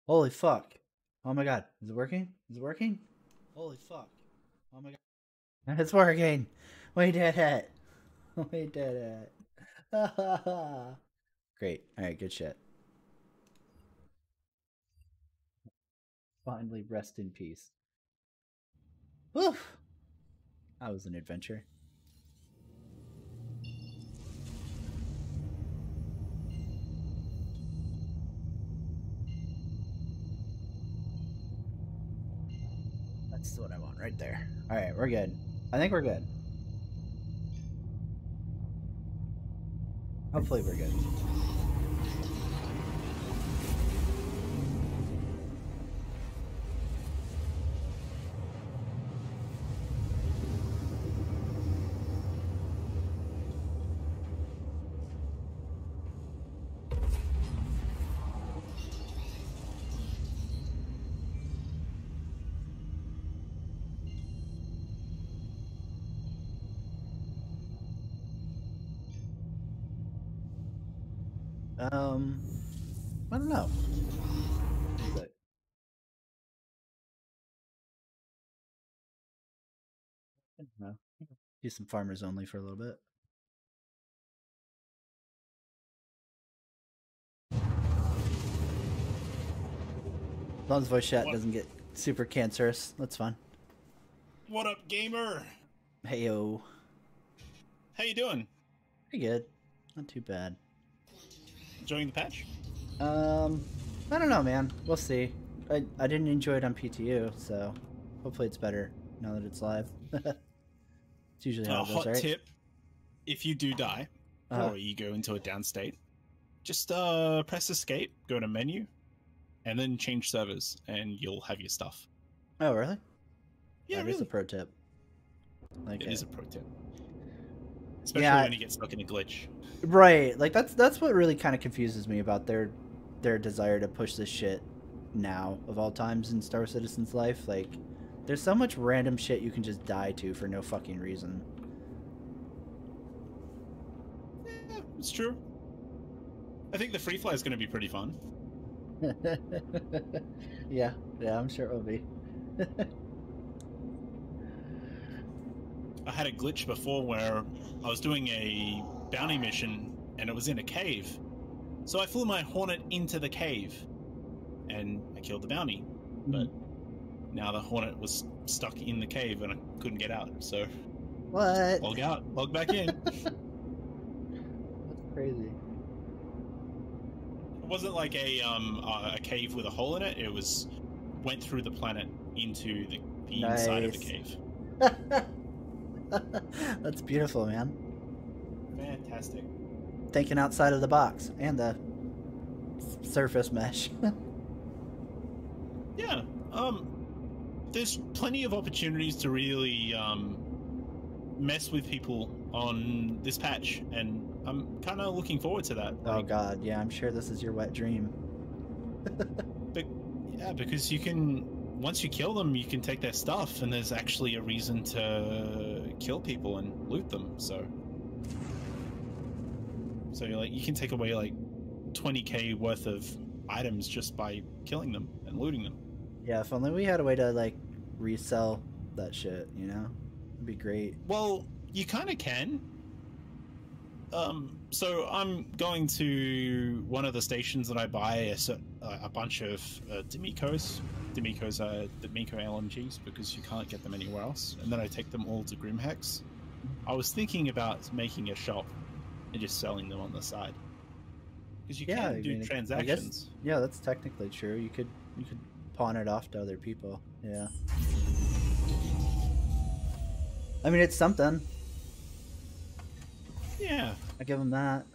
Holy fuck. Oh my god. Is it working? Is it working? Holy fuck. Oh my god. It's working. We did it. We did it. Great. Alright, good shit. Finally rest in peace. Woof. That was an adventure. That's what I want right there. Alright, we're good. I think we're good. Hopefully we're good. I don't know. But I don't know. Do some farmers only for a little bit. As long as voice chat doesn't get super cancerous, that's fine. What up, gamer? Heyo. How you doing? Pretty good. Not too bad. Enjoying the patch? I don't know, man. We'll see. I didn't enjoy it on PTU, so hopefully it's better now that it's live. It's usually how it goes, Hot right? tip: if you do die or you go into a down state, just press escape, go to menu, and then change servers, and you'll have your stuff. Oh, really? Yeah, that really. is a pro tip. Like it is a pro tip, especially when you get stuck in a glitch. Right. Like that's what really kind of confuses me about their desire to push this shit now of all times in Star Citizen's life. Like, there's so much random shit you can just die to for no fucking reason. Yeah, it's true. I think the free fly is going to be pretty fun. yeah, I'm sure it will be. I had a glitch before where I was doing a bounty mission and it was in a cave. So I flew my Hornet into the cave and I killed the bounty. But now the Hornet was stuck in the cave and I couldn't get out. So what? Log out, log back in. That's crazy. It wasn't like a cave with a hole in it. It went through the planet into the inside of the cave. That's beautiful, man. Fantastic. Thinking outside of the box and the surface mesh. Yeah. There's plenty of opportunities to really mess with people on this patch, and I'm kind of looking forward to that. Oh god, yeah, I'm sure this is your wet dream. But yeah, because you can, once you kill them, you can take their stuff, and there's actually a reason to kill people and loot them. So you're like, you can take away like 20k worth of items just by killing them and looting them. Yeah, if only we had a way to like resell that shit, you know? It'd be great. Well, you kind of can. So I'm going to one of the stations that I buy a bunch of D'Amico's. D'Amico's are D'Amico LMGs because you can't get them anywhere else. And then I take them all to Grimhex. I was thinking about making a shop and just selling them on the side. Because you can do transactions. Yeah, that's technically true. You could pawn it off to other people. Yeah. I mean, it's something. Yeah. I give them that.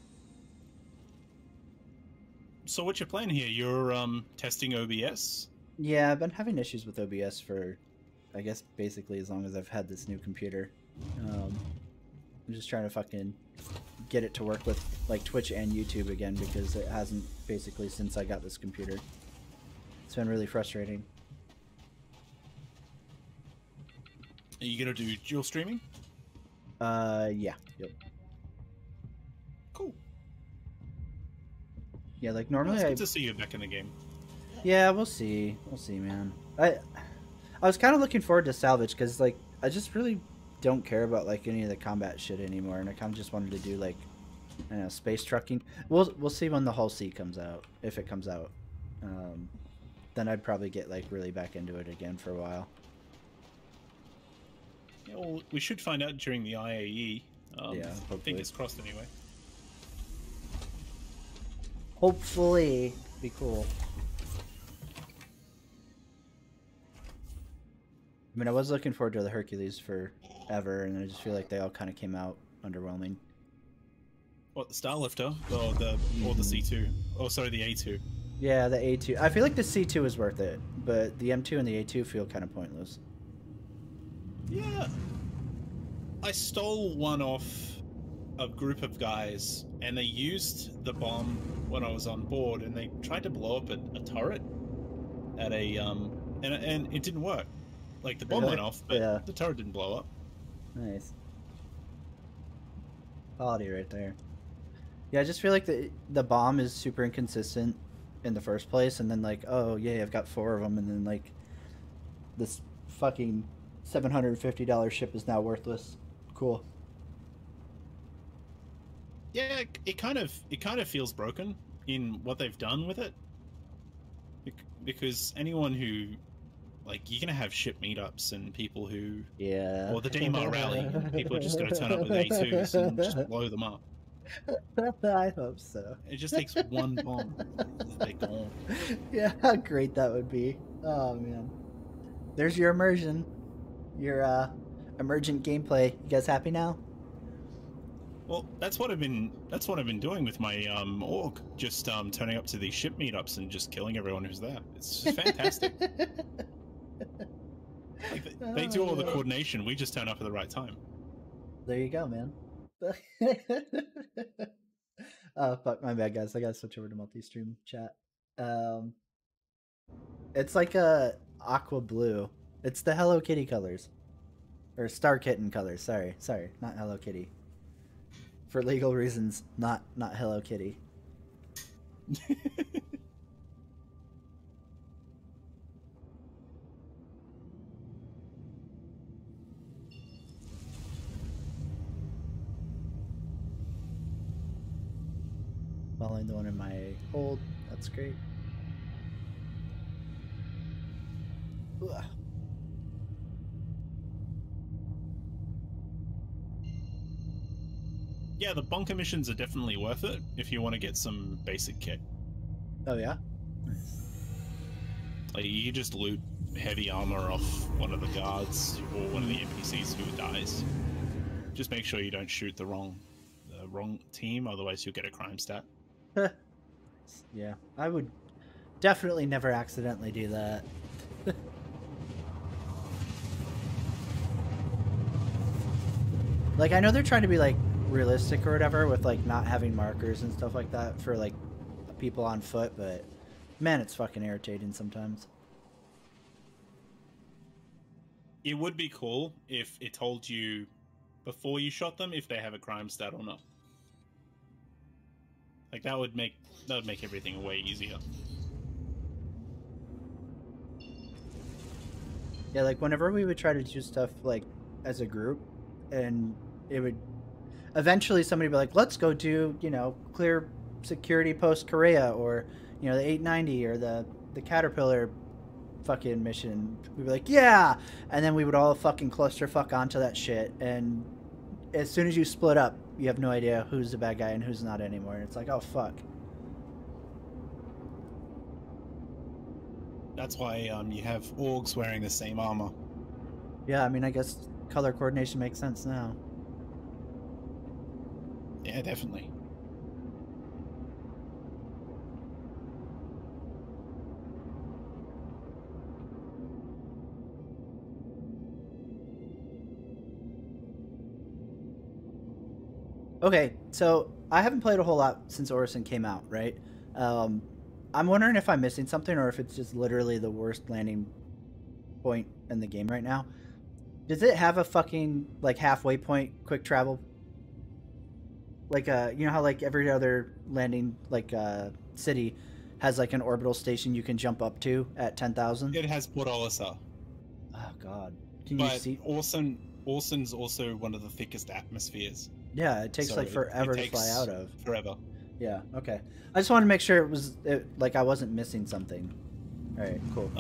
So what's your plan here? You're testing OBS? Yeah, I've been having issues with OBS for, I guess, basically as long as I've had this new computer. I'm just trying to fucking get it to work with like Twitch and YouTube again because it hasn't basically since I got this computer. It's been really frustrating. Are you gonna do dual streaming? Yeah. Yep. Cool. Yeah, like normally it's good to see you back in the game. Yeah, we'll see. We'll see, man. I was kind of looking forward to salvage because like I just really don't care about like any of the combat shit anymore, and I kind of just wanted to do like I don't know, space trucking. We'll see when the Hull C comes out, if it comes out. Then I'd probably get like really back into it again for a while. Yeah, well, we should find out during the IAE. Yeah, hopefully. Fingers crossed, anyway. Hopefully, be cool. I mean, I was looking forward to the Hercules forever, and I just feel like they all kind of came out underwhelming. What, the Starlifter or the C2? Oh, sorry, the A2. Yeah, the A2. I feel like the C2 is worth it, but the M2 and the A2 feel kind of pointless. Yeah. I stole one off a group of guys, and they used the bomb when I was on board, and they tried to blow up a turret at a and it didn't work. Like the bomb went off, but the turret didn't blow up. Nice. Quality right there. Yeah, I just feel like the bomb is super inconsistent in the first place, and then like, oh yeah, I've got 4 of them, and then like this fucking $750 ship is now worthless. Cool. Yeah, it kind of feels broken in what they've done with it, because anyone who, like, you're gonna have ship meetups and people who, or the DMR rally, and people are just gonna turn up with A2s and just blow them up. I hope so. It just takes one bomb. They're gone. Yeah, how great that would be. Oh man, there's your immersion, your emergent gameplay. You guys happy now? Well, that's what I've been doing with my org. Just turning up to these ship meetups and just killing everyone who's there. It's just fantastic. Like, they do all the coordination. We just turn up at the right time. There you go, man. Oh fuck, my bad, guys. I gotta switch over to multi-stream chat. It's like a aqua blue. It's the Hello Kitty colors, or Star Kitten colors. Sorry, not Hello Kitty. For legal reasons, not Hello Kitty. Following the one in my hold. That's great. Ugh. Yeah, the bunker missions are definitely worth it if you want to get some basic kit. Oh yeah? Nice. Like, you just loot heavy armor off one of the guards or one of the NPCs who dies. Just make sure you don't shoot the wrong team, otherwise you'll get a crime stat. Yeah, I would definitely never accidentally do that. Like, I know they're trying to be like realistic or whatever with like not having markers and stuff like that for like people on foot, but man, it's fucking irritating sometimes. It would be cool if it told you before you shot them if they have a crime stat or not. Like, that would make everything way easier. Yeah, like whenever we would try to do stuff like as a group, and it would eventually somebody would be like, let's go do, you know, clear security post Korea, or, you know, the 890 or the Caterpillar fucking mission. We'd be like, yeah, and then we would all fucking clusterfuck onto that shit, and as soon as you split up, you have no idea who's the bad guy and who's not anymore. And it's like, oh fuck. That's why you have orgs wearing the same armor. Yeah, I mean, I guess color coordination makes sense now. Yeah, definitely. Okay, so I haven't played a whole lot since Orison came out, right? I'm wondering if I'm missing something, or if it's just literally the worst landing point in the game right now. Does it have a fucking like halfway point quick travel? Like you know how like every other landing like city has like an orbital station you can jump up to at 10,000? It has Port Olisar. Oh god. Can you But see? Orson's also one of the thickest atmospheres. Yeah, it takes So like forever to takes fly out of. Forever. Yeah, okay. I just wanted to make sure like I wasn't missing something. All right, cool.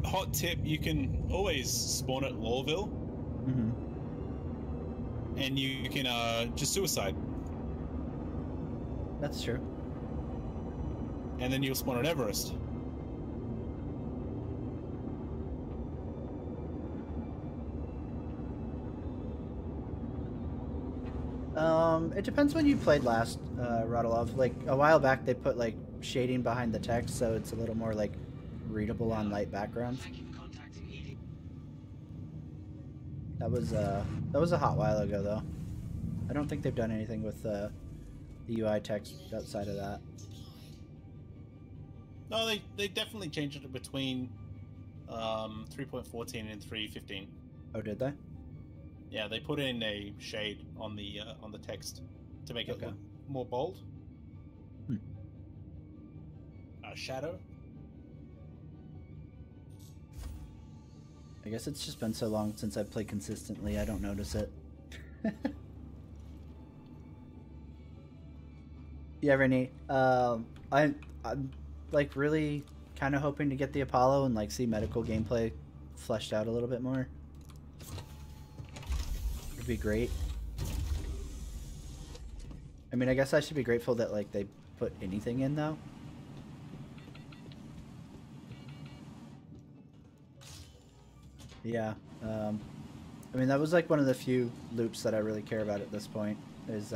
Hot tip, you can always spawn at Lawville. Mm-hmm. And you can just suicide. That's true. And then you'll spawn at Everest. It depends when you played last, Radulov. Like, a while back they put, like, shading behind the text, so it's a little more, like, readable on light backgrounds. That was a hot while ago, though. I don't think they've done anything with, the UI text outside of that. No, they definitely changed it between 3.14 and 3.15. Oh, did they? Yeah, they put in a shade on the text to make it look more bold. Shadow. I guess it's just been so long since I've played consistently, I don't notice it. Yeah, Renee. I'm like really kind of hoping to get the Apollo and like see medical gameplay fleshed out a little bit more. It'd be great. I mean, I guess I should be grateful that like they put anything in though. Yeah. I mean, that was like one of the few loops that I really care about at this point is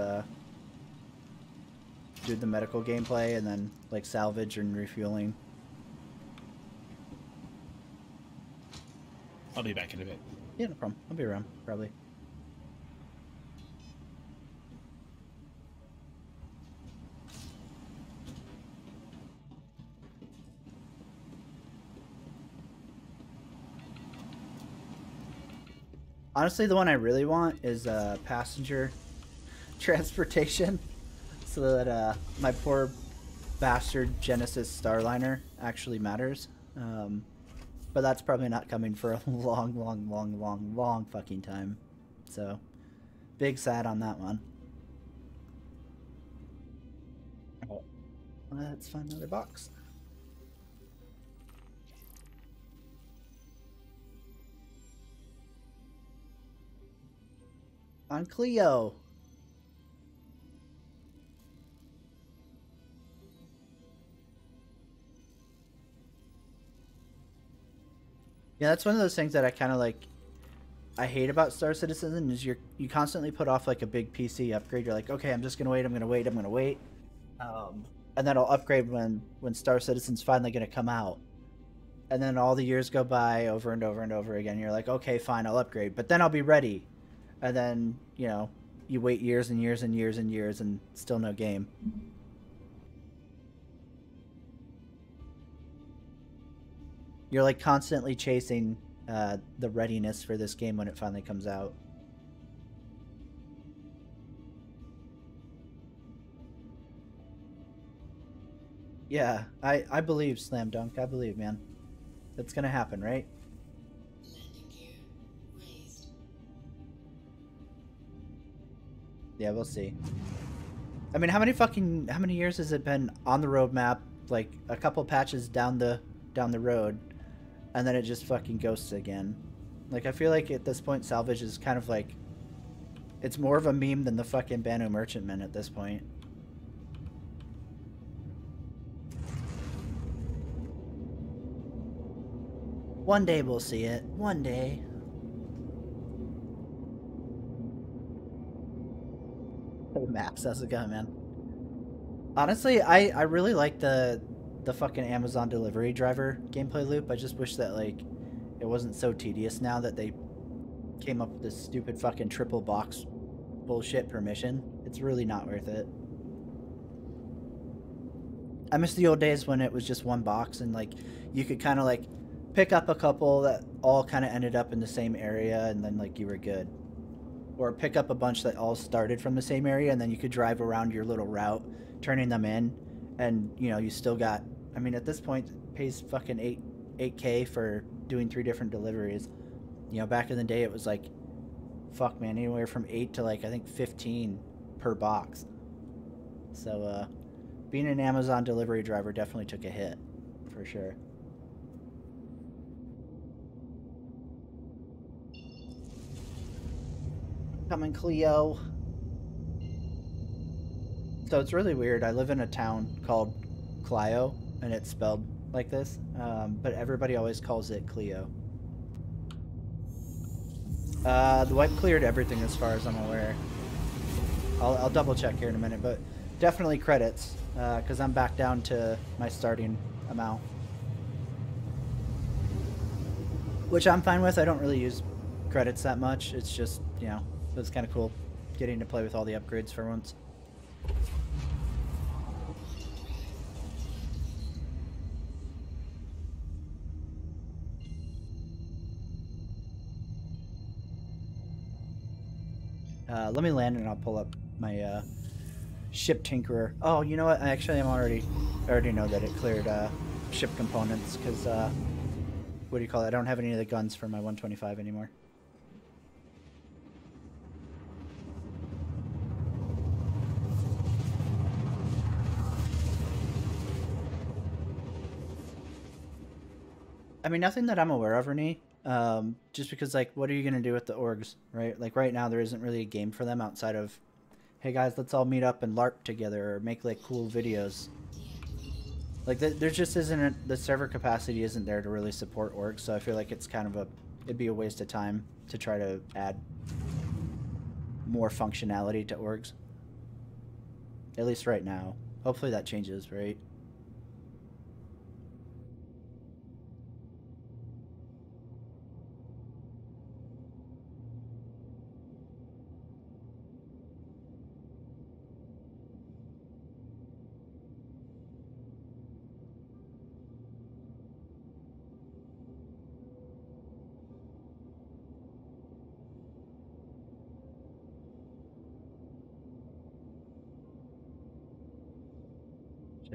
do the medical gameplay and then like salvage and refueling. I'll be back in a bit. Yeah, no problem. I'll be around, probably. Honestly, the one I really want is passenger transportation, so that my poor bastard Genesis Starliner actually matters. But that's probably not coming for a long fucking time. So, big sad on that one. Let's find another box. On Cleo. Yeah, that's one of those things that I kind of like. I hate about Star Citizen is you constantly put off like a big PC upgrade. You're like, okay, I'm just gonna wait. I'm gonna wait. And then I'll upgrade when Star Citizen's finally gonna come out. And then all the years go by over and over and over again. You're like, okay, fine, I'll upgrade, but then I'll be ready. And then you know, you wait years and years and years and years, and still no game. You're like constantly chasing the readiness for this game when it finally comes out. Yeah, I believe, Slam Dunk. I believe, man. It's gonna happen, right? Yeah, we'll see. I mean, how many years has it been on the roadmap? Like a couple patches down the road, and then it just fucking ghosts again. Like, I feel like at this point, salvage is kind of like, it's more of a meme than the fucking Banu Merchantman at this point. One day we'll see it. One day. Hey, Maps, how's it going, man? Honestly, I really like the fucking Amazon delivery driver gameplay loop. I just wish that, like, it wasn't so tedious now that they came up with this stupid fucking triple box bullshit permission. It's really not worth it. I miss the old days when it was just one box and, like, you could kind of, like, pick up a couple that all kind of ended up in the same area and then, like, you were good. Or pick up a bunch that all started from the same area and then you could drive around your little route, turning them in, and you know you still got. I mean, at this point, it pays fucking 8K for doing 3 different deliveries. You know, back in the day, it was like, fuck, man, anywhere from 8 to like I think 15 per box. So, being an Amazon delivery driver definitely took a hit, for sure. Coming, Cleo. So it's really weird. I live in a town called Clio, and it's spelled like this, but everybody always calls it Cleo. The wipe cleared everything as far as I'm aware. I'll double check here in a minute, but definitely credits, because I'm back down to my starting amount. Which I'm fine with. I don't really use credits that much. It's just, you know, it's kind of cool getting to play with all the upgrades for once. Let me land and I'll pull up my ship tinkerer. Oh, you know what? Actually, I already know that it cleared ship components because what do you call it? I don't have any of the guns for my 125 anymore. I mean, nothing that I'm aware of, Renee. Just because, like, what are you going to do with the orgs, right? Like, right now, there isn't really a game for them outside of, hey, guys, let's all meet up and LARP together or make, like, cool videos. Like, there just isn't the server capacity isn't there to really support orgs, so I feel like it's kind of it'd be a waste of time to try to add more functionality to orgs. At least right now. Hopefully that changes, right?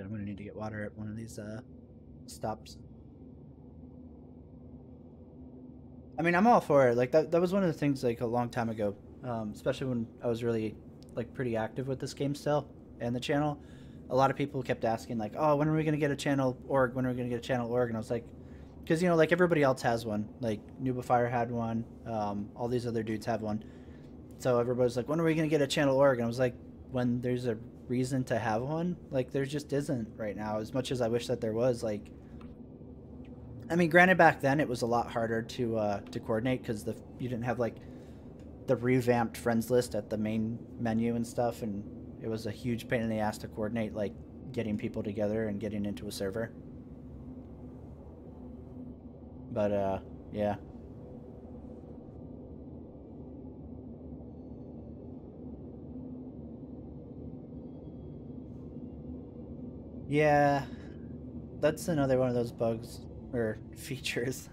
I'm gonna need to get water at one of these stops. I mean, I'm all for it. Like that was one of the things like a long time ago, especially when I was really like pretty active with this game still and the channel. A lot of people kept asking like, "Oh, when are we gonna get a channel org? When are we gonna get a channel org?" And I was like, because you know, like everybody else has one. Like Nubifier had one. All these other dudes have one. So everybody's like, "When are we gonna get a channel org?" And I was like, when there's a reason to have one. Like there just isn't right now, as much as I wish that there was. Like, I mean, granted, back then it was a lot harder to coordinate because you didn't have like the revamped friends list at the main menu and stuff, and it was a huge pain in the ass to coordinate like getting people together and getting into a server. But yeah. Yeah, that's another one of those bugs or features,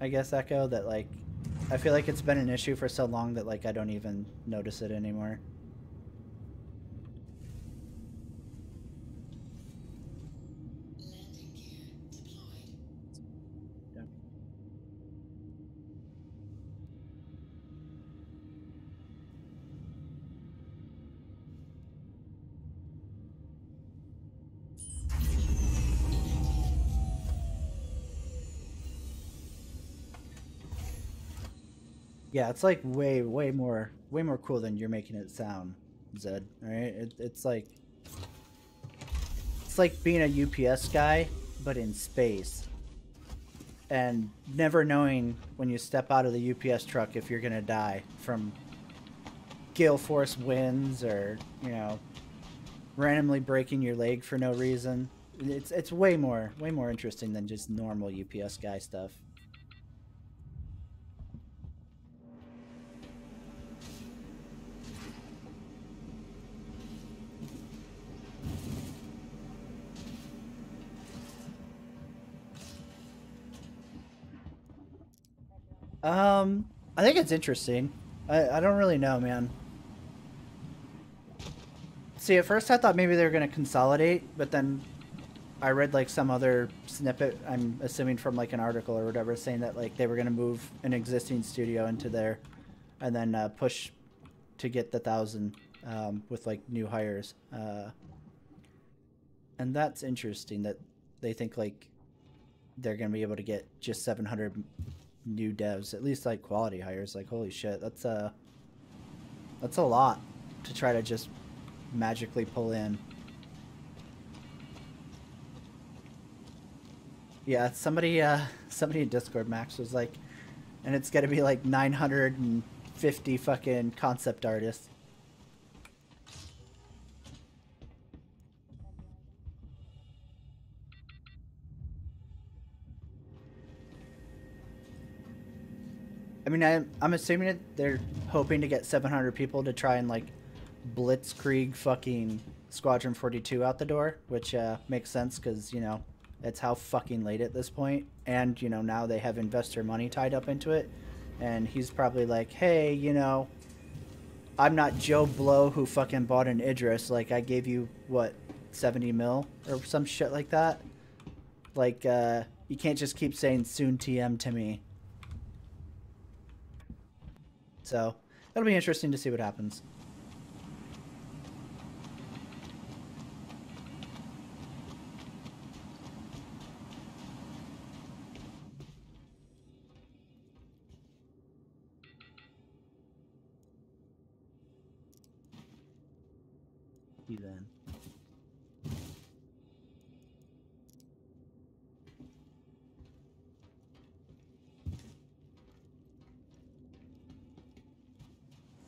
I guess, Echo, that like I feel like it's been an issue for so long that like I don't even notice it anymore. Yeah, it's like way more cool than you're making it sound, Zed. All right, it's like being a UPS guy, but in space, and never knowing when you step out of the UPS truck if you're gonna die from gale force winds or you know randomly breaking your leg for no reason. It's way more interesting than just normal UPS guy stuff. I think it's interesting. I don't really know, man. See, at first I thought maybe they were going to consolidate, but then I read like some other snippet, I'm assuming from like an article or whatever, saying that like they were going to move an existing studio into there and then push to get the 1,000 with like new hires. And that's interesting that they think like they're going to be able to get just 700 new devs, at least like quality hires. Like, holy shit, that's a lot to try to just magically pull in. Yeah, somebody in Discord, Max, was like, and it's gonna be like 950 fucking concept artists. I mean, I'm assuming that they're hoping to get 700 people to try and like blitzkrieg fucking Squadron 42 out the door, which makes sense because, you know, it's how fucking late at this point. And, you know, now they have investor money tied up into it. And he's probably like, hey, you know, I'm not Joe Blow who fucking bought an Idris. Like, I gave you, what, 70 mil or some shit like that? Like, you can't just keep saying soon TM to me. So, it'll be interesting to see what happens. Then.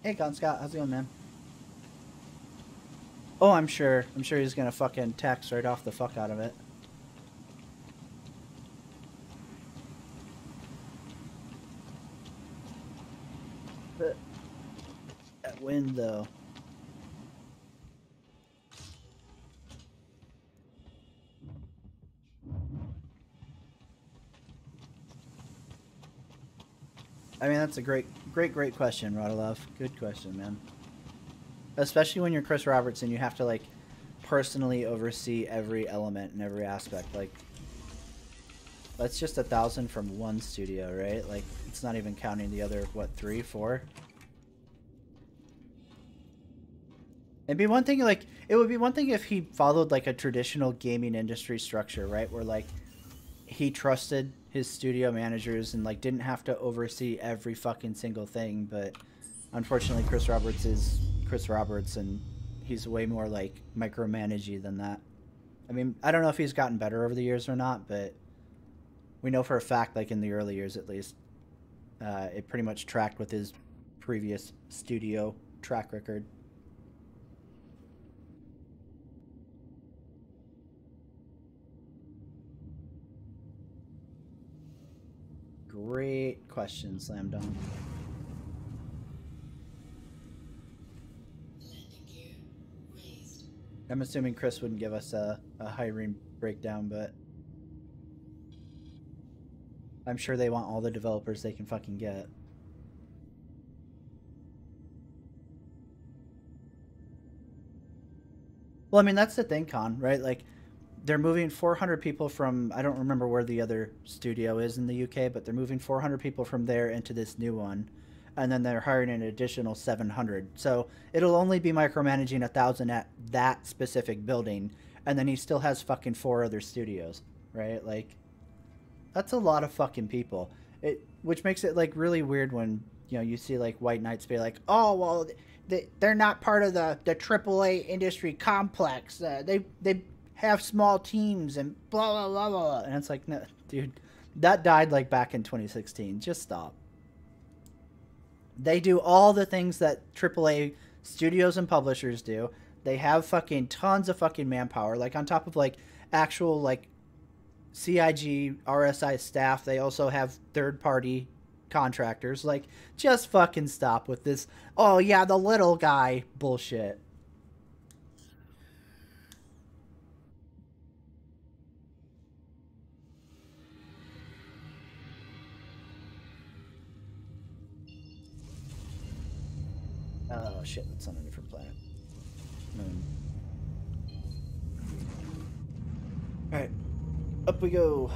Hey, Gun Scott, how's it going, man? Oh, I'm sure he's gonna fucking text right off the fuck out of it. But that wind, though. I mean, that's a great question, Rodolov. Good question, man. Especially when you're Chris Roberts and you have to, like, personally oversee every element and every aspect. Like, that's just 1,000 from one studio, right? Like, it's not even counting the other, what, 3, 4? It'd be one thing, like, it would be one thing if he followed, like, a traditional gaming industry structure, right? Where, like, he trusted his studio managers and like didn't have to oversee every fucking single thing, but unfortunately Chris Roberts is Chris Roberts and he's way more like micromanagey than that. I mean, I don't know if he's gotten better over the years or not, but we know for a fact, like in the early years at least, it pretty much tracked with his previous studio track record. Great question, Slam Dunk. I'm assuming Chris wouldn't give us a hiring breakdown, but I'm sure they want all the developers they can fucking get. Well, I mean, that's the thing, Con, right? Like, they're moving 400 people from, I don't remember where the other studio is in the UK, but they're moving 400 people from there into this new one. And then they're hiring an additional 700. So it'll only be micromanaging 1,000 at that specific building. And then he still has fucking 4 other studios, right? Like, that's a lot of fucking people. Which makes it, like, really weird when, you know, you see, like, White Knights be like, oh, well, they're not part of the AAA industry complex. They have small teams and blah, blah, blah, blah. And it's like, no, dude, that died like back in 2016. Just stop. They do all the things that AAA studios and publishers do. They have fucking tons of fucking manpower. Like on top of like actual like CIG, RSI staff, they also have third party contractors. Like, just fucking stop with this, oh yeah, the little guy bullshit. Oh shit, that's on a different planet. Moon. All right, up we go.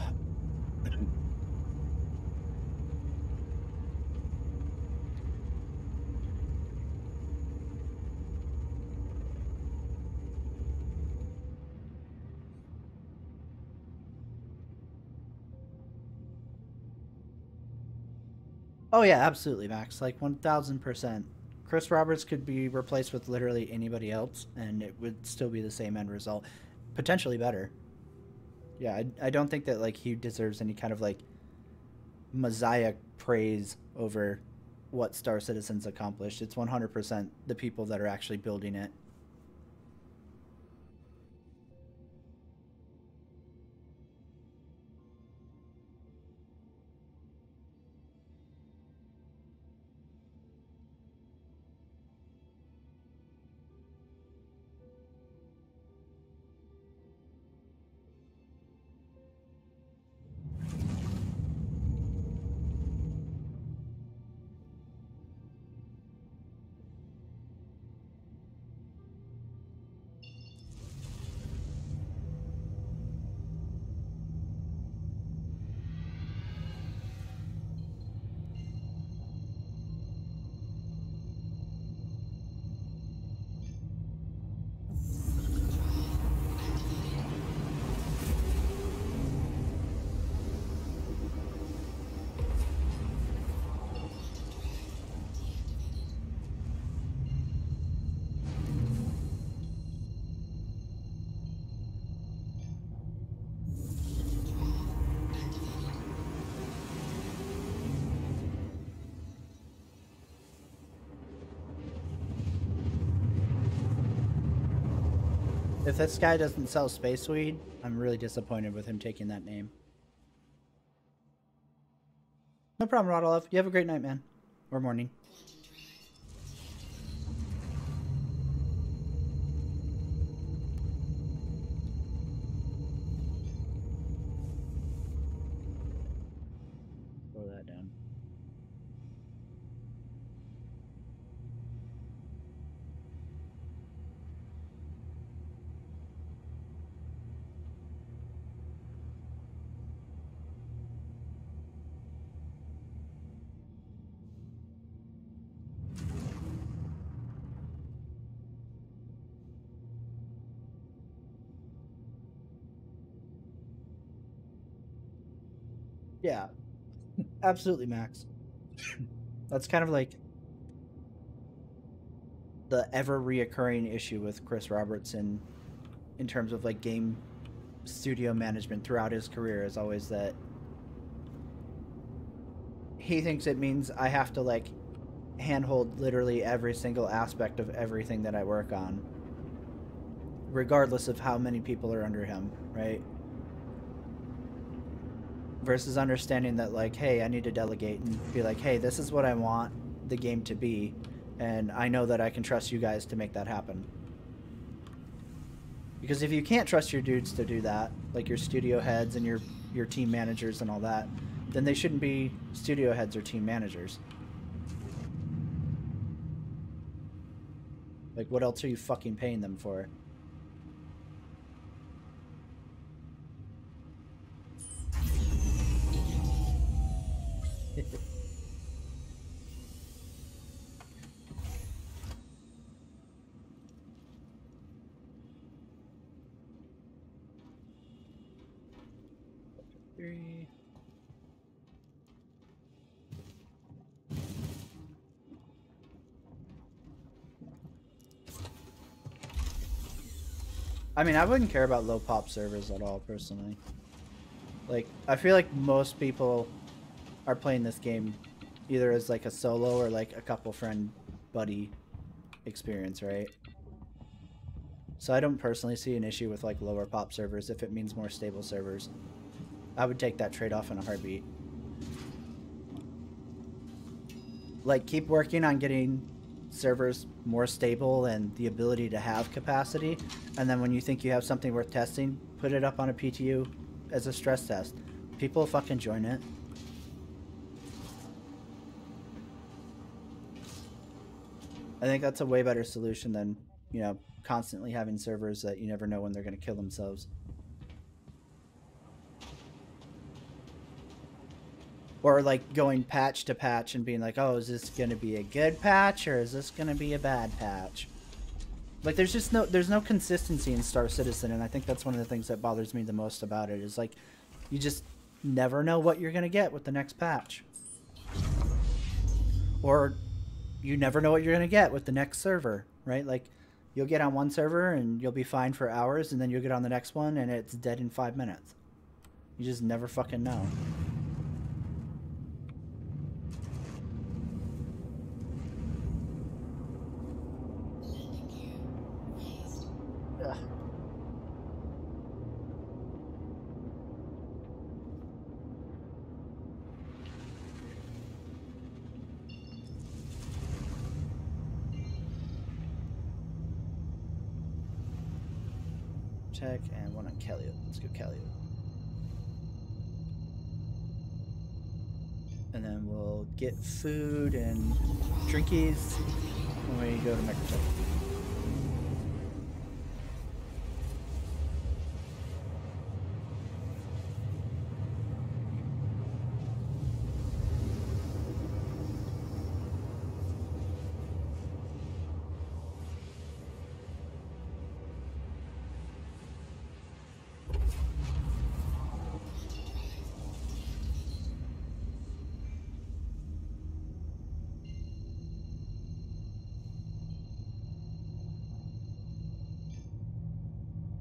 Oh yeah, absolutely, Max. Like 1000%. Chris Roberts could be replaced with literally anybody else, and it would still be the same end result, potentially better. Yeah, I don't think that like he deserves any kind of like messiah praise over what Star Citizen's accomplished. It's 100% the people that are actually building it. If this guy doesn't sell space weed, I'm really disappointed with him taking that name. No problem, Rodolov. You have a great night, man. Or morning. Throw that down. Yeah, absolutely, Max. That's kind of like the ever reoccurring issue with Chris Robertson in terms of like game studio management throughout his career is always that he thinks it means I have to like handhold literally every single aspect of everything that I work on, regardless of how many people are under him, right? Versus understanding that like, hey, I need to delegate and be like, hey, this is what I want the game to be, and I know that I can trust you guys to make that happen. Because if you can't trust your dudes to do that, like your studio heads and your team managers and all that, then they shouldn't be studio heads or team managers. Like, what else are you fucking paying them for? Three. I mean, I wouldn't care about low pop servers at all, personally. Like, I feel like most people are playing this game either as like a solo or like a couple friend buddy experience, right? So I don't personally see an issue with like lower pop servers if it means more stable servers. I would take that trade-off in a heartbeat. Like, keep working on getting servers more stable and the ability to have capacity, and then when you think you have something worth testing, put it up on a PTU as a stress test. People will fucking join it. I think that's a way better solution than, you know, constantly having servers that you never know when they're going to kill themselves. Or like going patch to patch and being like, oh, is this going to be a good patch or is this going to be a bad patch? Like there's no consistency in Star Citizen, and I think that's one of the things that bothers me the most about it is like you just never know what you're going to get with the next patch. Or you never know what you're going to get with the next server, right? Like you'll get on one server and you'll be fine for hours, and then you'll get on the next one and it's dead in 5 minutes. You just never fucking know. Ugh. Check and one on Kellyo. Let's go Kellyo. And then we'll get food and drinkies when we go to Microtech.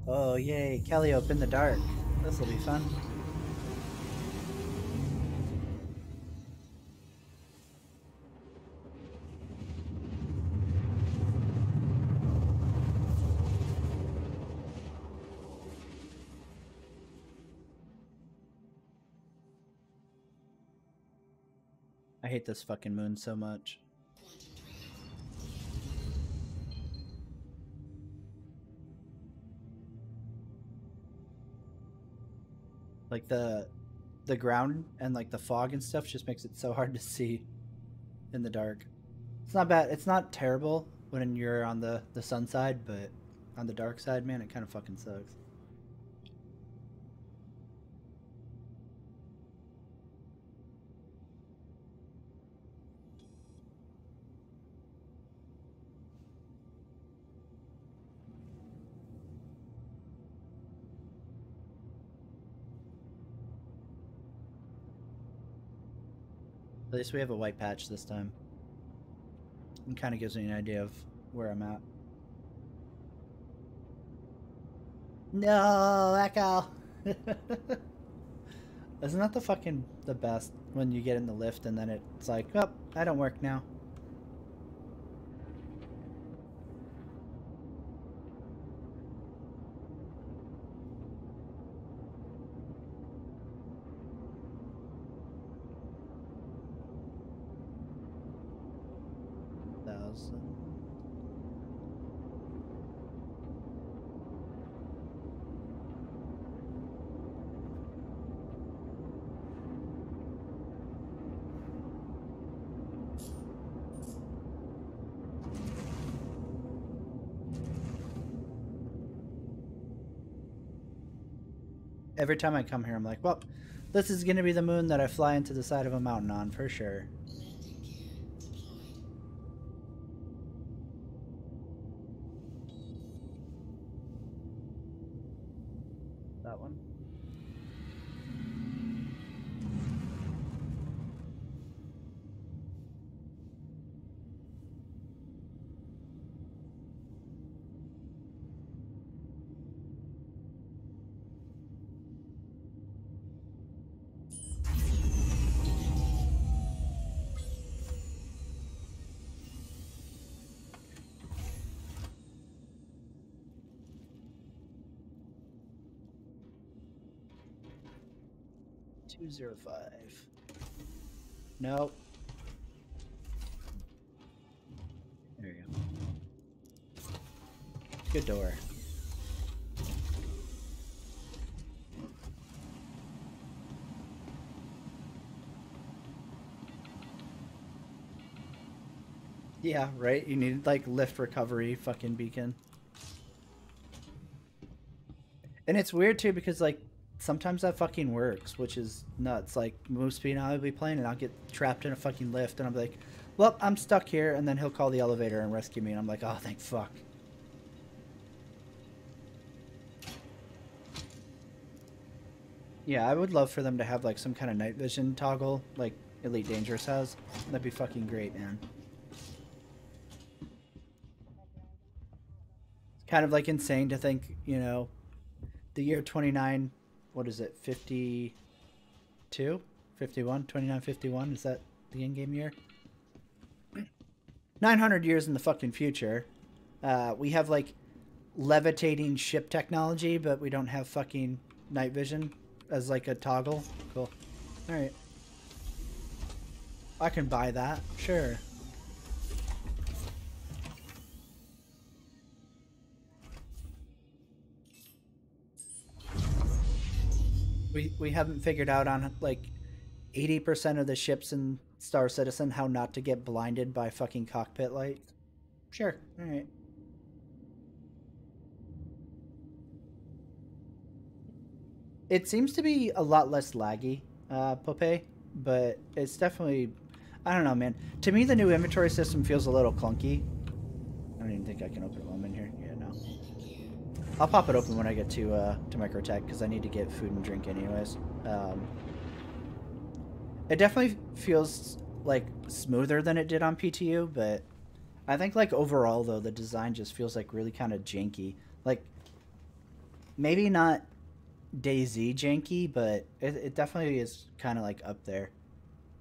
Oh, yay. Kellyo in the dark. This will be fun. I hate this fucking moon so much. Like the ground and like the fog and stuff just makes it so hard to see in the dark. It's not bad. It's not terrible when you're on the sun side, but on the dark side, man, it kind of fucking sucks. At least we have a white patch this time. It kind of gives me an idea of where I'm at. No, Echo! Isn't that the best when you get in the lift and then it's like, oh, I don't work now. Every time I come here, I'm like, well, this is going to be the moon that I fly into the side of a mountain on, for sure. That one. $205. Nope. There you go. Good door. Yeah, right? You need like lift recovery fucking beacon. And it's weird too because like sometimes that fucking works, which is nuts. Like, most speed I'll be playing and I'll get trapped in a fucking lift and I'm like, well, I'm stuck here, and then he'll call the elevator and rescue me and I'm like, oh, thank fuck. Yeah, I would love for them to have like some kind of night vision toggle like Elite Dangerous has. That'd be fucking great, man. It's kind of like insane to think, you know, the year 29, what is it, 52? 51? 2951? Is that the in-game year? 900 years in the fucking future. We have like levitating ship technology, but we don't have fucking night vision as like a toggle. Cool. Alright. I can buy that. Sure. We haven't figured out on like 80% of the ships in Star Citizen how not to get blinded by fucking cockpit light. Sure. Alright. It seems to be a lot less laggy, Pope, but it's definitely, I don't know, man. To me, the new inventory system feels a little clunky. I don't even think I can open it while I'm in here. Yeah, no. I'll pop it open when I get to Microtech, because I need to get food and drink anyways. It definitely feels, like, smoother than it did on PTU, but I think, like, overall, though, the design just feels, like, really kind of janky. Like, maybe not DayZ janky, but it definitely is kind of like up there,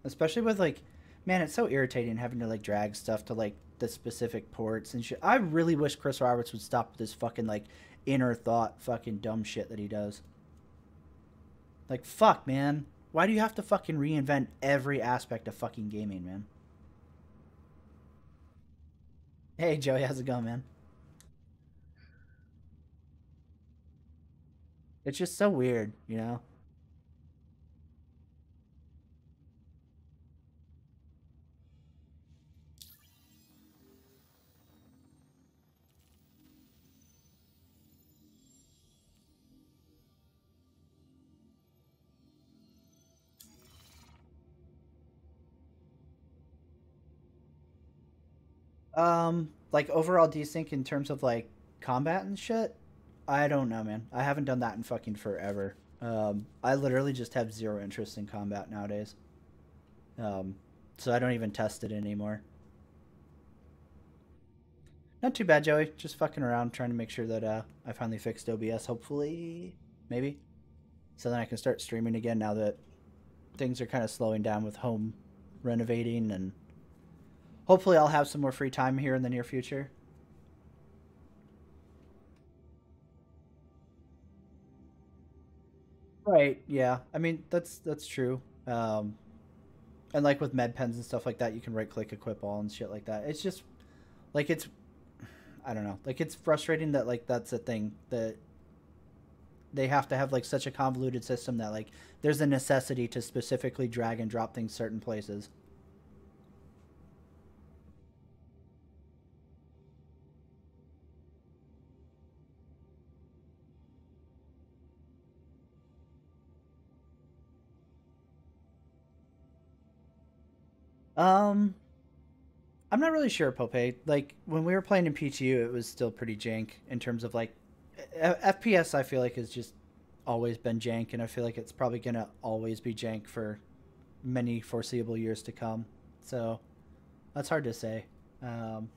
especially with like, man, it's so irritating having to like drag stuff to like the specific ports and shit. I really wish Chris Roberts would stop this fucking like inner thought fucking dumb shit that he does. Like, fuck, man, why do you have to fucking reinvent every aspect of fucking gaming, man? Hey Joey, how's it going, man? It's just so weird, you know? Like overall desync in terms of like combat and shit, I don't know, man. I haven't done that in fucking forever. I literally just have zero interest in combat nowadays. So I don't even test it anymore. Not too bad, Joey. Just fucking around trying to make sure that I finally fixed OBS, hopefully. Maybe. So then I can start streaming again now that things are kind of slowing down with home renovating, and hopefully I'll have some more free time here in the near future. Right, yeah. I mean, that's true. And like with med pens and stuff like that, you can right click equip all and shit like that. It's just like it's I don't know. Like it's frustrating that like that's a thing that they have to have like such a convoluted system that like there's a necessity to specifically drag and drop things certain places. Um I'm not really sure, Pope. Like when we were playing in PTU, it was still pretty jank in terms of like FPS. I feel like has just always been jank, and I feel like it's probably gonna always be jank for many foreseeable years to come. So that's hard to say. But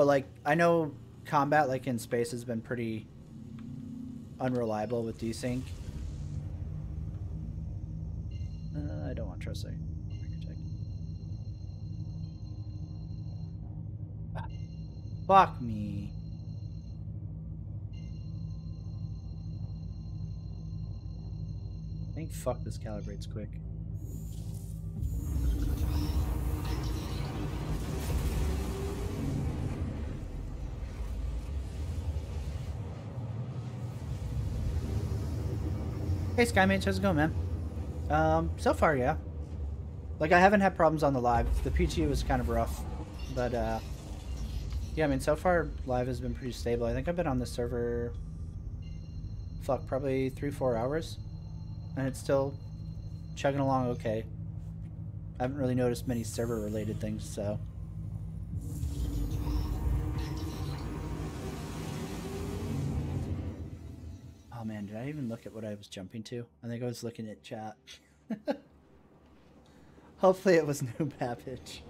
like I know combat like in space has been pretty unreliable with desync. I don't want trust. Fuck me. I think fuck this calibrates quick. Hey Skymates, how's it going, man? So far, yeah. Like I haven't had problems on the live. The PTU was kind of rough, but yeah, I mean, so far live has been pretty stable. I think I've been on the server fuck, probably 3-4 hours, and it's still chugging along okay. I haven't really noticed many server related things, so. Oh man, did I even look at what I was jumping to? I think I was looking at chat. Hopefully it was no Babbage.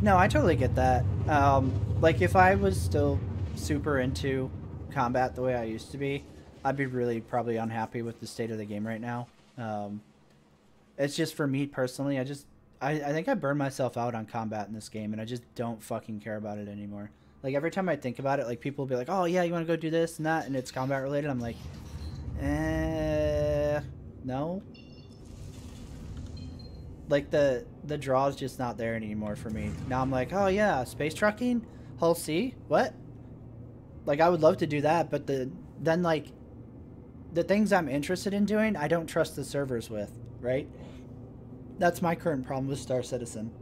No, I totally get that. Like, if I was still super into combat the way I used to be, I'd be really probably unhappy with the state of the game right now. It's just for me personally, I think I burned myself out on combat in this game, and I just don't fucking care about it anymore. Like, every time I think about it, like, people will be like, oh yeah, you want to go do this and that, and it's combat related. I'm like, no. Like, the draw is just not there anymore for me. Now I'm like, oh yeah, space trucking? Hull C? What? Like, I would love to do that, but then, like, the things I'm interested in doing, I don't trust the servers with, right? That's my current problem with Star Citizen.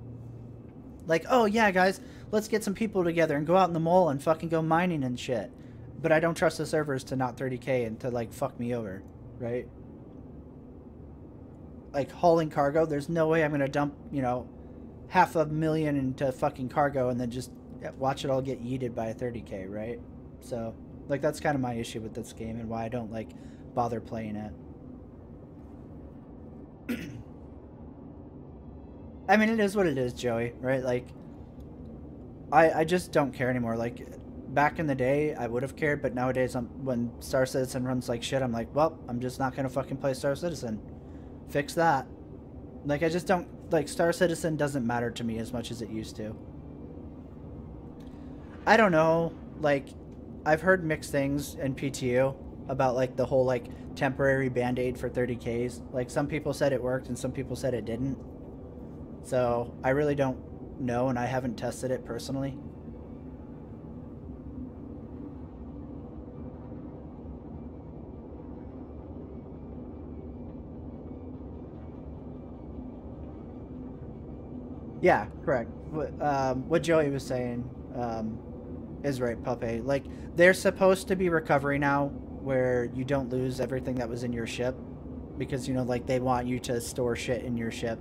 Like, oh yeah, guys, let's get some people together and go out in the mall and fucking go mining and shit. But I don't trust the servers to not 30k and to, like, fuck me over, right? Like, hauling cargo, there's no way I'm gonna dump, you know, $500,000 into fucking cargo and then just watch it all get yeeted by a 30k, right? So, like, that's kind of my issue with this game and why I don't, like, bother playing it. I mean, it is what it is, Joey, right? Like, I just don't care anymore. Like, back in the day, I would have cared, but nowadays, when Star Citizen runs like shit, I'm like, well, I'm just not gonna fucking play Star Citizen. Fix that. Like, I just don't, like, Star Citizen doesn't matter to me as much as it used to. I don't know, like, I've heard mixed things in PTU about, like, the whole, like, temporary band-aid for 30Ks. Like, some people said it worked and some people said it didn't. So, I really don't know, and I haven't tested it personally. Yeah, correct. What Joey was saying is right, Puppy. Like, there's supposed to be recovery now where you don't lose everything that was in your ship because, you know, like, they want you to store shit in your ship.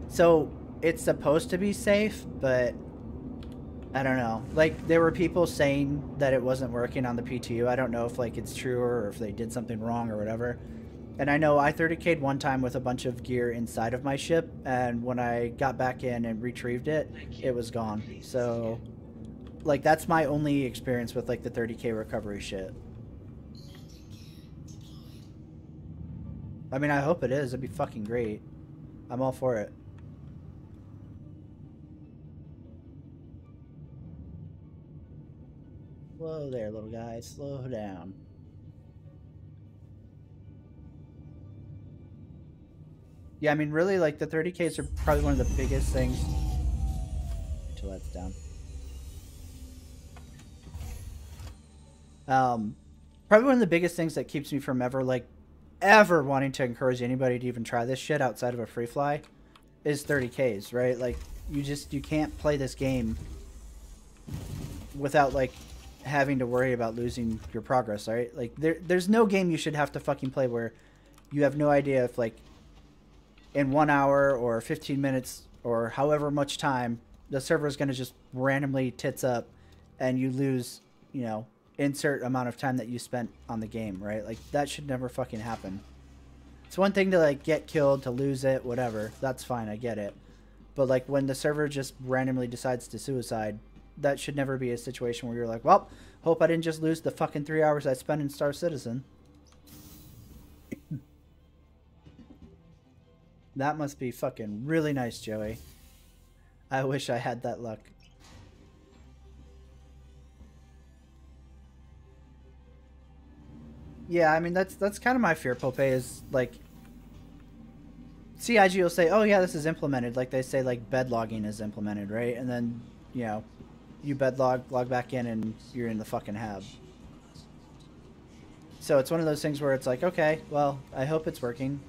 So it's supposed to be safe, but I don't know. Like, there were people saying that it wasn't working on the PTU. I don't know if, like, it's true or if they did something wrong or whatever. And I know I 30k'd one time with a bunch of gear inside of my ship, and when I got back in and retrieved it, it was gone. So, like, that's my only experience with, like, the 30k recovery shit. I mean, I hope it is. It'd be fucking great. I'm all for it. Slow there, little guy. Slow down. Yeah, I mean, really, like, the 30Ks are probably one of the biggest things. Until that's down. Probably one of the biggest things that keeps me from ever wanting to encourage anybody to even try this shit outside of a free fly is 30Ks, right? Like, you can't play this game without, like, having to worry about losing your progress, right? Like, there's no game you should have to fucking play where you have no idea if, like, in 1 hour or 15 minutes or however much time, the server is going to just randomly tits up and you lose, you know, insert amount of time that you spent on the game, right? Like, that should never fucking happen. It's one thing to, like, get killed, to lose it, whatever. That's fine, I get it. But, like, when the server just randomly decides to suicide, that should never be a situation where you're like, well, hope I didn't just lose the fucking 3 hours I spent in Star Citizen. That must be fucking really nice, Joey. I wish I had that luck. Yeah, I mean, that's kind of my fear, Pope, is, like, CIG will say, oh yeah, this is implemented. Like, they say, like, bed logging is implemented, right? And then, you know, you bed log back in, and you're in the fucking hab. So it's one of those things where it's like, okay, well, I hope it's working.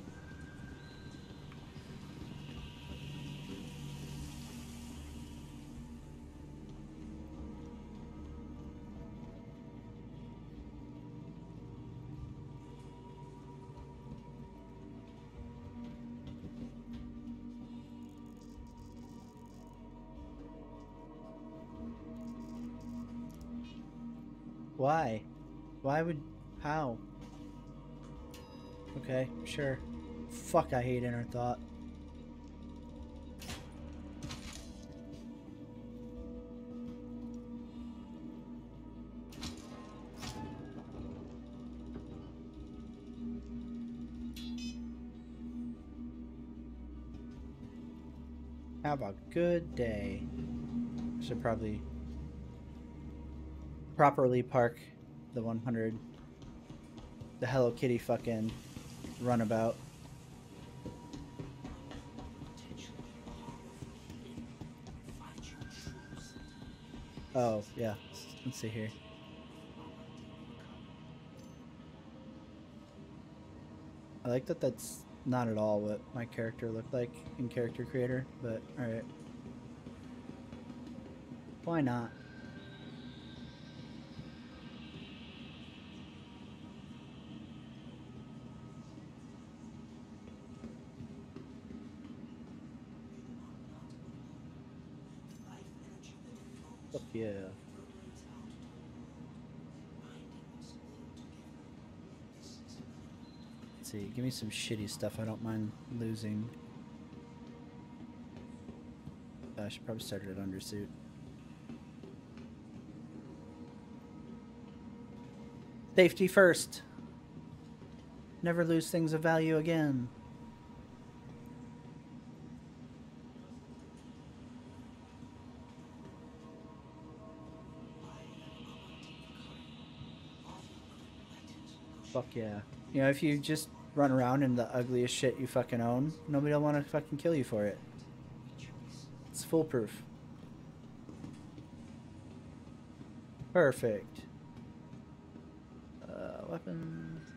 Why? Why would... How? Okay, sure. Fuck, I hate inner thought. Have a good day. Should probably properly park the 100. The Hello Kitty fucking runabout. Oh, yeah. Let's see here. I like that that's not at all what my character looked like in Character Creator, but alright. Why not? Fuck yeah. Let's see, give me some shitty stuff I don't mind losing. I should probably start at undersuit. Safety first. Never lose things of value again. Fuck yeah. You know, if you just run around in the ugliest shit you fucking own, nobody will want to fucking kill you for it. It's foolproof. Perfect. Weapons.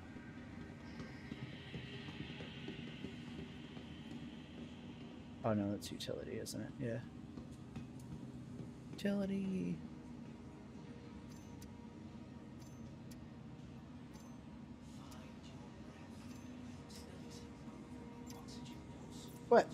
Oh no, that's utility, isn't it? Yeah. Utility. What?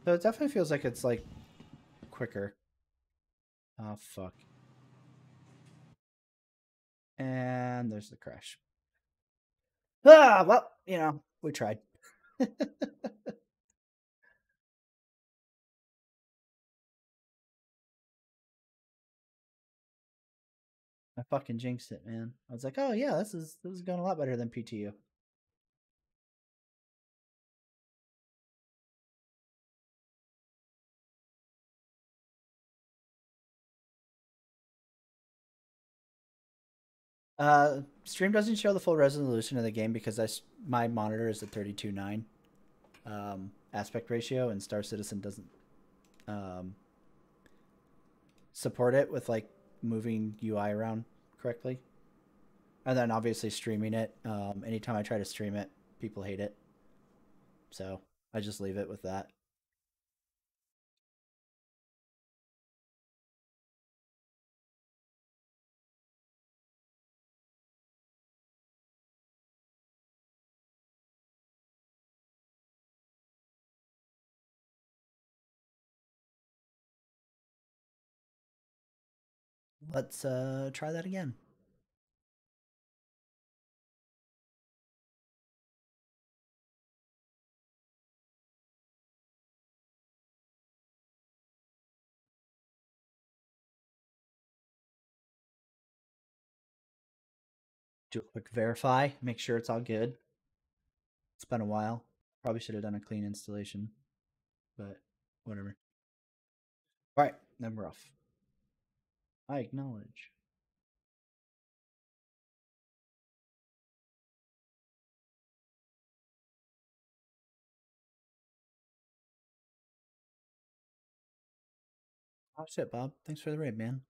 So it definitely feels like it's like quicker. Oh fuck. And there's the crash. Ah, well, you know, we tried. I fucking jinxed it, man. I was like, oh yeah, this is going a lot better than PTU. Stream doesn't show the full resolution of the game because my monitor is at 32:9 aspect ratio, and Star Citizen doesn't support it with like moving UI around correctly. And then obviously streaming it. Anytime I try to stream it, people hate it, so I just leave it with that. Let's try that again. Do a quick verify, make sure it's all good. It's been a while. Probably should have done a clean installation, but whatever. All right, then we're off. I acknowledge. Oh shit, Bob. Thanks for the raid, man.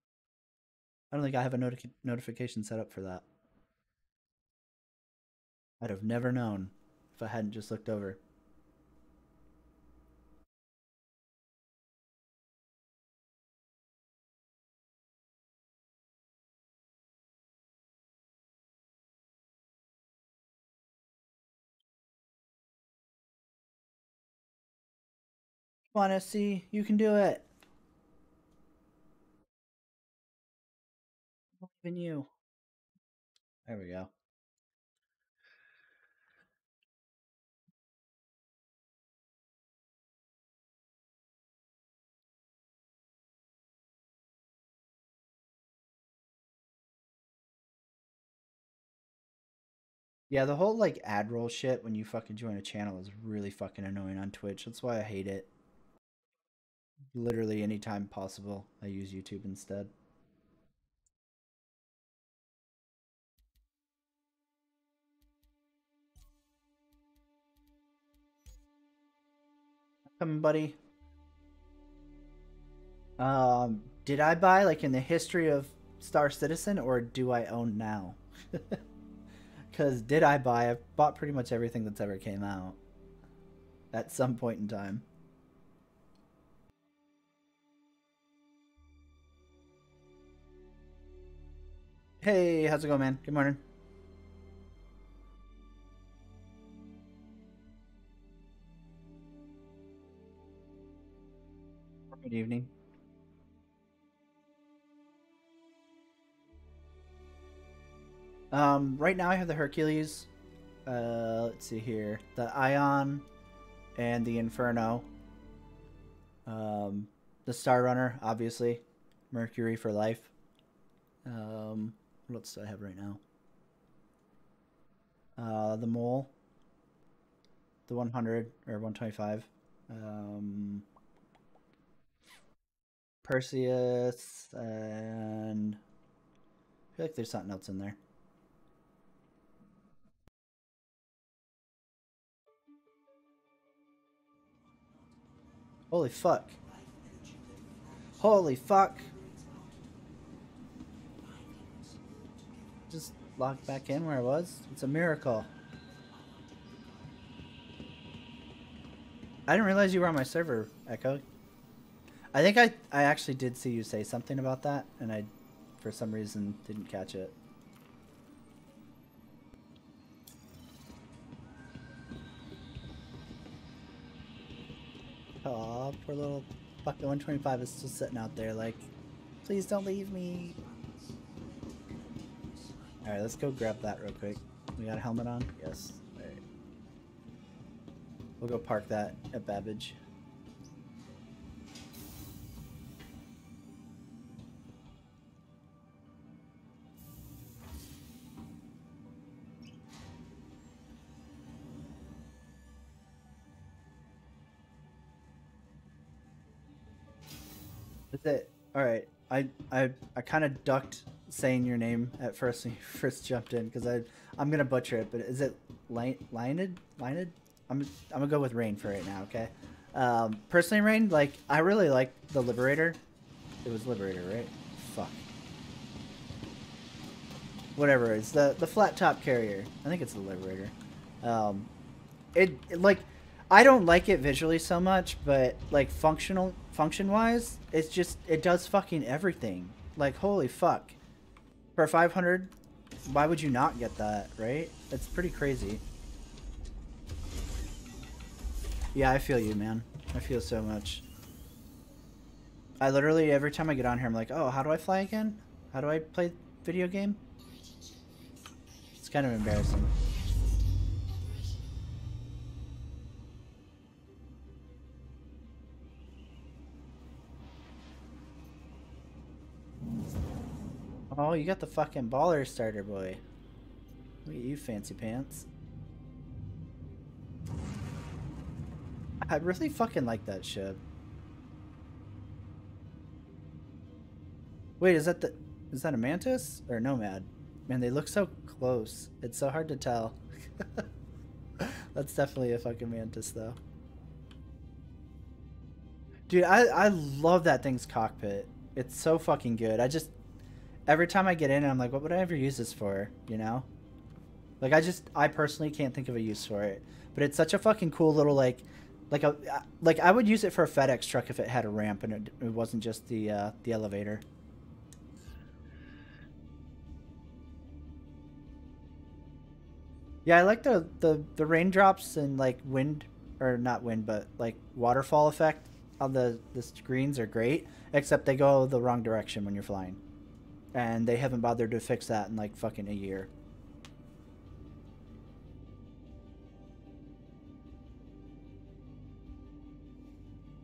I don't think I have a notification set up for that. I'd have never known if I hadn't just looked over. Come on, SC, you can do it. I believe in you. There we go. Yeah, the whole like ad roll shit when you fucking join a channel is really fucking annoying on Twitch. That's why I hate it. Literally anytime possible, I use YouTube instead. Come, buddy. Did I buy like in the history of Star Citizen, or do I own now? Because did I buy? I've bought pretty much everything that's ever came out at some point in time. Hey, how's it going, man? Good morning. Good evening. Right now I have the Hercules. Let's see here. The Ion and the Inferno. The Star Runner, obviously. Mercury for life. What else do I have right now? The Mole. The 100 or 125. Perseus, and I feel like there's something else in there. Holy fuck. Holy fuck. Just logged back in where I was. It's a miracle. I didn't realize you were on my server, Echo. I think I actually did see you say something about that, and I, for some reason, didn't catch it. Aw, poor little fucking 125 is still sitting out there like, please don't leave me. Alright, let's go grab that real quick. We got a helmet on? Yes. Alright. We'll go park that at Babbage. That's it. Alright. I kind of ducked saying your name at first when you first jumped in because I'm gonna butcher it, but is it Lionid? I'm gonna go with Rain for right now, okay? Personally, Rain, like I really like the Liberator. It was Liberator, right? Fuck. Whatever, it's the flat top carrier. I think it's the Liberator. It like I don't like it visually so much, but like function wise, it's just it does fucking everything. Like holy fuck. For 500, why would you not get that, right? It's pretty crazy. Yeah, I feel you, man. I feel so much. I literally, every time I get on here, I'm like, oh, how do I fly again? How do I play video game? It's kind of embarrassing. Oh, you got the fucking baller starter, boy. Look at you, fancy pants. I really fucking like that ship. Wait, is that a Mantis or Nomad? Man, they look so close. It's so hard to tell. That's definitely a fucking Mantis, though. Dude, I love that thing's cockpit. It's so fucking good. Every time I get in, I'm like, what would I ever use this for? You know? Like, I personally can't think of a use for it. But it's such a fucking cool little, like I would use it for a FedEx truck if it had a ramp and it wasn't just the elevator. Yeah, I like the raindrops and like wind, or not wind, but like waterfall effect. on the screens are great, except they go the wrong direction when you're flying, and they haven't bothered to fix that in like fucking a year.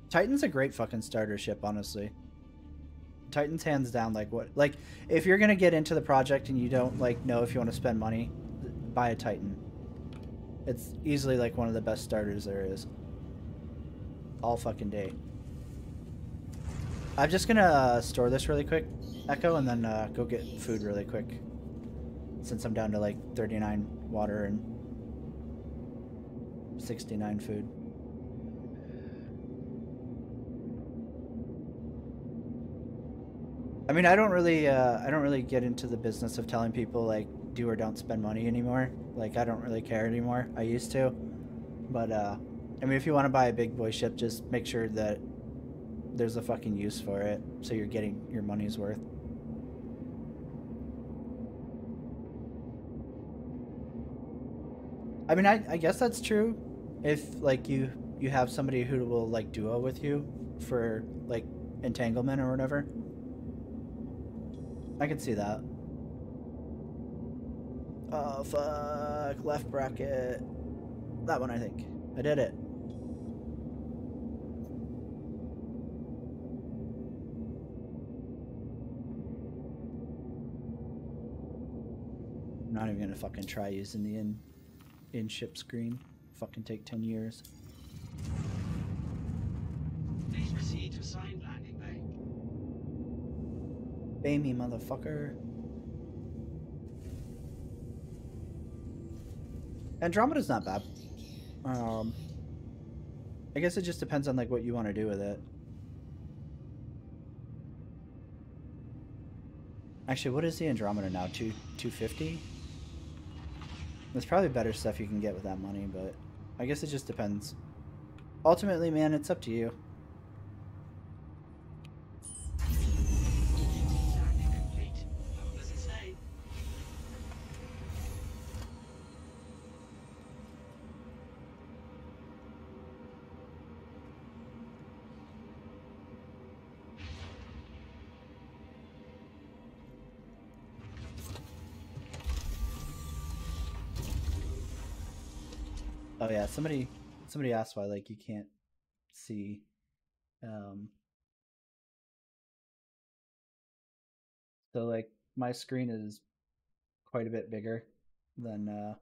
Titan's a great fucking starter ship, honestly. Titan's hands down, like, what, like, if you're gonna get into the project and you don't like know if you want to spend money, buy a Titan. It's easily like one of the best starters there is. All fucking day. I'm just gonna store this really quick, Echo, and then go get food really quick, since I'm down to like 39 water and 69 food. I mean, I don't really get into the business of telling people like do or don't spend money anymore. Like, I don't really care anymore. I used to, but I mean, if you want to buy a big boy ship, just make sure that there's a fucking use for it, so you're getting your money's worth. I mean, I guess that's true if like you have somebody who will like duo with you for like entanglement or whatever. I can see that. Oh, fuck. Left bracket. That one, I think. I did it. I'm not even gonna fucking try using the in-ship screen. Fucking take 10 years. Please proceed to assigned landing bay. Bay me, motherfucker. Andromeda's not bad. I guess it just depends on like what you want to do with it. Actually, what is the Andromeda now? 250? There's probably better stuff you can get with that money, but I guess it just depends. Ultimately, man, it's up to you. Oh yeah, somebody asked why like you can't see so like my screen is quite a bit bigger than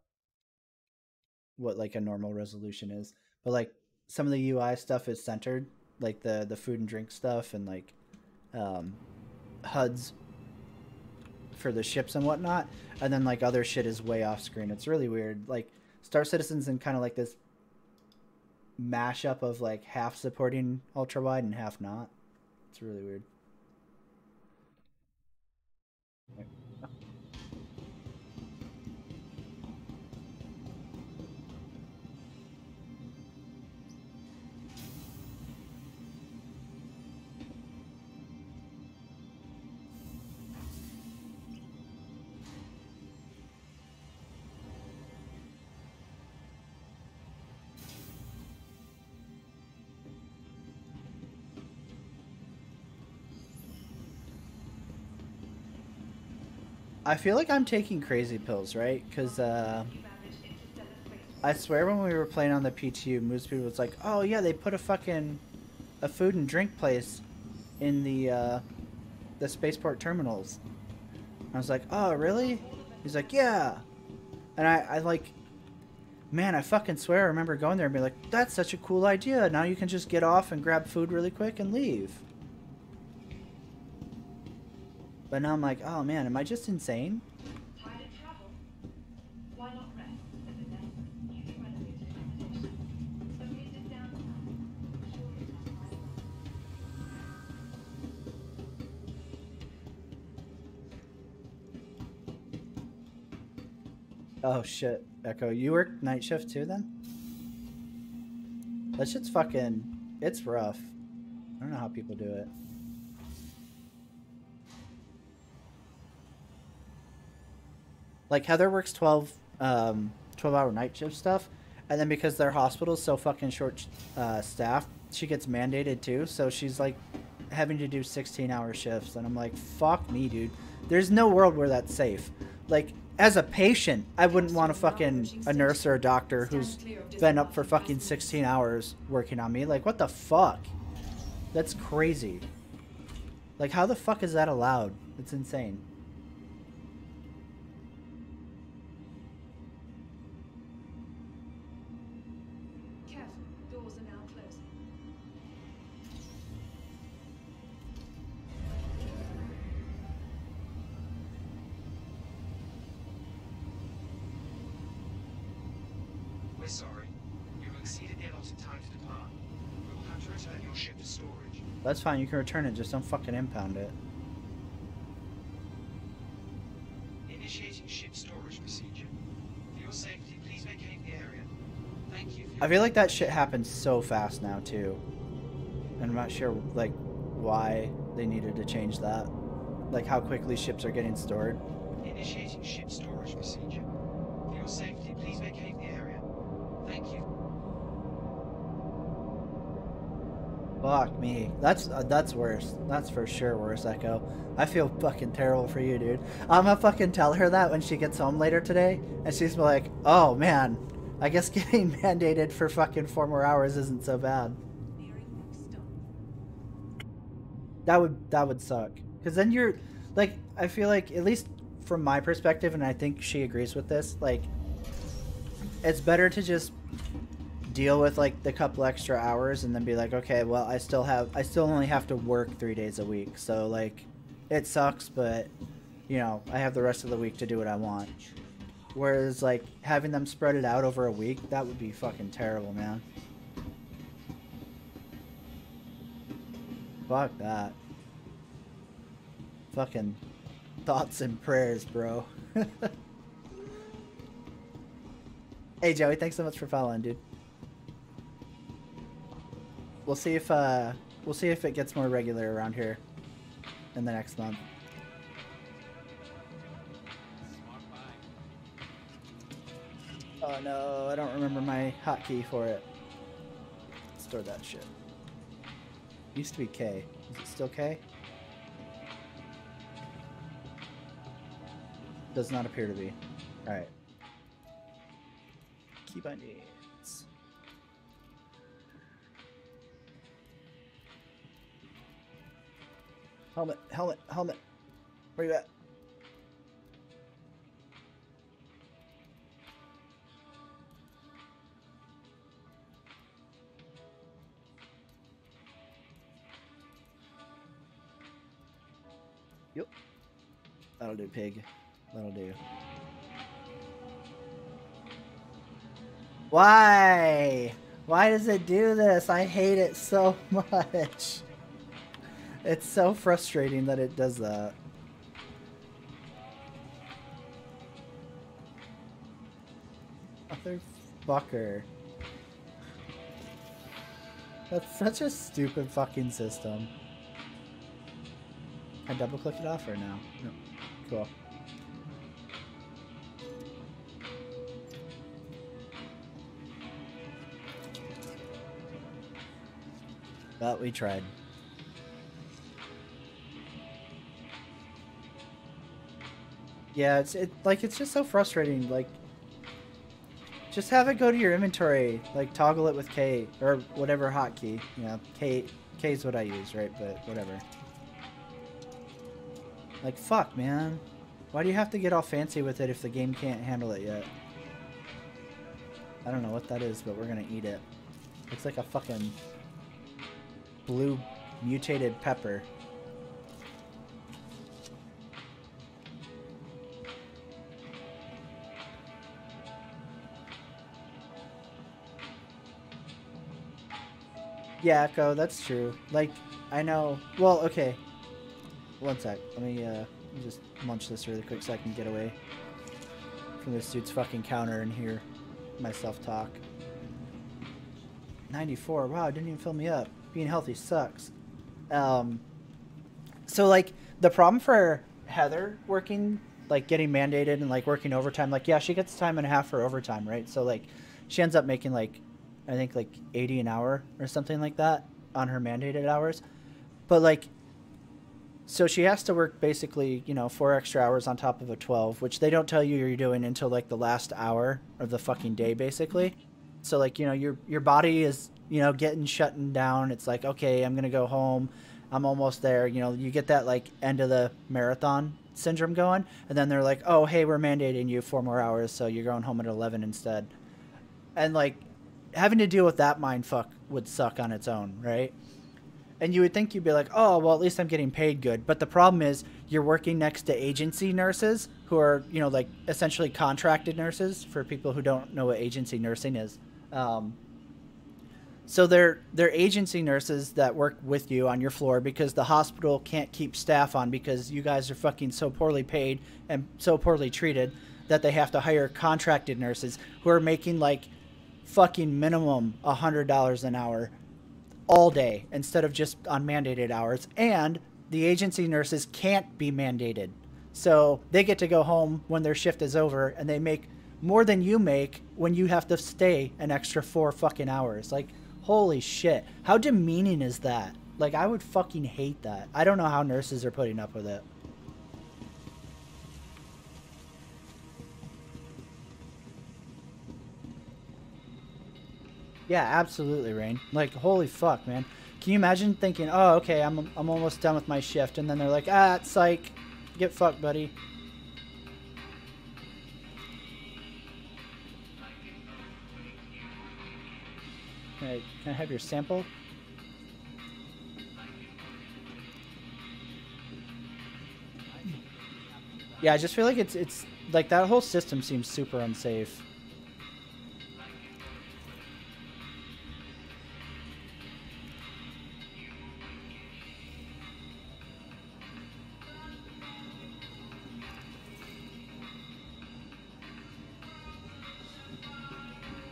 what like a normal resolution is. But like some of the UI stuff is centered, like the food and drink stuff and like HUDs for the ships and whatnot, and then like other shit is way off screen. It's really weird. Like Star Citizen's in kind of like this mashup of like half supporting ultra wide and half not. It's really weird. I feel like I'm taking crazy pills, right? Because I swear when we were playing on the PTU, Moose Speed was like, "Oh yeah, they put a fucking food and drink place in the spaceport terminals." I was like, "Oh really?" He's like, "Yeah," and I like, man, I fucking swear I remember going there and being like, "That's such a cool idea. Now you can just get off and grab food really quick and leave." But now I'm like, oh man, am I just insane? Oh shit, Echo, you work night shift too then? That shit's fucking, it's rough. I don't know how people do it. Like Heather works 12-hour night shift stuff, and then because their hospital's so fucking short staffed, she gets mandated too, so she's like having to do 16-hour shifts, and I'm like, fuck me, dude. There's no world where that's safe. Like, as a patient, I wouldn't want a nurse or a doctor who's been up for fucking 16 hours working on me. Like, what the fuck? That's crazy. Like, how the fuck is that allowed? It's insane. Careful, doors are now closing. We're sorry. You've exceeded the allotted time to depart. We will have to return your ship to storage. That's fine, you can return it, just don't fucking impound it. Initiating ship storage procedure. For your safety, please vacate the area. Thank you. I feel like that shit happens so fast now, too. And I'm not sure, like, why they needed to change that. Like, how quickly ships are getting stored. Initiating ship storage procedure. For your safety, please vacate the area. Thank you. Fuck me. That's worse. That's for sure worse, Echo. I feel fucking terrible for you, dude. I'm gonna fucking tell her that when she gets home later today, and she's like, oh man, I guess getting mandated for fucking 4 more hours isn't so bad. That would suck. Because then you're, like, I feel like, at least from my perspective, and I think she agrees with this, like, it's better to just deal with like the couple extra hours and then be like, okay, well, I still only have to work 3 days a week, so like it sucks, but you know, I have the rest of the week to do what I want. Whereas like having them spread it out over a week, that would be fucking terrible, man. Fuck that. Fucking thoughts and prayers, bro. Hey Joey, thanks so much for following, dude. We'll see if it gets more regular around here in the next month. Oh no, I don't remember my hotkey for it. Store that shit. Used to be K. Is it still K? Does not appear to be. Alright. Key bindings. Helmet, helmet, helmet. Where you at? Yep. That'll do, pig. That'll do. Why? Why does it do this? I hate it so much. It's so frustrating that it does that. Motherfucker. That's such a stupid fucking system. Can I double click it off or no? No. Cool. But we tried. Yeah, it's just so frustrating. Like, just have it go to your inventory. Like, toggle it with K or whatever hotkey. You know, K is what I use, right? But whatever. Like, fuck, man. Why do you have to get all fancy with it if the game can't handle it yet? I don't know what that is, but we're gonna eat it. Looks like a fucking blue mutated pepper. Yeah, Echo, that's true. Like, I know. Well, okay. One sec. Let me just munch this really quick so I can get away from this dude's fucking counter and hear myself talk. 94. Wow, it didn't even fill me up. Being healthy sucks. So, like, the problem for Heather working, like, getting mandated and, like, working overtime, like, yeah, she gets time and a half for overtime, right? So, like, she ends up making, like, I think like 80 an hour or something like that on her mandated hours. But like, so she has to work basically, you know, 4 extra hours on top of a 12, which they don't tell you you're doing until like the last hour of the fucking day, basically. So like, you know, your body is, you know, getting shutting down. It's like, okay, I'm gonna go home. I'm almost there. You know, you get that like end of the marathon syndrome going, and then they're like, oh, hey, we're mandating you 4 more hours, so you're going home at 11 instead. And like, having to deal with that mind fuck would suck on its own, right? And you would think you'd be like, oh, well, at least I'm getting paid good. But the problem is you're working next to agency nurses who are, you know, like essentially contracted nurses for people who don't know what agency nursing is. So they're agency nurses that work with you on your floor because the hospital can't keep staff on because you guys are fucking so poorly paid and so poorly treated that they have to hire contracted nurses who are making like fucking minimum $100 an hour all day instead of just on mandated hours. And the agency nurses can't be mandated, so they get to go home when their shift is over, and they make more than you make when you have to stay an extra 4 fucking hours. Like, holy shit, how demeaning is that? Like, I would fucking hate that. I don't know how nurses are putting up with it. Yeah, absolutely, Rain. Like, holy fuck, man. Can you imagine thinking, oh, okay, I'm almost done with my shift, and then they're like, ah, psych, get fucked, buddy. Can I have your sample? Yeah, I just feel like it's like that whole system seems super unsafe.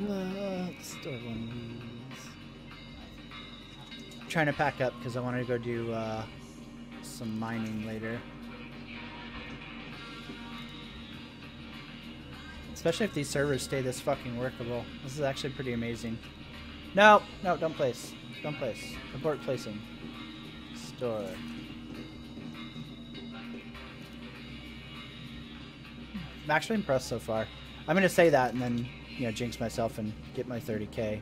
Let's store one of these. I'm trying to pack up because I want to go do some mining later. Especially if these servers stay this fucking workable. This is actually pretty amazing. No, no, don't place. Don't place. Abort placing. Store. I'm actually impressed so far. I'm going to say that and then, you know, jinx myself and get my 30k.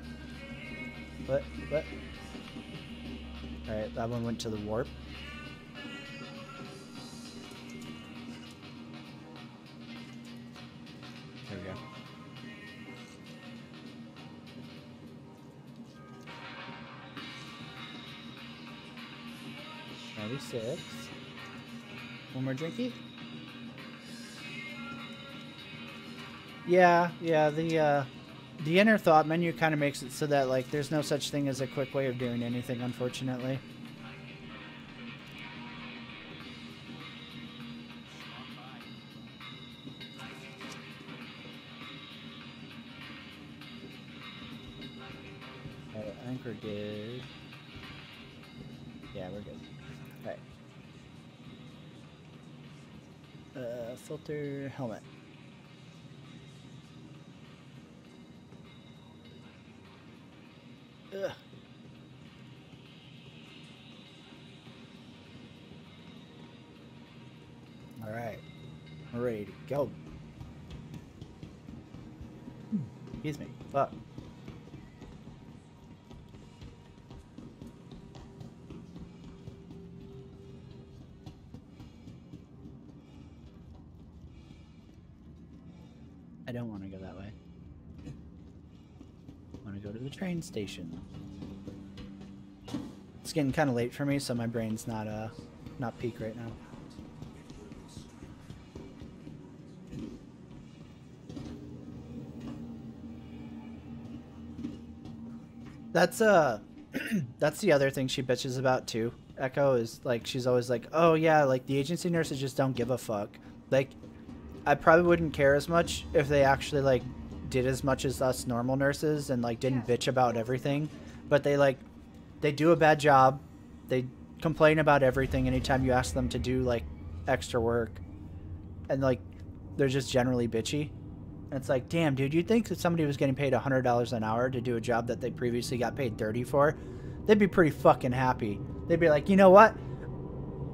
What? Alright, that one went to the warp. There we go. $96. One more drinky? Yeah, the inner thought menu kind of makes it so that like there's no such thing as a quick way of doing anything, unfortunately. Anchor good. Yeah, we're good. Alright. Filter helmet. Ugh. All right, we're ready to go. Excuse me. Fuck. I don't want to go that way. I want to go to the train station. It's getting kind of late for me, so my brain's not peak right now. That's that's the other thing she bitches about too. Echo is like, she's always like, oh yeah, like the agency nurses just don't give a fuck. Like, I probably wouldn't care as much if they actually like did as much as us normal nurses and like didn't bitch about everything, but they do a bad job. They complain about everything anytime you ask them to do like extra work, and like they're just generally bitchy. And it's like, damn, dude, you'd think that somebody was getting paid $100 an hour to do a job that they previously got paid 30 for, they'd be pretty fucking happy. They'd be like, you know what?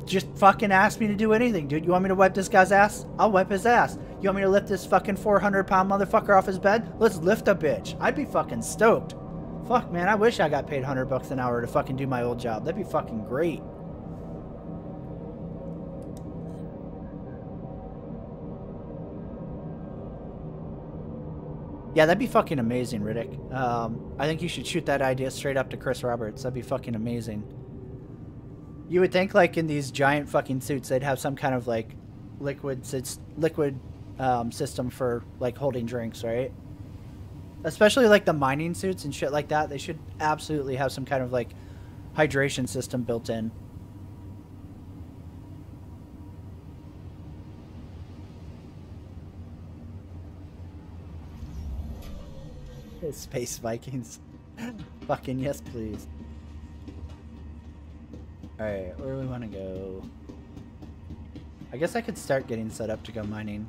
Just fucking ask me to do anything, dude. You want me to wipe this guy's ass? I'll wipe his ass. You want me to lift this fucking 400-pound motherfucker off his bed? Let's lift a bitch. I'd be fucking stoked. Fuck, man, I wish I got paid $100 an hour to fucking do my old job. That'd be fucking great. Yeah, that'd be fucking amazing, Riddick. I think you should shoot that idea straight up to Chris Roberts. That'd be fucking amazing. You would think, like, in these giant fucking suits, they'd have some kind of, like, liquid system for, like, holding drinks, right? Especially, like, the mining suits and shit like that. They should absolutely have some kind of, like, hydration system built in. Space Vikings. Fucking yes, please. Alright, where do we want to go? I guess I could start getting set up to go mining.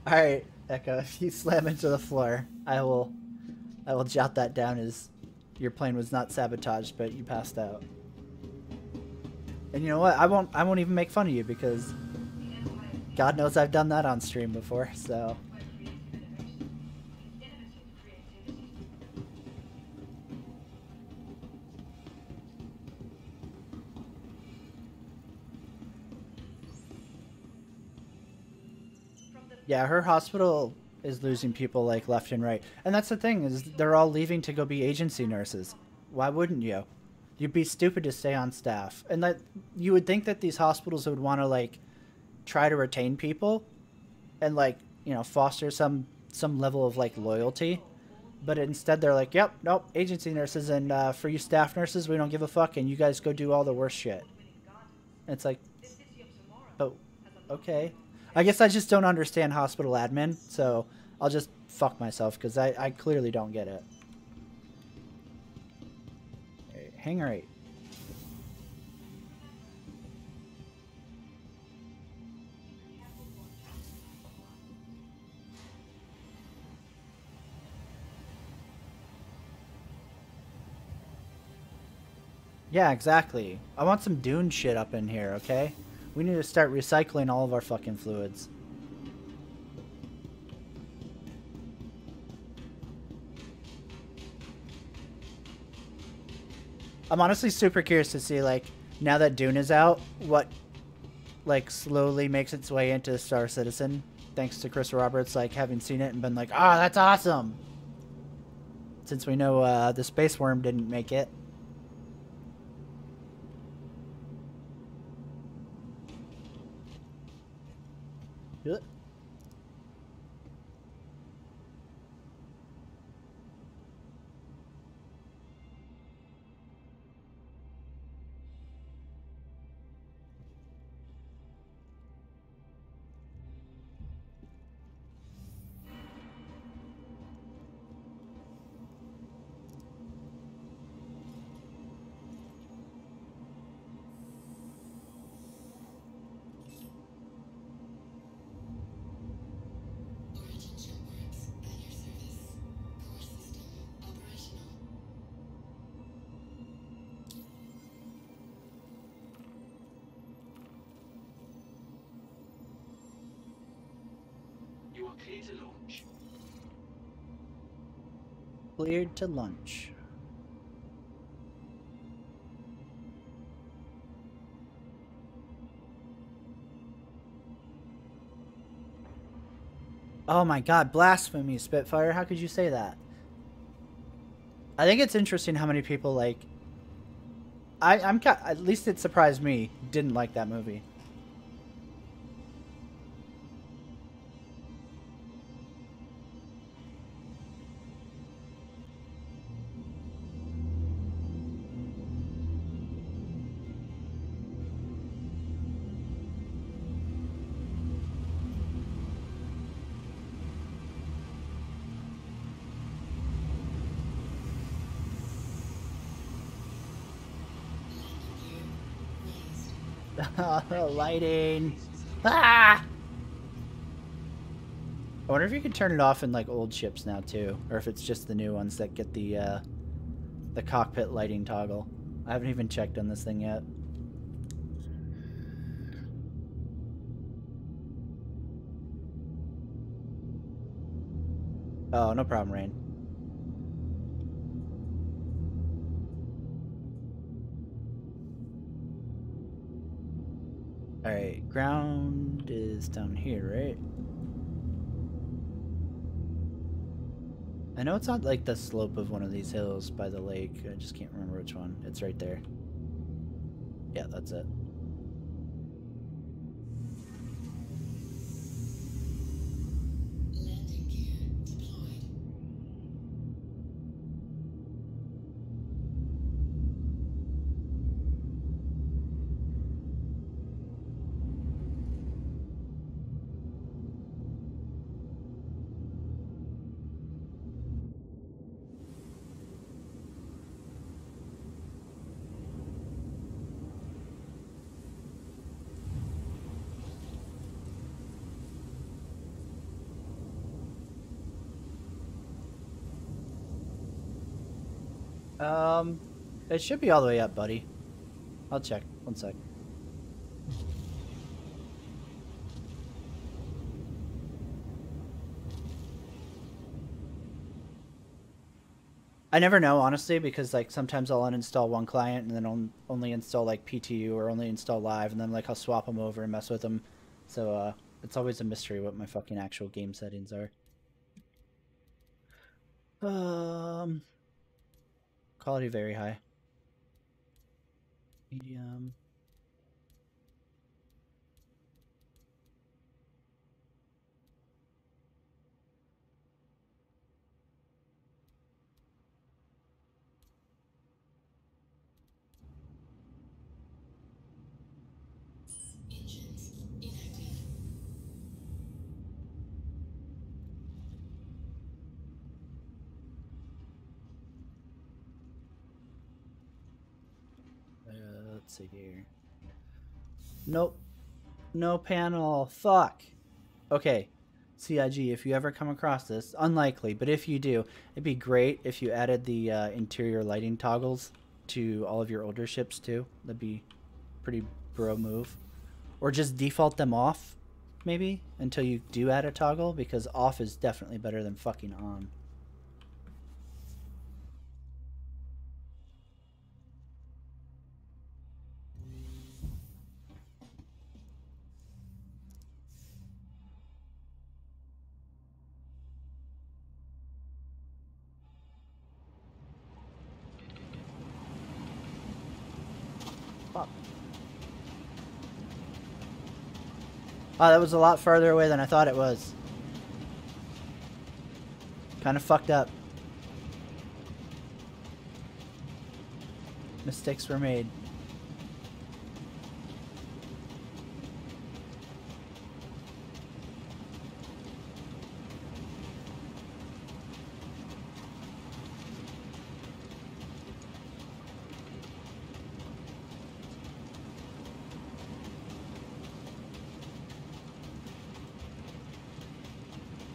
Alright, Echo, if you slam into the floor, I will jot that down as your plane was not sabotaged, but you passed out. And you know what? I won't even make fun of you because God knows I've done that on stream before, so. Yeah, her hospital is losing people like left and right. And that's the thing, is they're all leaving to go be agency nurses. Why wouldn't you? You'd be stupid to stay on staff. And that you would think that these hospitals would want to like try to retain people and like, you know, foster some level of like loyalty. But instead they're like, yep, nope, agency nurses, and for you staff nurses, we don't give a fuck, and you guys go do all the worst shit. And it's like, oh, okay. I guess I just don't understand hospital admin, so I'll just fuck myself because I clearly don't get it. Right, hang right. Yeah, exactly. I want some Dune shit up in here, okay? We need to start recycling all of our fucking fluids. I'm honestly super curious to see, like, now that Dune is out, what, like, slowly makes its way into Star Citizen, thanks to Chris Roberts, like, having seen it and been like, ah, that's awesome! Since we know, the Space Worm didn't make it. Ugh. You are clear to launch. Cleared to lunch. Oh my god, blasphemy, Spitfire. How could you say that? I think it's interesting how many people, like... at least it surprised me, didn't like that movie. Lighting. Ah! I wonder if you could turn it off in like old ships now too, or if it's just the new ones that get the cockpit lighting toggle. I haven't even checked on this thing yet. Oh, no problem, Rain. Alright, ground is down here, right? I know it's on like the slope of one of these hills by the lake. I just can't remember which one. It's right there. Yeah, that's it. Landing gear deployed. It should be all the way up, buddy. I'll check. One sec. I never know, honestly, because like sometimes I'll uninstall one client and then only install like PTU or only install live, and then like I'll swap them over and mess with them. So it's always a mystery what my fucking actual game settings are. Quality very high. Medium. Engines inactive. Let's see here. Nope. No panel. Fuck. Okay. CIG, if you ever come across this, unlikely, but if you do, it'd be great if you added the interior lighting toggles to all of your older ships too. That'd be pretty bro move. Or just default them off, maybe, until you do add a toggle, because off is definitely better than fucking on. Fuck. Oh, that was a lot farther away than I thought it was. Kind of fucked up. Mistakes were made.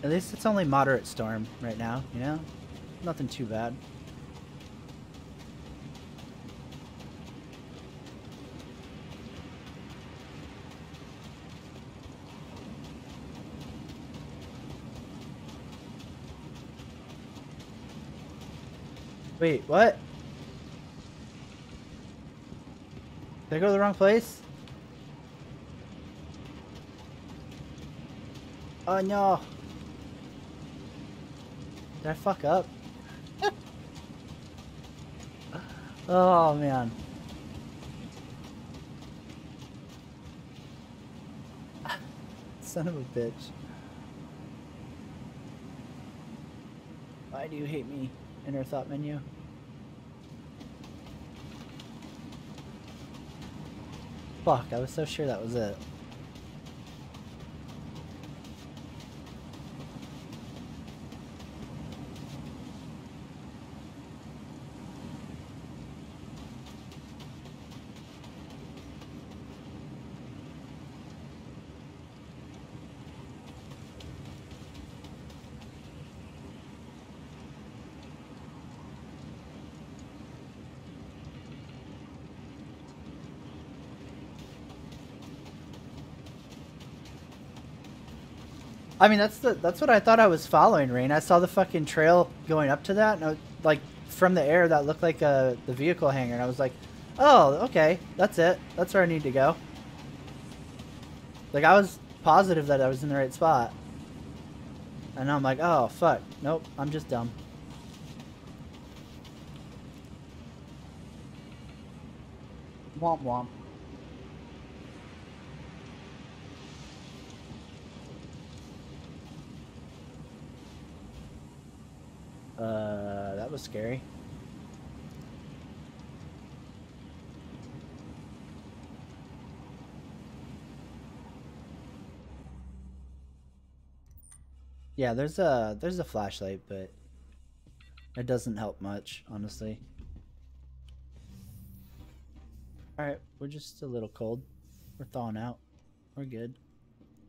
At least it's only moderate storm right now, you know? Nothing too bad. Wait, what? Did I go to the wrong place? Oh no. Did I fuck up? Oh man. Son of a bitch. Why do you hate me? Inner thought menu. Fuck, I was so sure that was it. I mean, that's what I thought I was following, Rain. I saw the fucking trail going up to that, and I was, like, from the air, that looked like the vehicle hangar, and I was like, oh, okay, that's it. That's where I need to go. Like, I was positive that I was in the right spot. And I'm like, oh, fuck. Nope, I'm just dumb. Womp womp. That was scary. Yeah, there's a flashlight, but it doesn't help much, honestly. Alright, we're just a little cold. We're thawing out. We're good.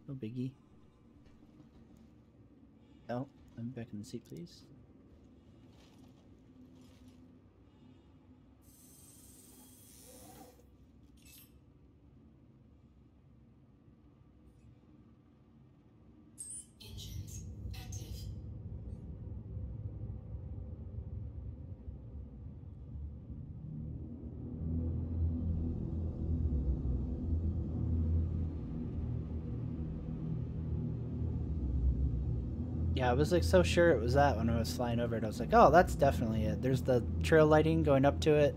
No biggie. Oh, let me back in the seat, please. Engines active. Yeah, I was like so sure it was that when I was flying over it. I was like, oh, that's definitely it. There's the trail lighting going up to it.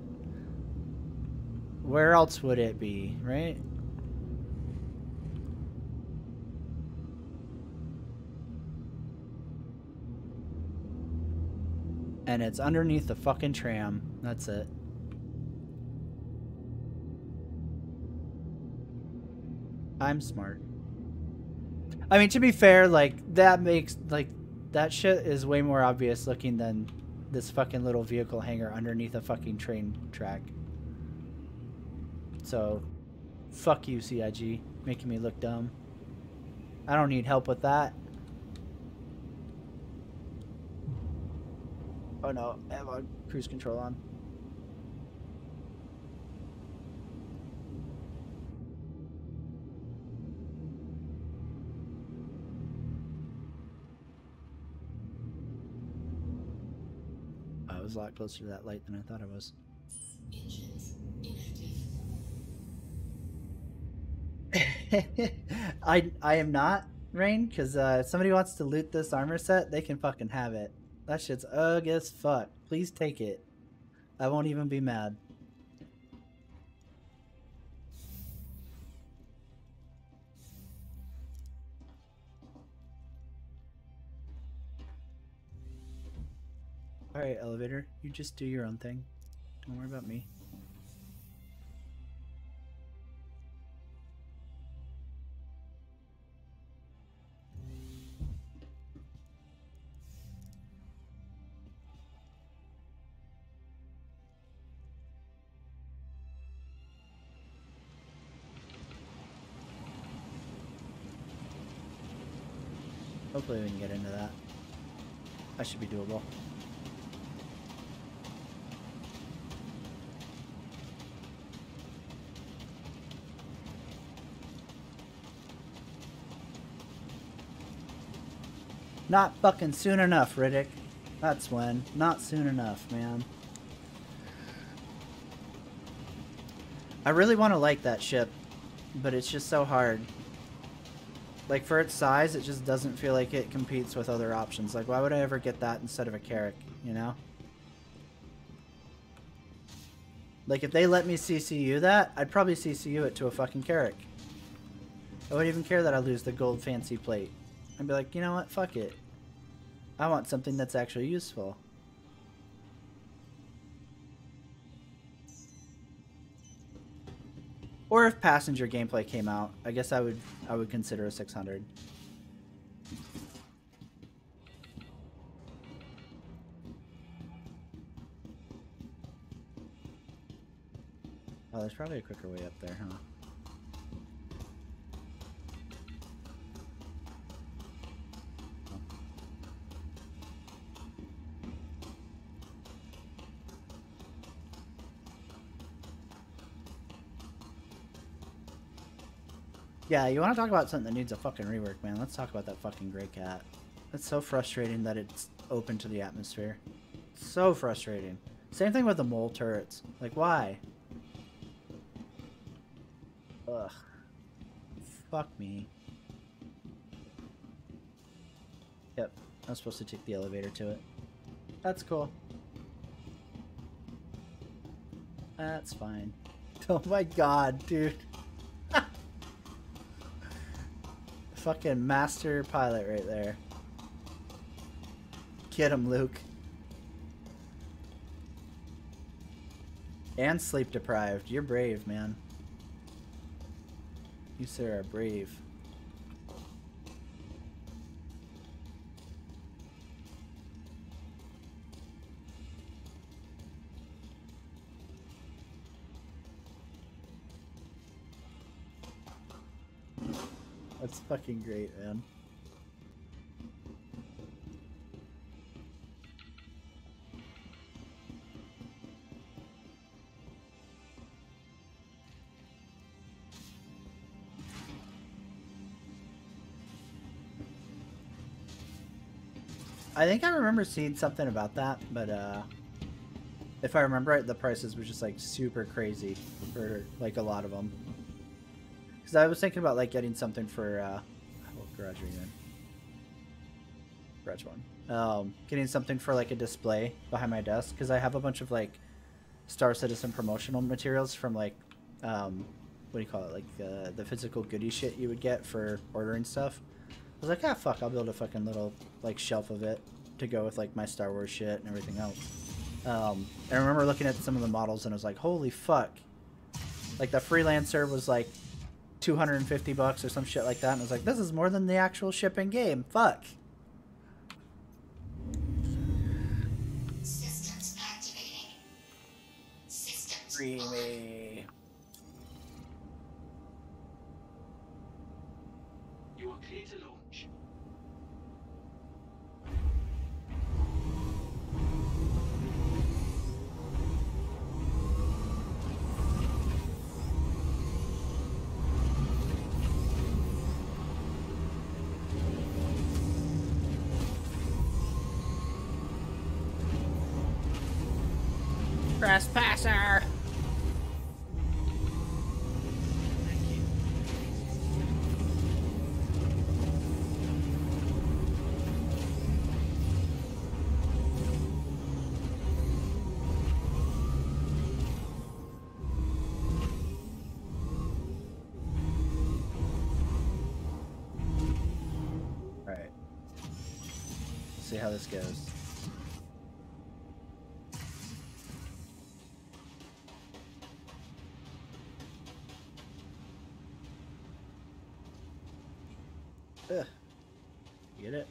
Where else would it be, right? And it's underneath the fucking tram. That's it. I'm smart. I mean, to be fair, like, that makes, like, that shit is way more obvious looking than this fucking little vehicle hangar underneath a fucking train track. So, fuck you, CIG, making me look dumb. I don't need help with that. Oh no, I have a cruise control on. I was a lot closer to that light than I thought I was. Engines inactive. I am not, Rain, because if somebody wants to loot this armor set, they can fucking have it. That shit's ugh as fuck. Please take it. I won't even be mad. Alright, elevator. You just do your own thing. Don't worry about me. Hopefully we can get into that. That should be doable. Not fucking soon enough, Riddick. That's when. Not soon enough, man. I really want to like that ship, but it's just so hard. Like, for its size, it just doesn't feel like it competes with other options. Like, why would I ever get that instead of a Carrack, you know? Like, if they let me CCU that, I'd probably CCU it to a fucking Carrack. I wouldn't even care that I lose the gold fancy plate. I'd be like, you know what? Fuck it. I want something that's actually useful. Or if passenger gameplay came out, I guess I would consider a 600. Oh, there's probably a quicker way up there, huh? Yeah, you want to talk about something that needs a fucking rework, man? Let's talk about that fucking gray cat. It's so frustrating that it's open to the atmosphere. So frustrating. Same thing with the mole turrets. Like, why? Ugh. Fuck me. Yep, I'm supposed to take the elevator to it. That's cool. That's fine. Oh my god, dude. Fucking master pilot right there. Get him, Luke. And sleep deprived. You're brave, man. You, sir, are brave. That's fucking great, man. I think I remember seeing something about that, but if I remember right, the prices were just like super crazy for like a lot of them. Because I was thinking about like getting something for what garage are you in? Garage one. Getting something for like a display behind my desk because I have a bunch of like Star Citizen promotional materials from like what do you call it? Like the physical goodie shit you would get for ordering stuff. I was like, ah, fuck, I'll build a fucking little like shelf of it to go with like my Star Wars shit and everything else. And I remember looking at some of the models and I was like, holy fuck. Like the Freelancer was like $250 or some shit like that, and I was like, this is more than the actual shipping game. Fuck. Systems activating. Systems Dreamy. You are clear to launch. Trespasser. Thank you. All right. Let's see how this goes. Ugh. Get it?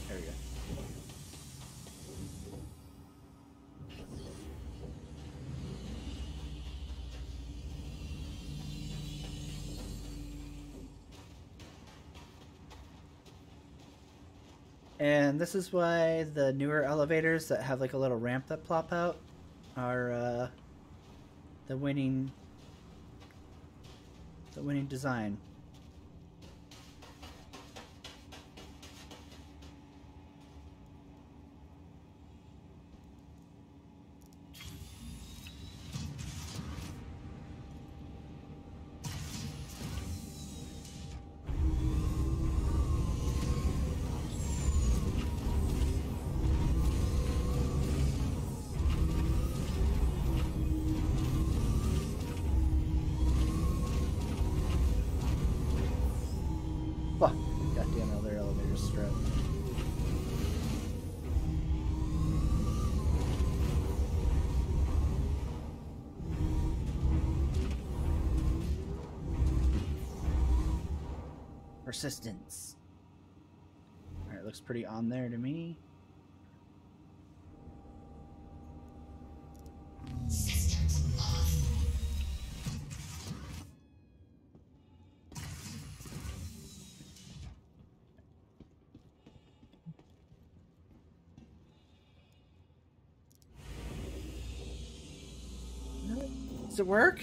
There we go. And this is why the newer elevators that have like a little ramp that plop out are the winning design. Fuck. Goddamn other elevator strip. Persistence. Alright, looks pretty on there to me. systems off. Does it work?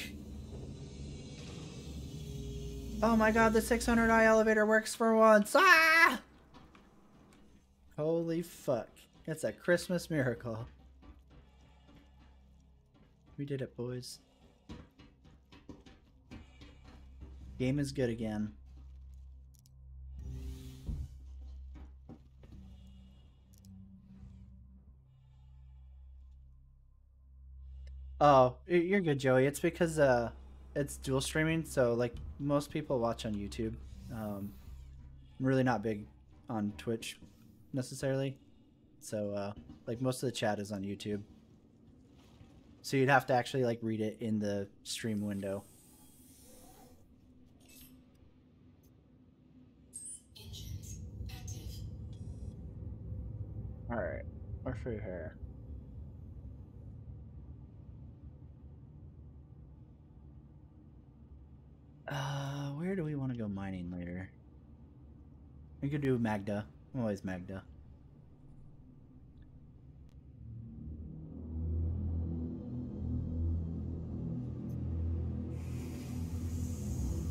Oh my god, the 600i elevator works for once. Ah! Holy fuck. It's a Christmas miracle. We did it, boys. Game is good again. Oh, you're good, Joey. It's because it's dual streaming, so like most people watch on YouTube. I'm really not big on Twitch necessarily. So like most of the chat is on YouTube. So you'd have to actually like read it in the stream window. Engines active. All right, what's for here? Where do we want to go mining later? We could do Magda. I'm always Magda.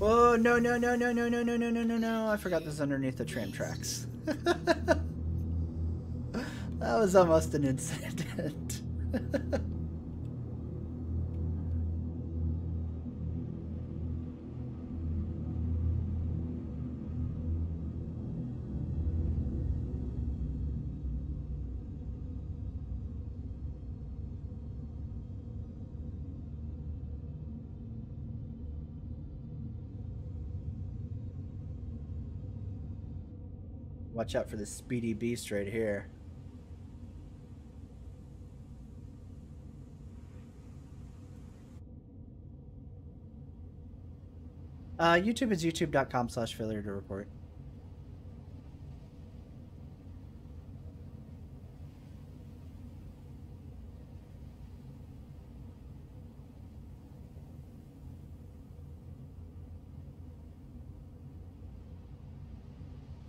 Oh no no no no no no no no no no no! I forgot this underneath the tram tracks. That was almost an incident. Watch out for the speedy beast right here. YouTube is youtube.com/failure to report.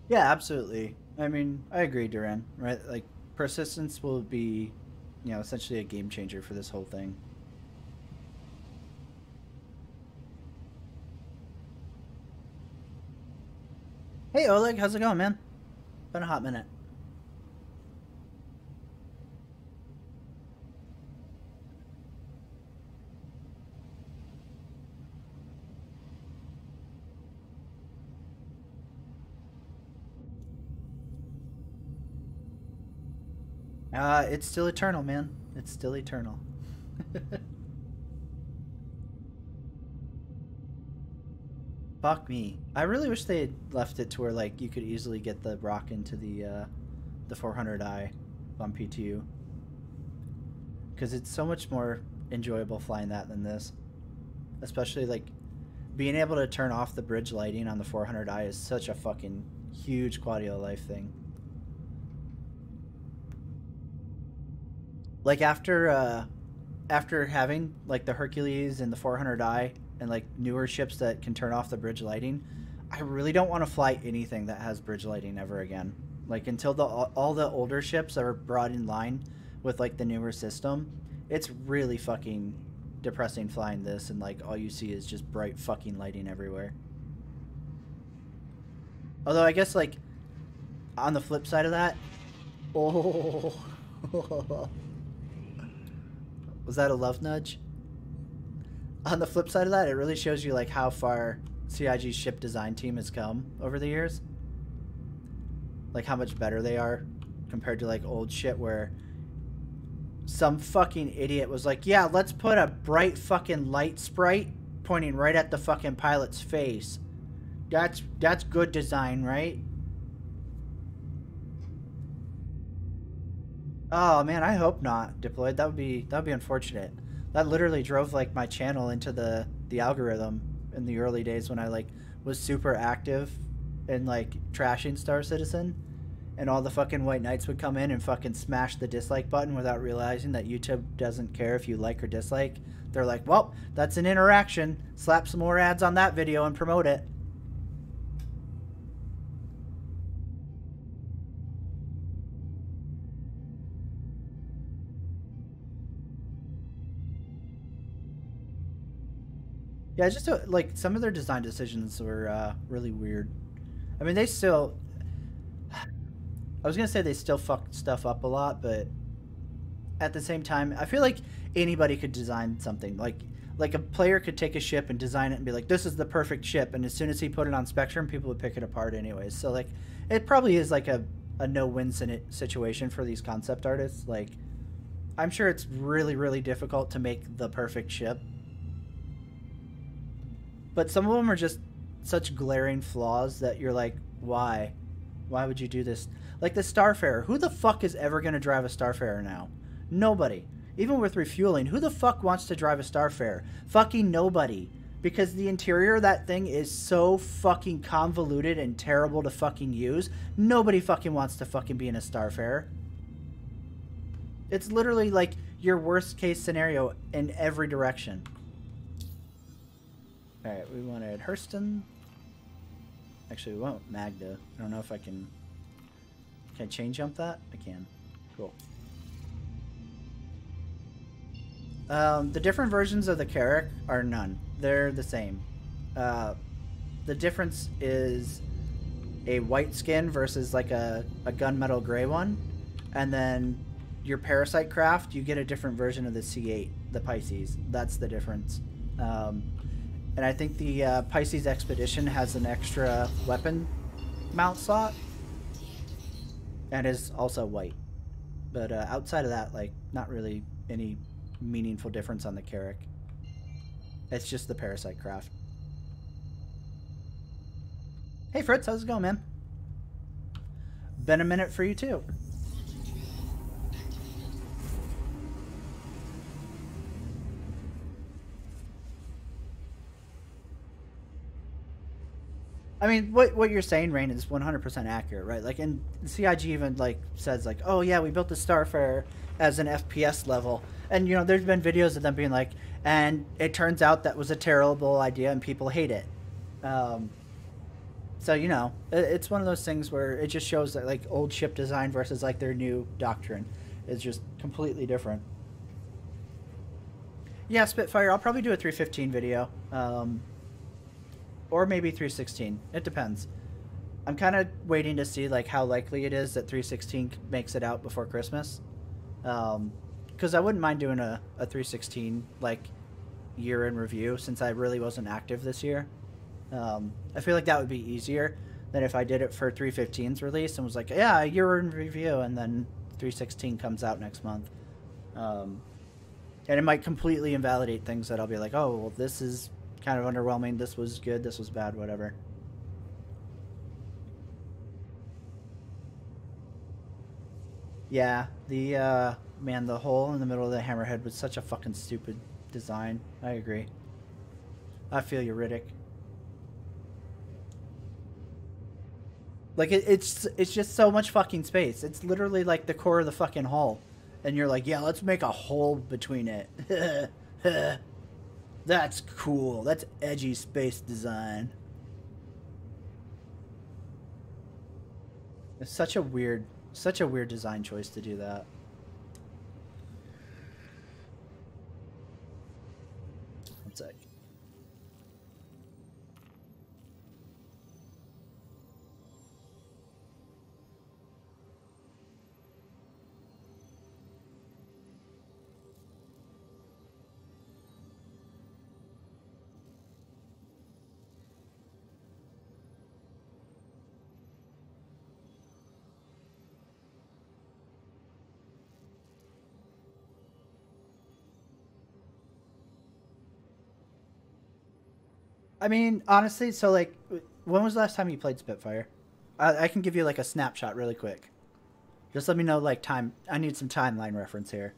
Yeah, absolutely. I mean, I agree, Duran, right? Like, persistence will be, essentially a game changer for this whole thing. Hey, Oleg, how's it going, man? Been a hot minute. It's still eternal, man. It's still eternal. Fuck me. I really wish they had left it to where like you could easily get the rock into the 400i on PTU. Because it's so much more enjoyable flying that than this. Especially like being able to turn off the bridge lighting on the 400i is such a fucking huge quality of life thing. Like after having like the Hercules and the 400i and like newer ships that can turn off the bridge lighting, I really don't want to fly anything that has bridge lighting ever again. Like until all the older ships are brought in line with like the newer system, it's really fucking depressing flying this and like all you see is just bright fucking lighting everywhere. Although I guess like on the flip side of that, oh. Was that a love nudge? On the flip side of that, it really shows you like how far CIG's ship design team has come over the years. Like how much better they are compared to like old shit where some fucking idiot was like, yeah, let's put a bright fucking light sprite pointing right at the fucking pilot's face. That's good design, right? Oh man, I hope not, Diploid. That would be unfortunate. That literally drove like my channel into the algorithm in the early days when I like was super active in like trashing Star Citizen, and all the fucking white knights would come in and fucking smash the dislike button without realizing that YouTube doesn't care if you like or dislike. They're like, well, that's an interaction. Slap some more ads on that video and promote it. Yeah, just like some of their design decisions were really weird. I mean, they still. I was gonna say they still fuck stuff up a lot, but at the same time, I feel like anybody could design something. Like a player could take a ship and design it and be like, "This is the perfect ship," and as soon as he put it on Spectrum, people would pick it apart anyways. So like, it probably is like a no-win situation for these concept artists. Like, I'm sure it's really really difficult to make the perfect ship, but some of them are just such glaring flaws that you're like, why? Why would you do this? Like the Starfarer. Who the fuck is ever going to drive a Starfarer now? Nobody. Even with refueling, who the fuck wants to drive a Starfarer? Fucking nobody. Because the interior of that thing is so fucking convoluted and terrible to fucking use. Nobody fucking wants to fucking be in a Starfarer. It's literally like your worst case scenario in every direction. Alright, we wanted Hurston. Actually, we want Magda. I don't know if I can... Can I chain jump that? I can. Cool. The different versions of the Carrack are none. They're the same. The difference is a white skin versus like a gunmetal gray one. And then your Parasite craft, you get a different version of the C8, the Pisces. That's the difference. And I think the Pisces Expedition has an extra weapon mount slot. And is also white. But outside of that, like, not really any meaningful difference on the Carrack. It's just the Parasite craft. Hey Fritz, how's it going, man? Been a minute for you too. I mean, what you're saying, Rain, is 100% accurate, right? Like, and CIG even like says like, oh yeah, we built the Starfarer as an FPS level, and you know, there's been videos of them being like, and it turns out that was a terrible idea and people hate it. So you know, it's one of those things where it just shows that like old ship design versus like their new doctrine is just completely different. Yeah, Spitfire. I'll probably do a 315 video. Or maybe 316. It depends. I'm kind of waiting to see like how likely it is that 316 makes it out before Christmas. Because I wouldn't mind doing a 316 like year in review since I really wasn't active this year. I feel like that would be easier than if I did it for 315's release and was like, yeah, a year in review, and then 316 comes out next month. And it might completely invalidate things that I'll be like, oh, well, this is kind of underwhelming, this was good, this was bad, whatever. Yeah, the man, the hole in the middle of the hammerhead was such a fucking stupid design. I agree. I feel you, Riddick. Like it's just so much fucking space. It's literally like the core of the fucking hull, and you're like, yeah, let's make a hole between it. That's cool. That's edgy space design. It's such a weird design choice to do that. One sec. I mean, honestly, so like, when was the last time you played Spitfire? I can give you like a snapshot really quick. Just let me know like time. I need some timeline reference here.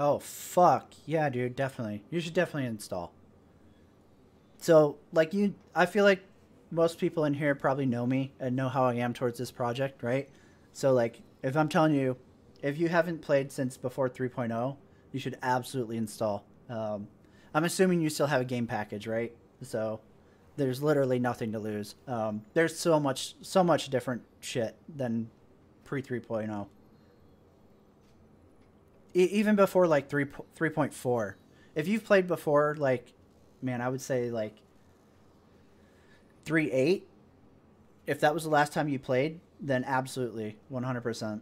Oh, fuck. Yeah, dude, definitely. You should definitely install. So, like, I feel like most people in here probably know me and know how I am towards this project, right? So, like, if I'm telling you, if you haven't played since before 3.0, you should absolutely install. I'm assuming you still have a game package, right? So, there's literally nothing to lose. There's so much different shit than pre 3.0. Even before like 3.4. If you've played before, like, man, I would say like 3.8. If that was the last time you played, then absolutely 100%.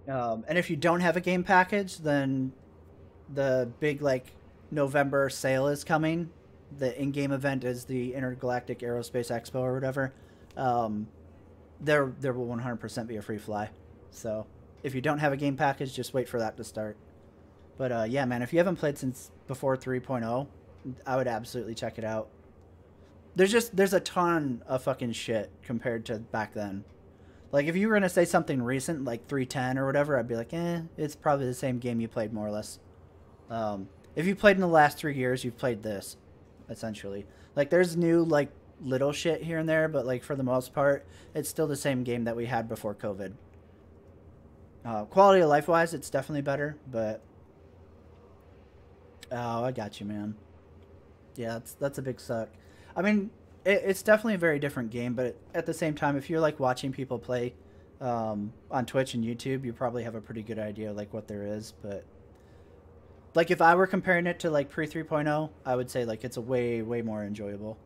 And if you don't have a game package, then the big like November sale is coming. The in-game event is the Intergalactic Aerospace Expo or whatever. There will 100% be a free fly. So if you don't have a game package, just wait for that to start. But yeah, man, if you haven't played since before 3.0, I would absolutely check it out. There's a ton of fucking shit compared to back then. Like, if you were going to say something recent, like 3.10 or whatever, I'd be like, it's probably the same game you played, more or less. If you played in the last 3 years, you've played this, essentially. Like, there's new, like, little shit here and there, but, like, for the most part, it's still the same game that we had before COVID. Quality of life-wise, it's definitely better, but... Oh, I got you, man. Yeah, that's a big suck. I mean, it's definitely a very different game, but at the same time, if you're like watching people play on Twitch and YouTube, you probably have a pretty good idea like what there is. But like if I were comparing it to like pre 3.0, I would say like it's a way more enjoyable.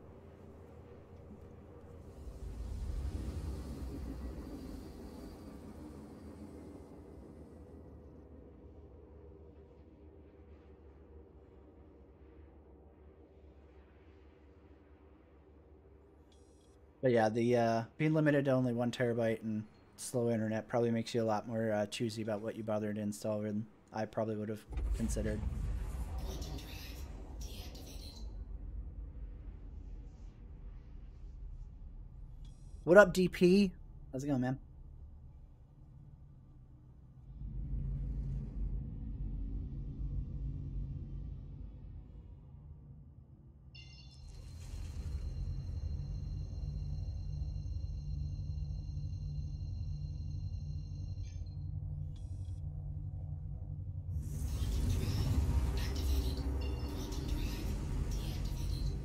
But yeah, the being limited to only 1 terabyte and slow internet probably makes you a lot more choosy about what you bother to install than I probably would have considered. Quantum drive deactivated. What up, DP? How's it going, man?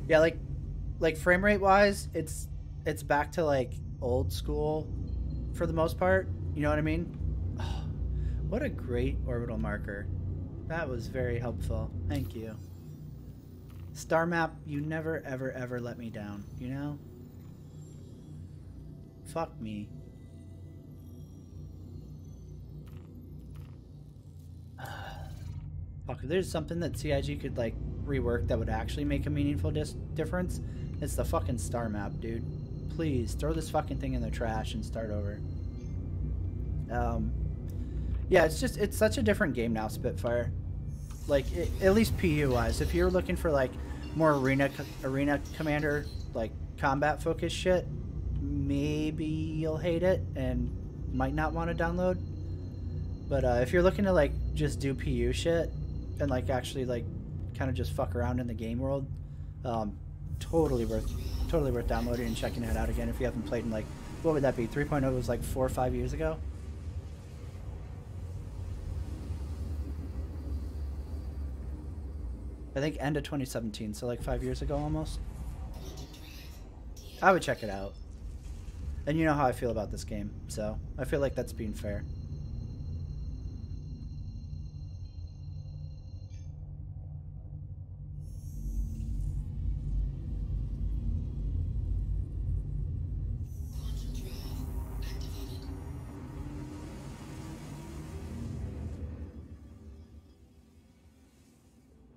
Yeah, like frame rate wise, it's back to like old school for the most part. You know what I mean? Oh, what a great orbital marker. That was very helpful. Thank you. Star map, you never ever let me down, you know? Fuck me. Fuck, if there's something that CIG could like rework that would actually make a meaningful difference, it's the fucking star map, dude. Please throw this fucking thing in the trash and start over. Yeah, it's such a different game now, Spitfire. Like at least PU wise, if you're looking for like more arena commander like combat focused shit, maybe you'll hate it and might not want to download. But if you're looking to like just do PU shit and like actually like kind of just fuck around in the game world, totally worth downloading and checking it out again if you haven't played in like, what would that be? 3.0 was like 4 or 5 years ago. I think end of 2017, so like 5 years ago almost. I would check it out. And you know how I feel about this game, so I feel like that's being fair.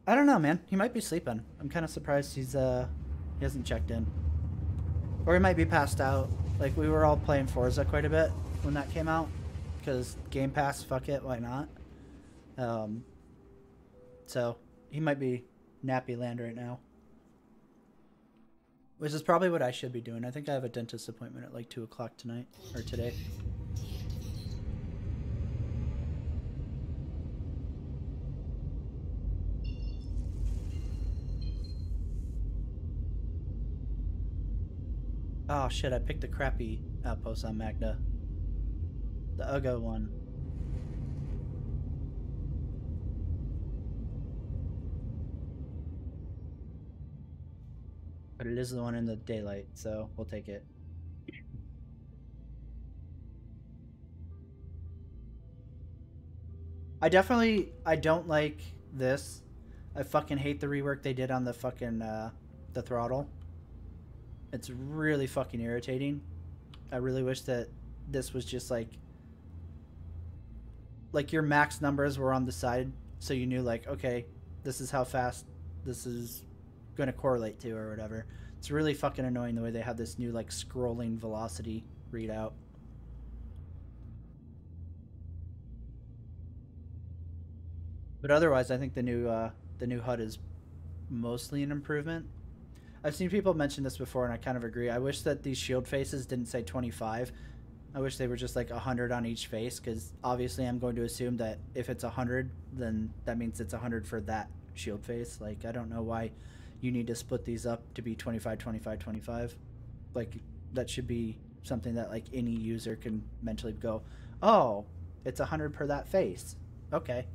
I don't know, man. He might be sleeping. I'm kind of surprised he hasn't checked in. Or he might be passed out. Like, we were all playing Forza quite a bit when that came out. Because Game Pass, fuck it, why not? So, he might be nappy land right now. Which is probably what I should be doing. I think I have a dentist appointment at like 2 o'clock tonight. Or today. Oh shit, I picked the crappy outpost on Magda. The Ugo one. But it is the one in the daylight, so we'll take it. I don't like this. I fucking hate the rework they did on the fucking, the throttle. It's really fucking irritating. I really wish that this was just like your max numbers were on the side, so you knew like, okay, this is how fast this is going to correlate to or whatever. It's really fucking annoying the way they have this new like scrolling velocity readout. But otherwise, I think the new HUD is mostly an improvement. I've seen people mention this before, and I kind of agree. I wish that these shield faces didn't say 25. I wish they were just like 100 on each face, because obviously I'm going to assume that if it's 100, then that means it's 100 for that shield face. Like, I don't know why you need to split these up to be 25, 25, 25. Like, that should be something that like any user can mentally go, oh, it's 100 per that face. Okay.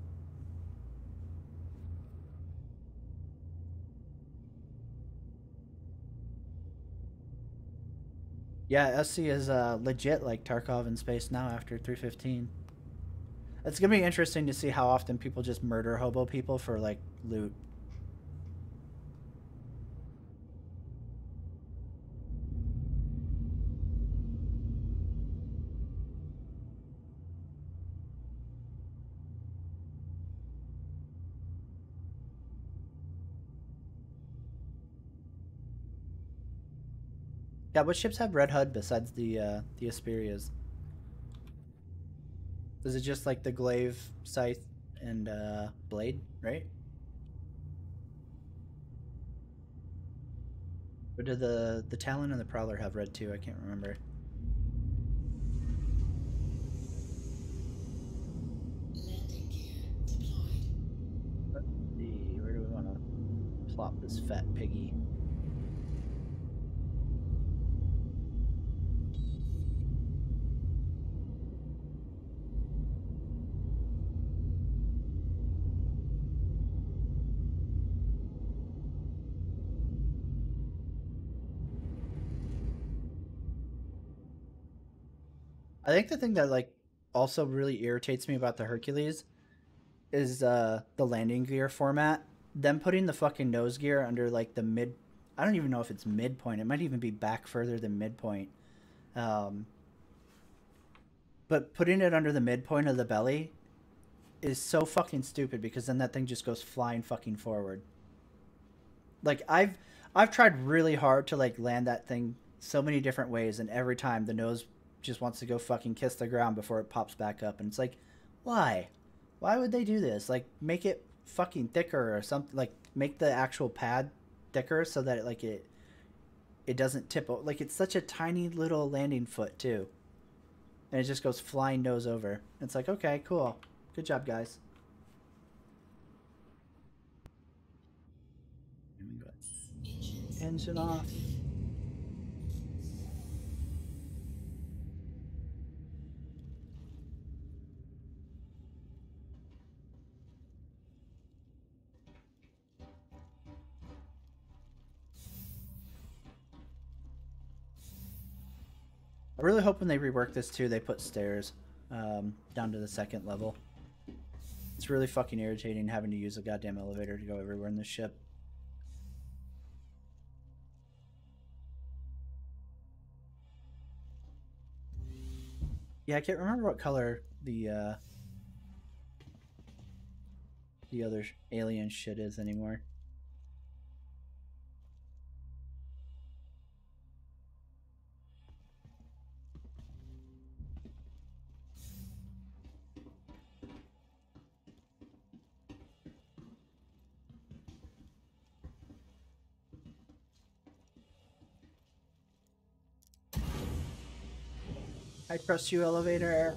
Yeah, SC is legit like Tarkov in space now after 315. It's gonna be interesting to see how often people just murder hobo people for like loot. Yeah, what ships have red HUD besides the Asperias? Is it just like the Glaive, Scythe, and Blade, right? Or do the Talon and the Prowler have red too? I can't remember. Landing gear deployed. Let's see, where do we want to plop this fat piggy? I think the thing that like also really irritates me about the Hercules is the landing gear format. Them putting the fucking nose gear under like the mid. I don't even know if it's midpoint. It might even be back further than midpoint. Um, but putting it under the midpoint of the belly is so fucking stupid, because then that thing just goes flying fucking forward. Like I've tried really hard to like land that thing so many different ways, and every time the nose just wants to go fucking kiss the ground before it pops back up, and it's like, why? Why would they do this? Like, make it fucking thicker or something. Like, make the actual pad thicker so that it doesn't tip. Like, it's such a tiny little landing foot too, and it just goes flying nose over. It's like, okay, cool, good job, guys. Engine off. I really hope when they rework this too, they put stairs down to the second level. It's really fucking irritating having to use a goddamn elevator to go everywhere in this ship. Yeah, I can't remember what color the other alien shit is anymore. I trust you, elevator.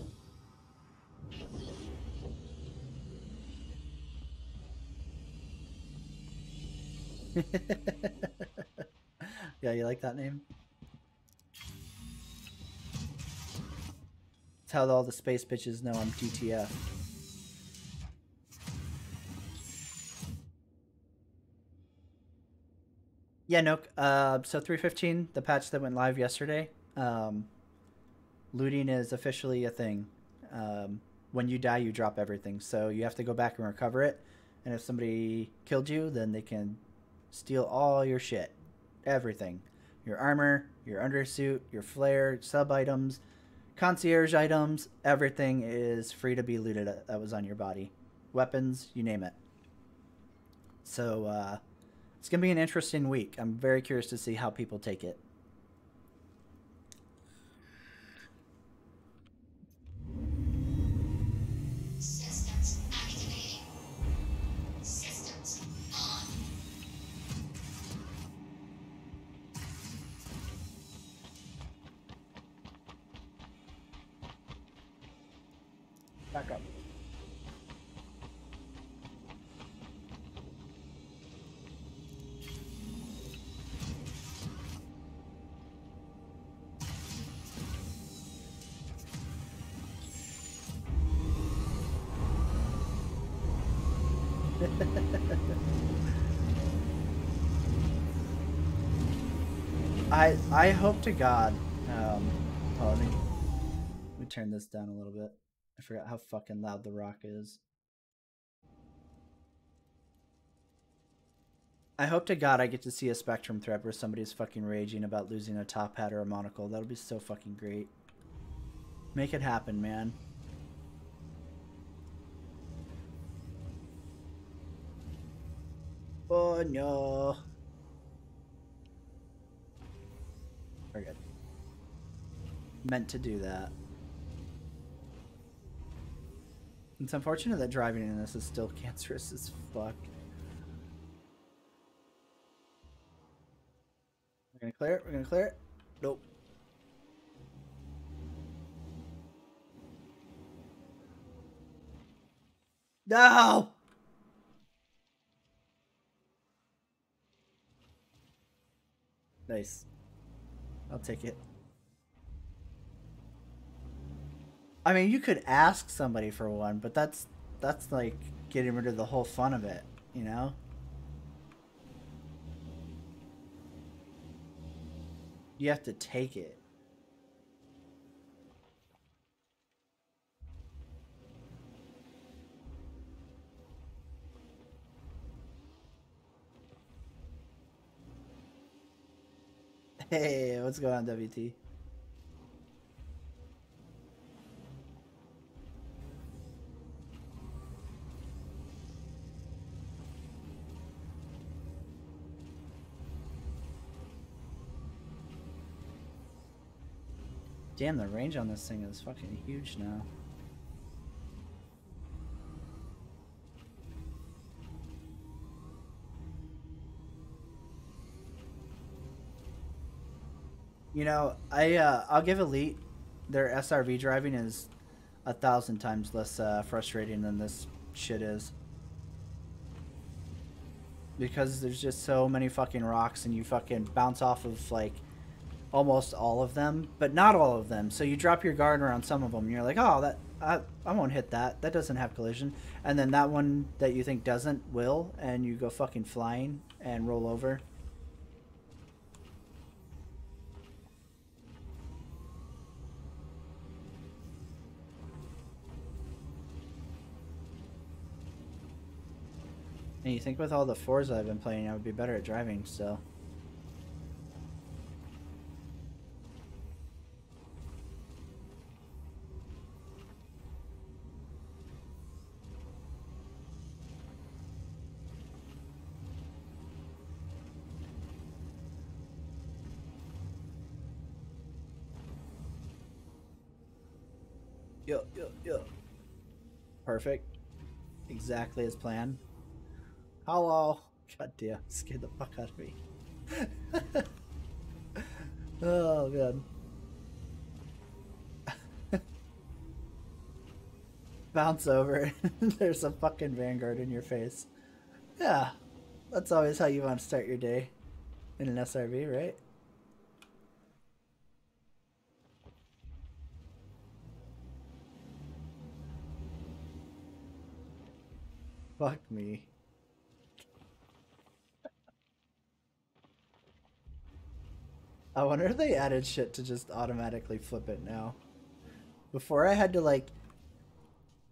Yeah, you like that name? That's how all the space bitches know I'm TTF. Yeah, no. So 3.15, the patch that went live yesterday. Looting is officially a thing. When you die, you drop everything. So you have to go back and recover it. And if somebody killed you, then they can steal all your shit. Everything. Your armor, your undersuit, your flare, sub items, concierge items. Everything is free to be looted that was on your body. Weapons, you name it. So it's going to be an interesting week. I'm very curious to see how people take it. Systems activating. Systems on. Back up. I hope to God. Oh, let me turn this down a little bit. I forgot how fucking loud the rock is. I hope to God I get to see a Spectrum thread where somebody's fucking raging about losing a top hat or a monocle. That'll be so fucking great. Make it happen, man. Oh no. We're good. Meant to do that. It's unfortunate that driving in this is still cancerous as fuck. We're gonna clear it. We're gonna clear it. Nope. No! Nice. I'll take it. I mean, you could ask somebody for one, but that's like getting rid of the whole fun of it, you know? You have to take it. Hey, what's going on, WT? Damn, the range on this thing is fucking huge now. You know, I'll give Elite their SRV driving is 1,000 times less frustrating than this shit is. Because there's just so many fucking rocks and you fucking bounce off of like almost all of them, but not all of them. So you drop your guard around some of them and you're like, oh, that I won't hit that. That doesn't have collision. And then that one that you think doesn't will, and you go fucking flying and roll over. And you think with all the Forza I've been playing, I would be better at driving, so. Yo. Perfect. Exactly as planned. Hello. God damn, scared the fuck out of me. Oh god. Bounce over. There's a fucking Vanguard in your face. Yeah. That's always how you want to start your day. In an SRV, right? Fuck me. I wonder if they added shit to just automatically flip it now. Before I had to like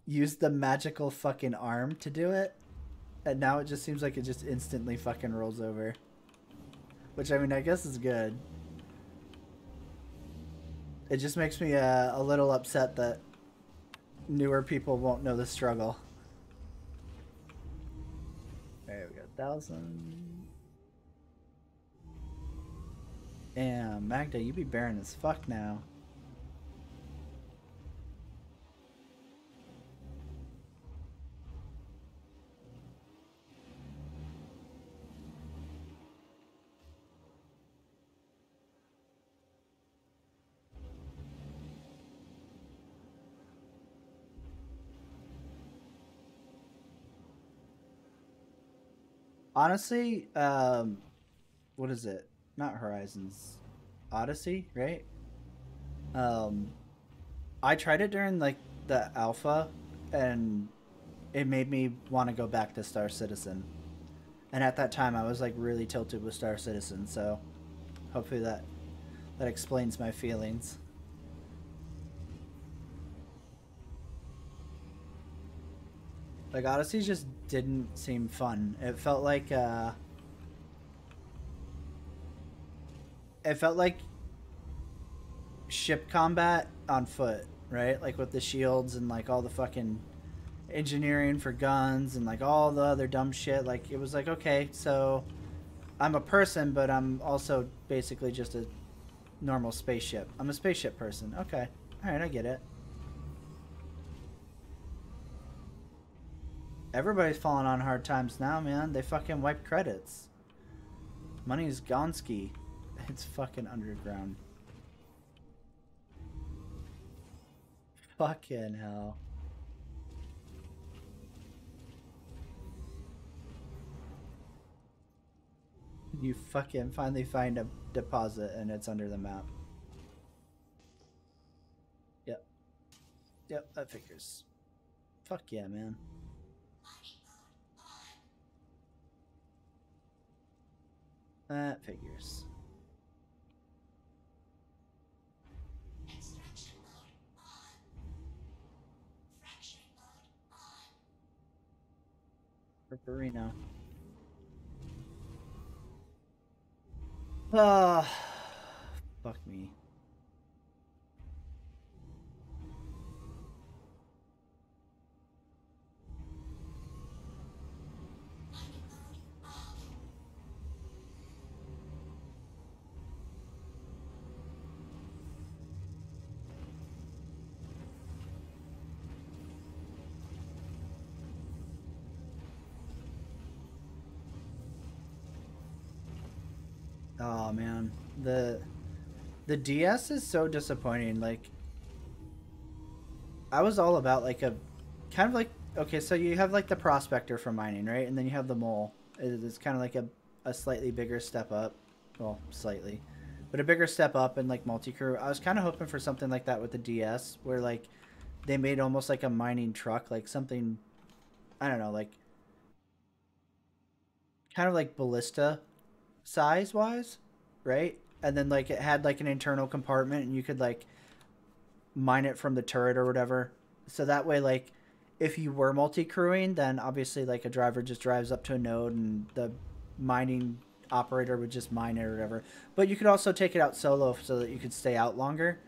use the magical fucking arm to do it, and now it just seems like it just instantly fucking rolls over. Which, I mean, I guess is good. It just makes me a little upset that newer people won't know the struggle. There we go, 1,000. Damn, Magda, you be barren as fuck now. Honestly, what is it? Not Horizons, Odyssey, right? I tried it during like the alpha, and it made me want to go back to Star Citizen. And at that time, I was like really tilted with Star Citizen, so hopefully that explains my feelings. Like, Odyssey just didn't seem fun. It felt like ship combat on foot, right? Like with the shields and like all the fucking engineering for guns and like all the other dumb shit. Like, it was like, okay, so I'm a person, but I'm also basically just a normal spaceship. I'm a spaceship person. Okay. All right, I get it. Everybody's falling on hard times now, man. They fucking wiped credits. Money's gonski. It's fucking underground. Fucking hell. You fucking finally find a deposit and it's under the map. Yep. Yep, that figures. Fuck yeah, man. That figures. Extraction mode on. Fracturing mode on. Purperino. Ah, fuck me. Oh man, the DS is so disappointing. Like, I was all about like a kind of like, okay, so you have like the prospector for mining, right? And then you have the mole. It's kind of like a slightly bigger step up. Well, slightly, but a bigger step up in like multi-crew. I was kind of hoping for something like that with the DS, where like they made almost like a mining truck, like something, I don't know, like kind of like Ballista size wise, right? And then like it had like an internal compartment and you could like mine it from the turret or whatever. So that way, like if you were multi-crewing, then obviously like a driver just drives up to a node and the mining operator would just mine it or whatever. But you could also take it out solo so that you could stay out longer.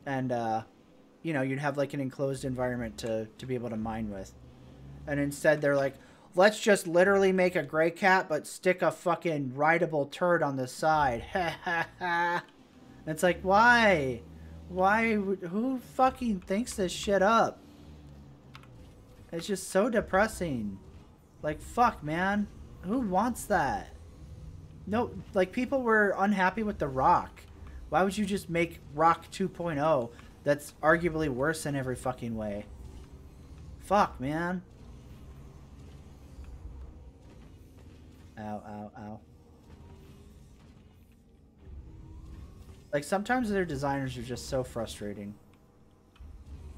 And you know, you'd have like an enclosed environment to be able to mine with. And instead they're like, let's just literally make a gray cat, but stick a fucking rideable turd on the side. Ha ha ha. It's like, why? Why? Who fucking thinks this shit up? It's just so depressing. Like, fuck, man. Who wants that? No, like, people were unhappy with The Rock. Why would you just make Rock 2.0 that's arguably worse in every fucking way? Fuck, man. Ow, ow, ow. Like, sometimes their designers are just so frustrating.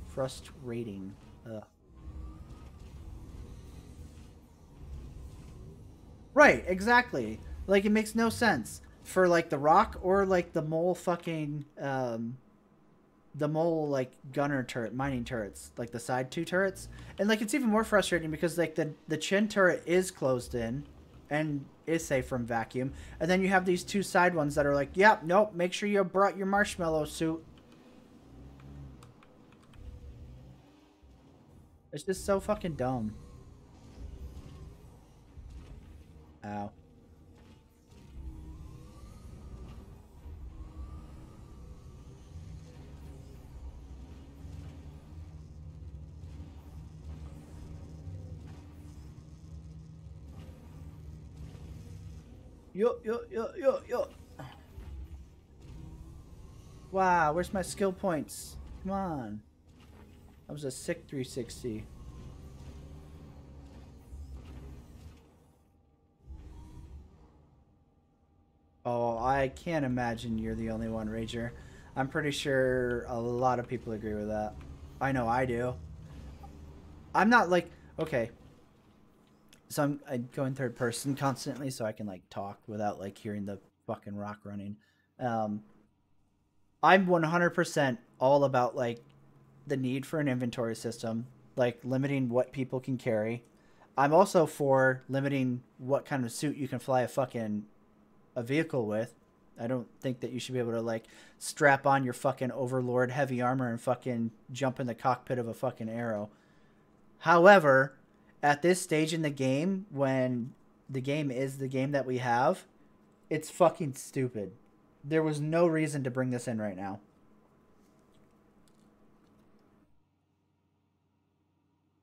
Frustrating. Ugh. Right, exactly. Like it makes no sense for like the rock or like the mole fucking the mole like gunner turret mining turrets, like the side two turrets. And like it's even more frustrating because like the chin turret is closed in and is safe from vacuum. And then you have these two side ones that are like, "Yep, yeah, nope, make sure you brought your marshmallow suit." It's just so fucking dumb. Ow. Yo, yo, yo, yo, yo. Wow, where's my skill points? Come on. That was a sick 360. Oh, I can't imagine you're the only one, Rager. I'm pretty sure a lot of people agree with that. I know I do. I'm not like, okay. So I'm going third person constantly so I can like talk without like hearing the fucking rock running. Um, I'm 100% all about like the need for an inventory system, like limiting what people can carry. I'm also for limiting what kind of suit you can fly a vehicle with. I don't think that you should be able to like strap on your fucking overlord heavy armor and fucking jump in the cockpit of a fucking arrow. However, at this stage in the game, when the game is the game that we have, it's fucking stupid. There was no reason to bring this in right now.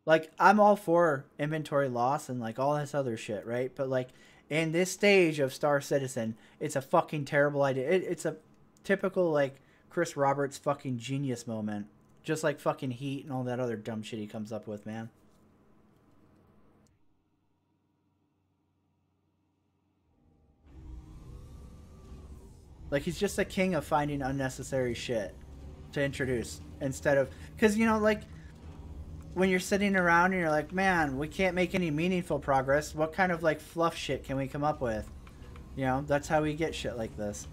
Like, I'm all for inventory loss and like all this other shit, right? But like in this stage of Star Citizen, it's a fucking terrible idea. It's a typical like Chris Roberts fucking genius moment. Just like fucking Heat and all that other dumb shit he comes up with, man. Like he's just a king of finding unnecessary shit to introduce instead of because you know like when you're sitting around and you're like, man, we can't make any meaningful progress. What kind of like fluff shit can we come up with? You know, that's how we get shit like this.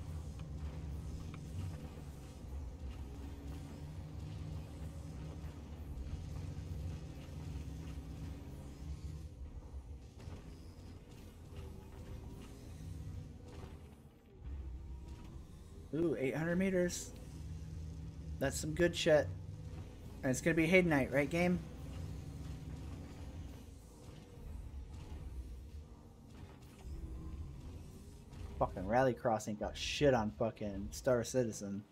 Ooh, 800 meters. That's some good shit. And it's gonna be Hayden Night, right, game? Fucking Rallycross ain't got shit on fucking Star Citizen.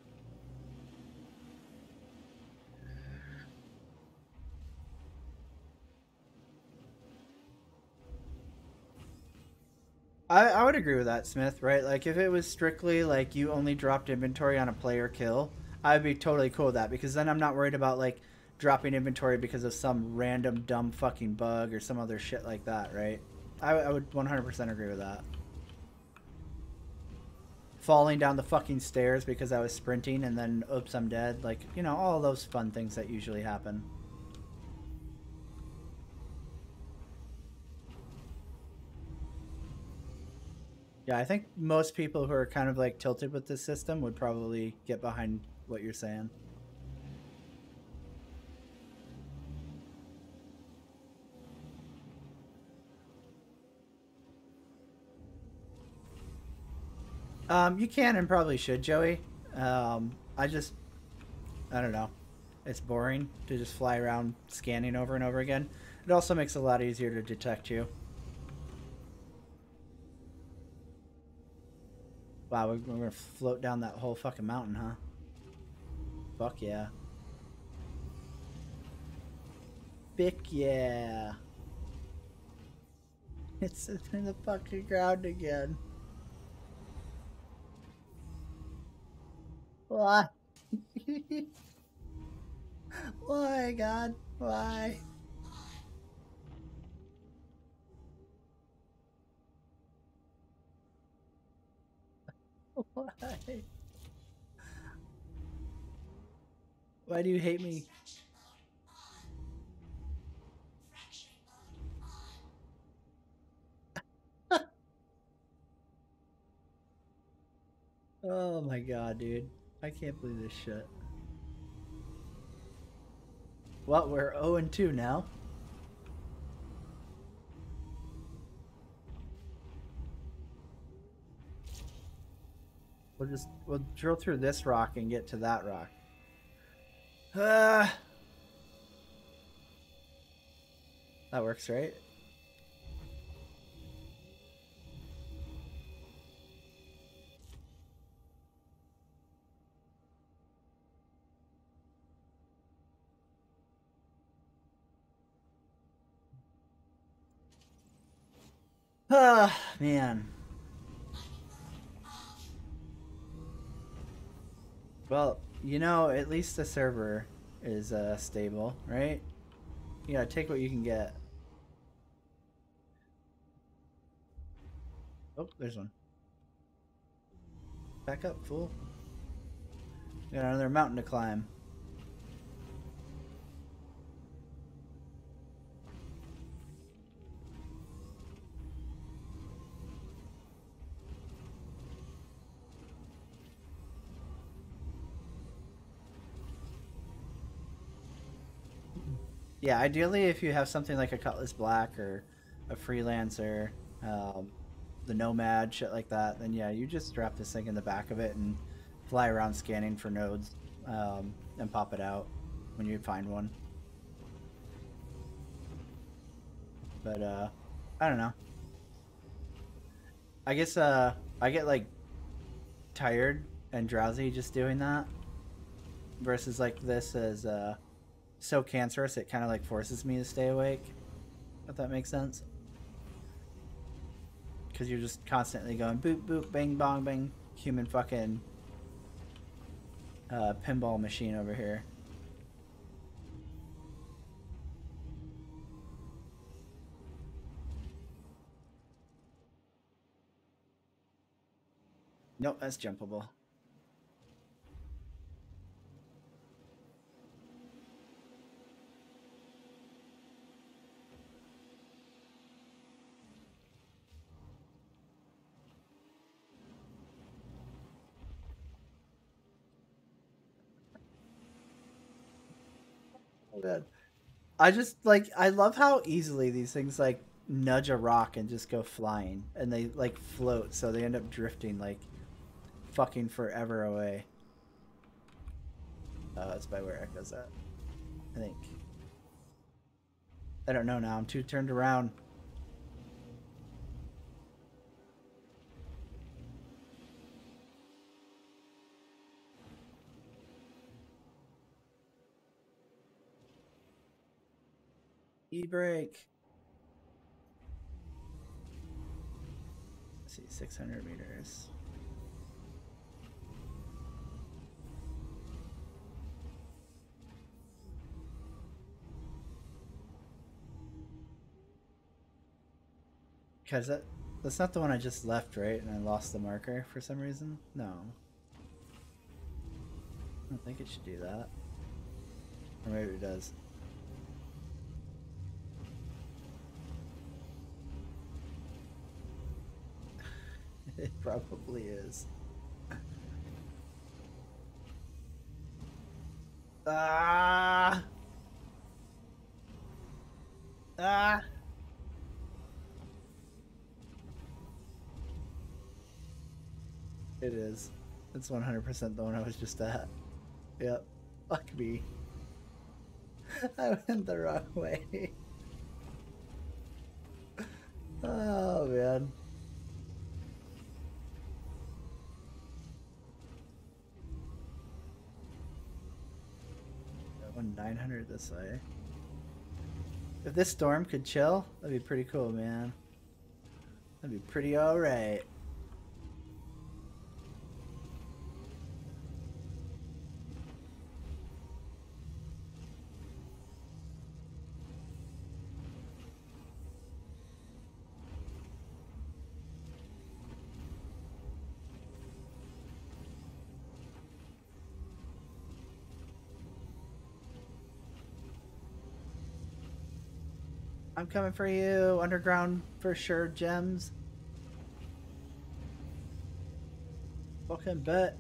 I would agree with that, Smith, right? Like, if it was strictly like you only dropped inventory on a player kill, I'd be totally cool with that because then I'm not worried about like dropping inventory because of some random dumb fucking bug or some other shit like that, right? I would 100% agree with that. Falling down the fucking stairs because I was sprinting and then oops, I'm dead. Like, you know, all those fun things that usually happen. Yeah, I think most people who are kind of like tilted with this system would probably get behind what you're saying. You can and probably should, Joey. I just, I don't know. It's boring to just fly around scanning over and over again. It also makes it a lot easier to detect you. Wow, we're gonna float down that whole fucking mountain, huh? Fuck yeah. Bick yeah. It's in the fucking ground again. Why? Why, God? Why? Why? Why do you hate me? Oh my god, dude. I can't believe this shit. Well, we're 0-2 now. We'll drill through this rock and get to that rock. That works, right? Ah, man. Well, you know, at least the server is stable, right? You gotta take what you can get. Oh, there's one. Back up, fool. We got another mountain to climb. Yeah, ideally if you have something like a Cutlass Black or a Freelancer, the Nomad, shit like that, then yeah, you just strap this thing in the back of it and fly around scanning for nodes, and pop it out when you find one. But, I don't know. I guess, I get, like, tired and drowsy just doing that. Versus, like, this is, so cancerous, it kind of, like, forces me to stay awake. If that makes sense. Because you're just constantly going boop, boop, bang, bong, bang. Human fucking pinball machine over here. Nope, that's jumpable. Oh, man. I just, like, I love how easily these things, like, nudge a rock and just go flying. And they, like, float, so they end up drifting, like, fucking forever away. That's by where Echo's at, I think. I don't know now. I'm too turned around. E-brake. Let's see, 600 meters. Because that's not the one I just left, right? And I lost the marker for some reason? No. I don't think it should do that. Or maybe it does. It probably is. Ah! Ah! It is. It's 100% the one I was just at. Yep. Fuck me. I went the wrong way. Oh, man. That one 900 this way. If this storm could chill, that'd be pretty cool, man. That'd be pretty alright. I'm coming for you, underground for sure, gems. Fucking bet.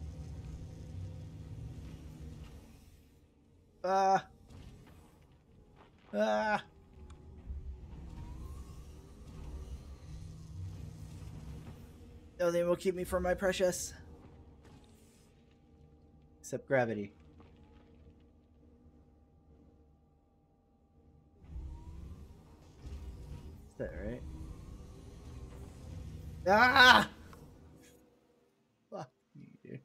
Ah. Ah. Nothing will keep me from my precious. Except gravity. Is that right? Ah! Fuck me, dude.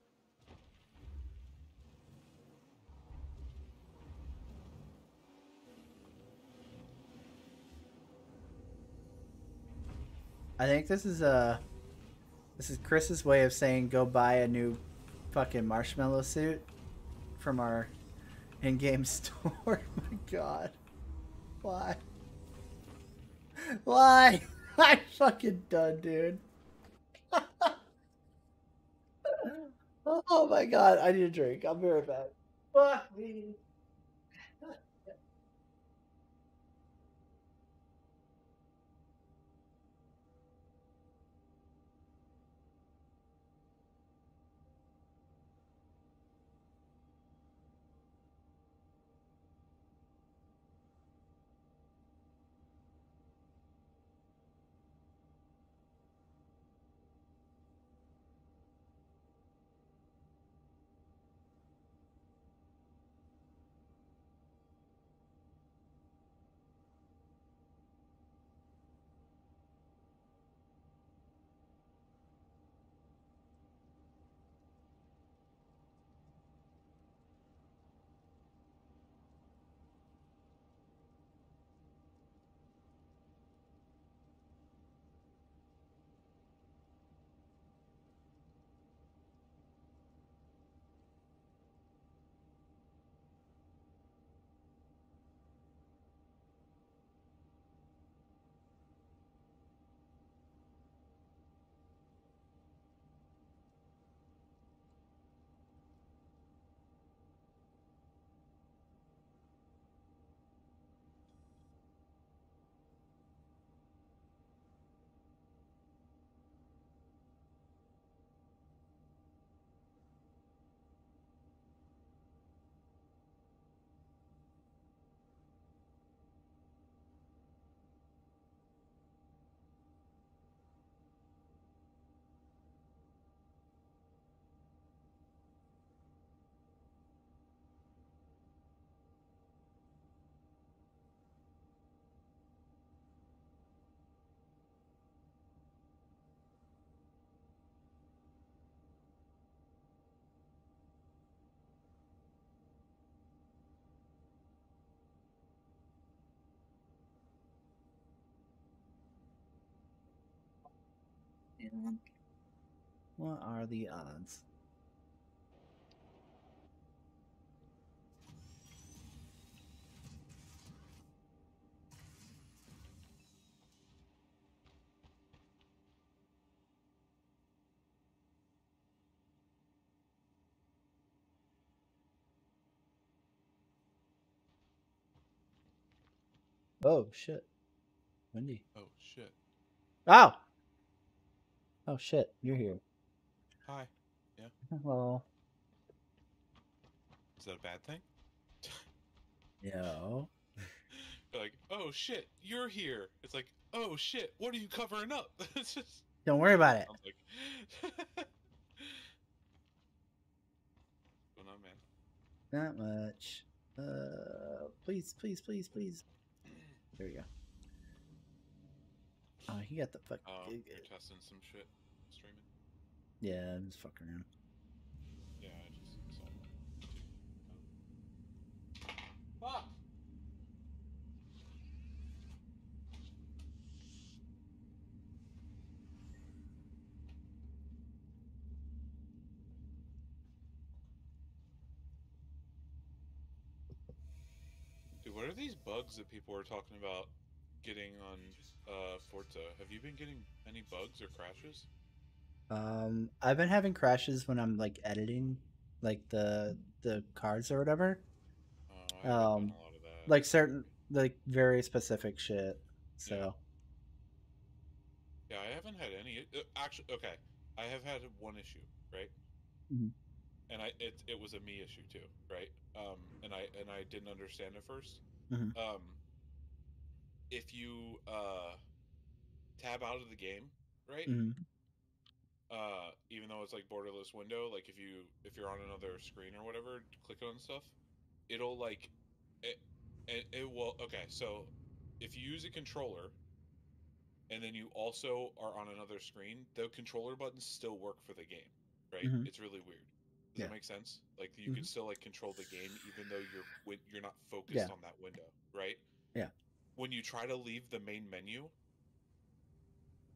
I think this is Chris's way of saying go buy a new fucking marshmallow suit from our in-game store. My god. Why? Why? I'm fucking done, dude. Oh my god, I need a drink. I'll be right back. Fuck me. What are the odds? Oh shit. Wendy. Oh shit. Oh! Oh shit, you're here. Hi. Yeah. Well, Is that a bad thing? yeah. You're like, oh shit, you're here. It's like, oh shit, what are you covering up? It's just Don't worry about it. sounds like. What's going on, man? Not much. Please, please, please, please. There we go. Oh, he got the fuck. You're testing some shit, streaming. Yeah, I'm just fucking around. Yeah, I just saw one. Ah! Dude, what are these bugs that people are talking about getting on Forza? Have you been getting any bugs or crashes? I've been having crashes when I'm like editing, like the cards or whatever. I have been doing a lot of that. Like certain, like very specific shit. So. Yeah, I haven't had any. Actually, okay, I have had one issue, right? Mhm. and it was a me issue too, right? And I didn't understand at first. Mhm. Um, if you tab out of the game, right? Mhm. Even though it's like borderless window, like if you're on another screen or whatever, clicking on stuff, it'll like it will. Okay, so if you use a controller and then you also are on another screen, the controller buttons still work for the game, right? Mhm. It's really weird. Does that Yeah. make sense? Like you can Mhm. still like control the game even though you're not focused Yeah. on that window, right? Yeah. When you try to leave the main menu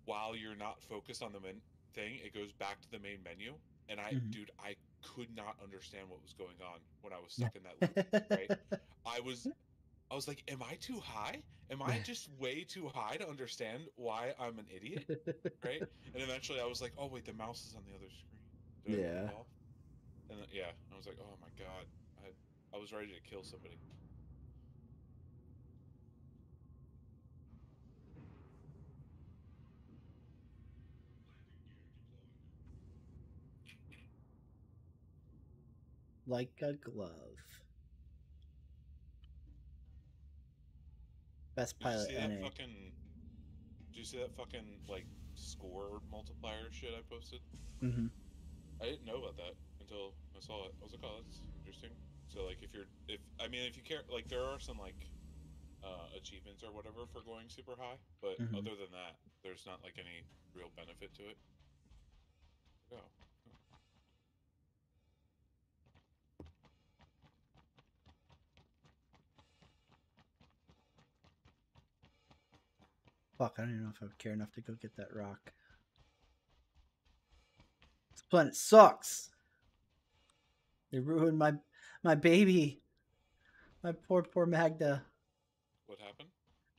while you're not focused on the main thing, it goes back to the main menu. And Mhm. dude, I could not understand what was going on when I was stuck in that loop, right? I was I was like, am I too high? Am I just way too high to understand why I'm an idiot? Right? And eventually I was like, oh wait, the mouse is on the other screen. Did I leave Yeah. off? And then, yeah, I was like, oh my god, I was ready to kill somebody. Like a glove. Best Did you pilot see that NA. fucking? Did you see that fucking like score multiplier shit I posted? Mhm. I didn't know about that until I saw it. I was like, oh, that's interesting. So like, if you care, like there are some like achievements or whatever for going super high, but Mhm. other than that, there's not like any real benefit to it. Oh, Fuck, I don't even know if I would care enough to go get that rock. This planet sucks. They ruined my baby. My poor Magda. what happened?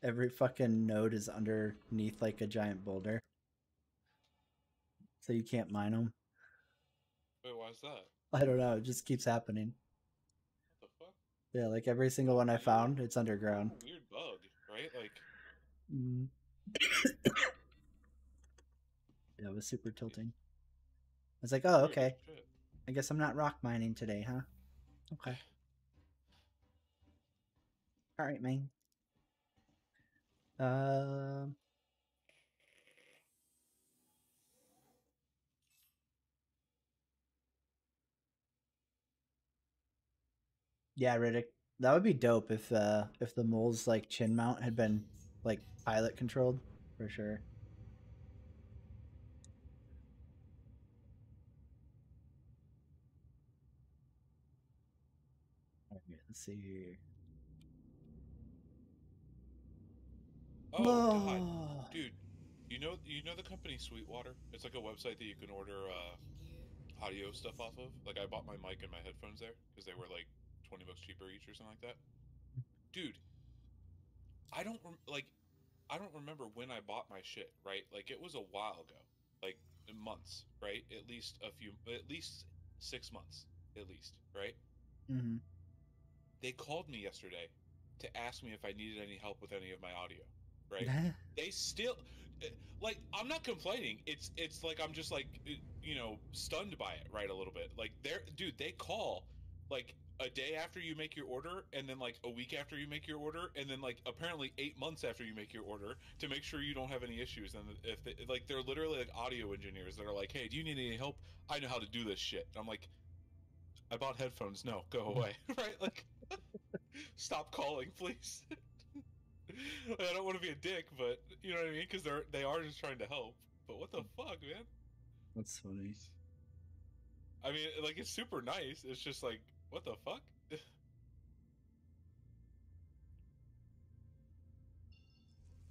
Every fucking node is underneath like a giant boulder, so you can't mine them. Wait, why is that? I don't know. It just keeps happening. What the fuck? Yeah, like every single one I Weird. found, it's underground. What a weird bug, right? Like, Mm. Yeah, it was super tilting. I was like, oh, weird as okay. shit. I guess I'm not rock mining today, huh? Okay. All right, man. Um. Yeah, Riddick. That would be dope if the mole's like chin mount had been like pilot controlled for sure. Okay, let's see here. Oh God, Oh. dude, you know the company Sweetwater? It's like a website that you can order audio stuff off of. Like I bought my mic and my headphones there because they were like $20 cheaper each or something like that. Dude, like I don't remember when I bought my shit, right? Like it was a while ago, like months, right? At least 6 months, at least, right? Mm-hmm. They called me yesterday to ask me if I needed any help with any of my audio, right? They still eh, like I'm not complaining. It's like I'm just like stunned by it, right? A little bit. Like they call like a day after you make your order and then like a week after you make your order and then like apparently 8 months after you make your order to make sure you don't have any issues. And if they, like they're literally like audio engineers that are like, "Hey, do you need any help? I know how to do this shit." And I'm like, "I bought headphones. No, go away." Right? Like stop calling, please. I don't want to be a dick, but you know what I mean? Because they are just trying to help. But what the fuck, man? That's funny. I mean, like it's super nice. It's just like, what the fuck?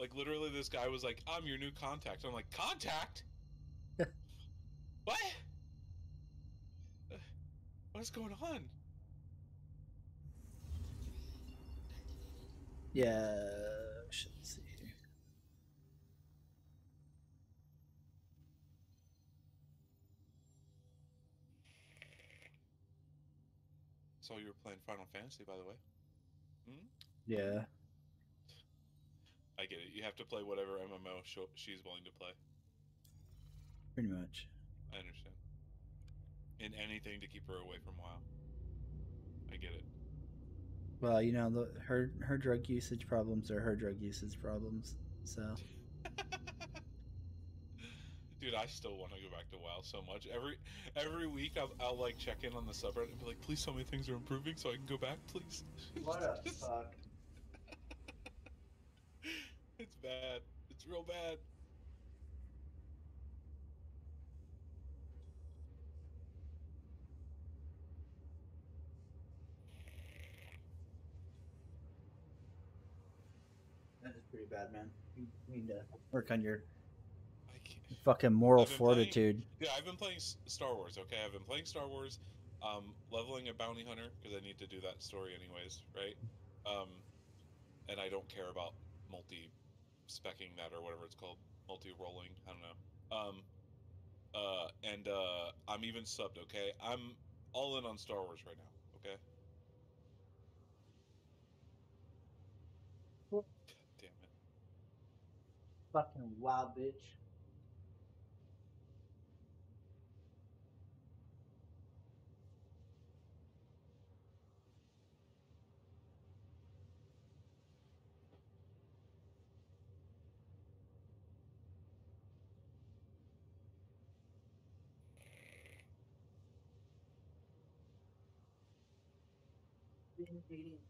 Like literally, this guy was like, "I'm your new contact." I'm like, "Contact? What? What's going on?" Yeah. Let's see here. Saw you were playing Final Fantasy, by the way. Hmm? Yeah. I get it. You have to play whatever MMO she's willing to play. Pretty much. I understand. in anything to keep her away from WoW. I get it. Well, you know, her drug usage problems are her drug usage problems. So Dude, I still want to go back to WoW so much. Every week I'll like check in on the subreddit and be like, please tell me things are improving so I can go back, please. what a fuck. It's bad. It's real bad. That is pretty bad, man. You need to work on your I can't. fucking moral I've been playing. fortitude. Yeah, I've been playing Star Wars. Okay, I've been playing Star Wars. Leveling a bounty hunter because I need to do that story anyways, right? Um, and I don't care about multi-specking that or whatever it's called, multi-rolling. I don't know. And I'm even subbed. Okay, I'm all in on Star Wars right now. Okay. Damn it. Fucking wild bitch.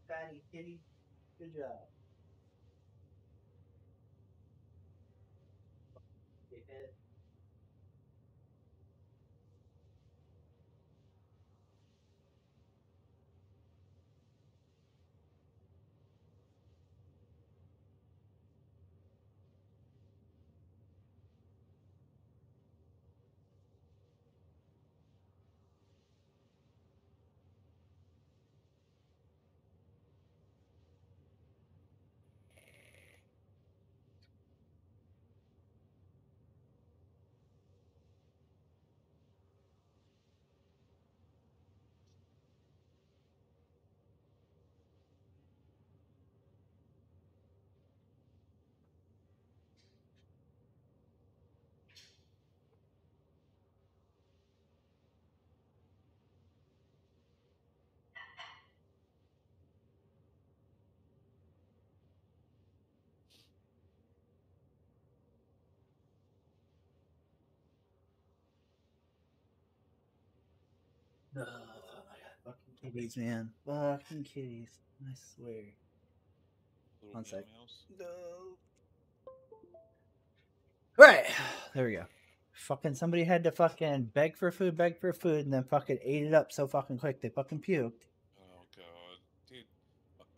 Fatty kitty. Good job. Ugh, fucking kitties, man. Fucking kitties. I swear. Little One meow sec. meows. No. Right. There we go. Fucking somebody had to fucking beg for food, and then fucking ate it up so fucking quick they fucking puked. Oh god, dude.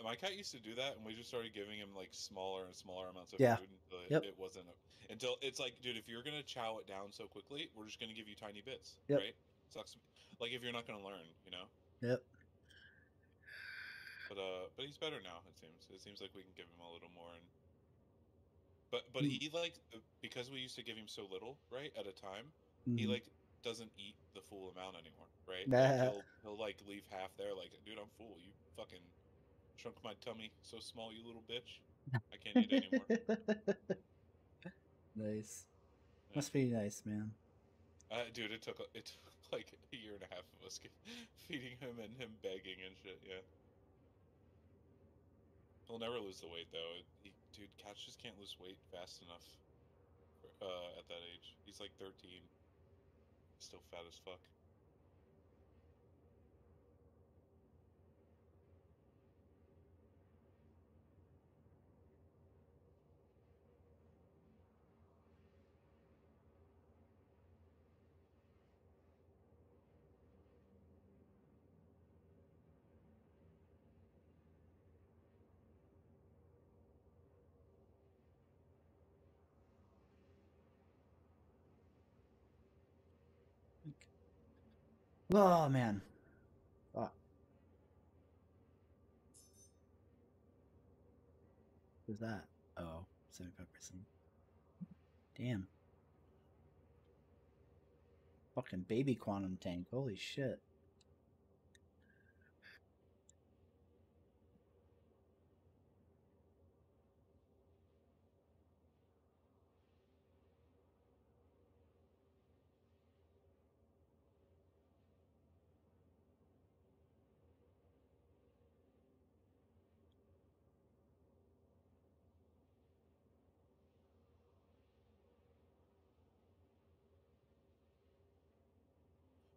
My cat used to do that, and we just started giving him like smaller and smaller amounts of Yeah. food until Yep. it wasn't. Until it's like, dude, if you're gonna chow it down so quickly, we're just gonna give you tiny bits, Yep. right? Sucks. Like if you're not gonna learn, you know. Yep. But he's better now. It seems. It seems like we can give him a little more, and but Mm. he like because we used to give him so little, right, at a time. He Mhm. like doesn't eat the full amount anymore, right? Like Nah. he'll like leave half there. Like, dude, I'm full. You fucking shrunk my tummy so small, you little bitch. I can't eat anymore. Nice. Yeah. Must be nice, man. Dude, it took like a year and a half of us feeding him and him begging and shit. Yeah. He'll never lose the weight though. Dude, cats just can't lose weight fast enough. At that age, he's like 13, still fat as fuck. Oh man. Fuck. Who's that? Oh, 75%. Damn. Fucking baby quantum tank. Holy shit.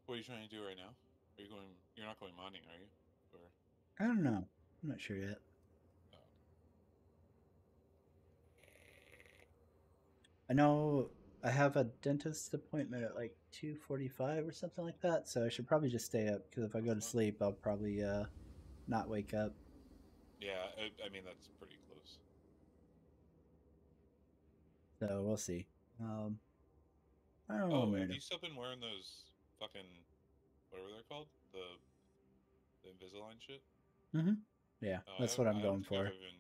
What are you trying to do right now? Are you going? You're not going mining, are you? Or I don't know. I'm not sure yet. oh, I know I have a dentist appointment at like 2:45 or something like that, so I should probably just stay up because if I go to sleep, I'll probably not wake up. yeah. I mean, that's pretty close. So we'll see. I don't know what I'm Oh, gonna have do. you still been wearing those fucking whatever they're called? The Invisalign shit? Yeah, Oh, that's what I'm I don't going think I've for. even.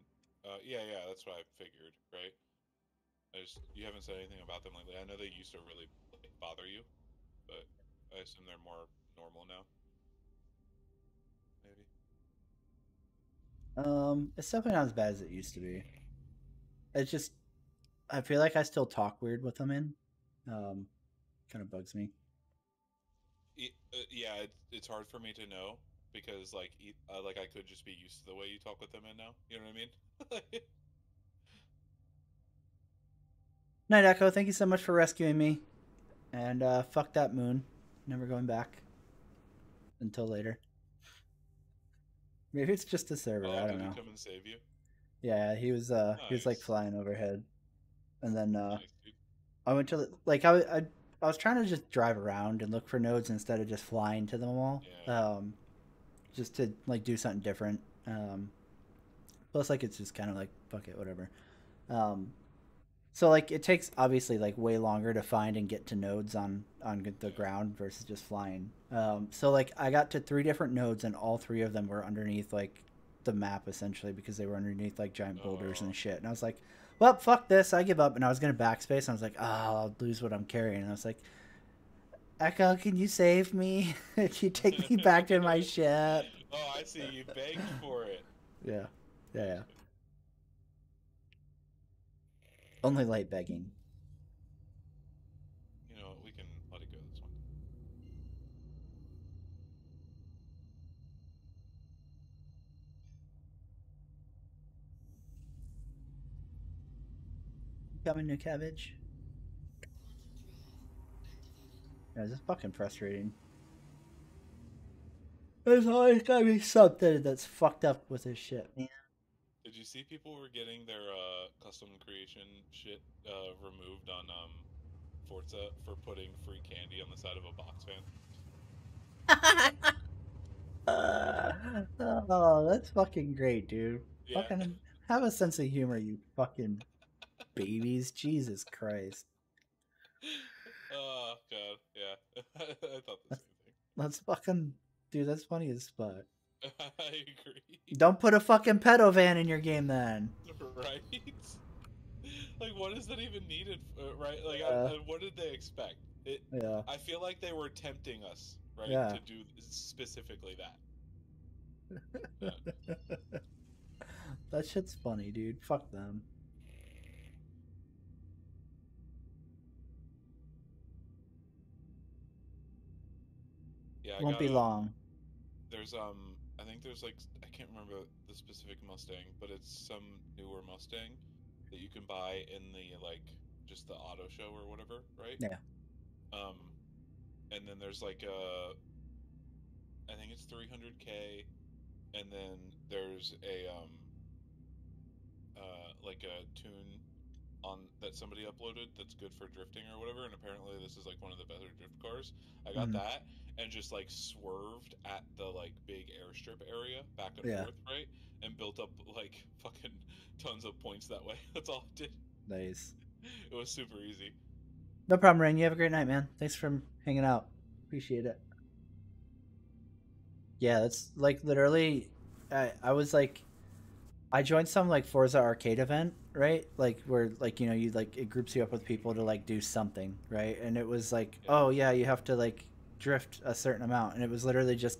Yeah, that's what I figured, right? You haven't said anything about them lately. I know they used to really like bother you, but I assume they're more normal now. Maybe. It's definitely not as bad as it used to be. It's just I feel like I still talk weird with them in. Um, Kind of bugs me. Yeah, it's hard for me to know because like I could just be used to the way you talk with them in now. You know what I mean? Night Echo, thank you so much for rescuing me. And fuck that moon. Never going back until later. Maybe it's just a server. Oh, I don't did he know. come and save you? Yeah, he was like Nice, flying overhead, and then nice, dude. I went to I was trying to just drive around and look for nodes instead of just flying to them all. Yeah, Just to like do something different. Plus, like it's just kind of like fuck it, whatever. Um, So like it takes obviously like way longer to find and get to nodes on the yeah. ground versus just flying. So like I got to 3 different nodes and all 3 of them were underneath like the map essentially because they were underneath like giant boulders Oh, and shit. And I was like, well, fuck this, I give up. And I was gonna backspace. And I was like, oh, I'll lose what I'm carrying. And I was like, Echo, can you save me? Can you take me back to my ship? oh, I see. You begged for it. Yeah, yeah, yeah. Gotcha. Only light begging. You know what? We can let it go this one. Coming, new cabbage. Yeah, this is fucking frustrating. There's always gotta be something that's fucked up with this shit, man. Did you see people were getting their custom creation shit removed on Forza for putting free candy on the side of a box fan? Oh, that's fucking great, dude. Yeah. Fucking have a sense of humor, you fucking babies. Jesus Christ. Oh god, yeah. I thought the That's, same thing. that's fucking dude, that's funny as fuck. I agree. Don't put a fucking pedo van in your game then. Right? Like, what is that even needed? Right? Like, Yeah, what did they expect? yeah, I feel like they were tempting us, right, yeah. to do specifically that. Yeah. That shit's funny, dude. Fuck them. Yeah, I Won't got be long. there's I think there's like I can't remember the specific Mustang, but it's some newer Mustang that you can buy in the like just the auto show or whatever, right? Yeah. Um, and then there's like I think it's 300K, and then there's a like a tune on that somebody uploaded that's good for drifting or whatever, and apparently this is like one of the better drift cars. I got Mhm. that and just like swerved at the like big airstrip area back and Yeah. forth, right? And built up like fucking tons of points that way. That's all I did. Nice. It was super easy. No problem, Rain. You have a great night, man. Thanks for hanging out. Appreciate it. Yeah, that's like literally. I was like, I joined some like Forza arcade event, right? Like where like you like it groups you up with people to like do something, right? And it was like, Yeah. oh yeah, you have to like drift a certain amount, and it was literally just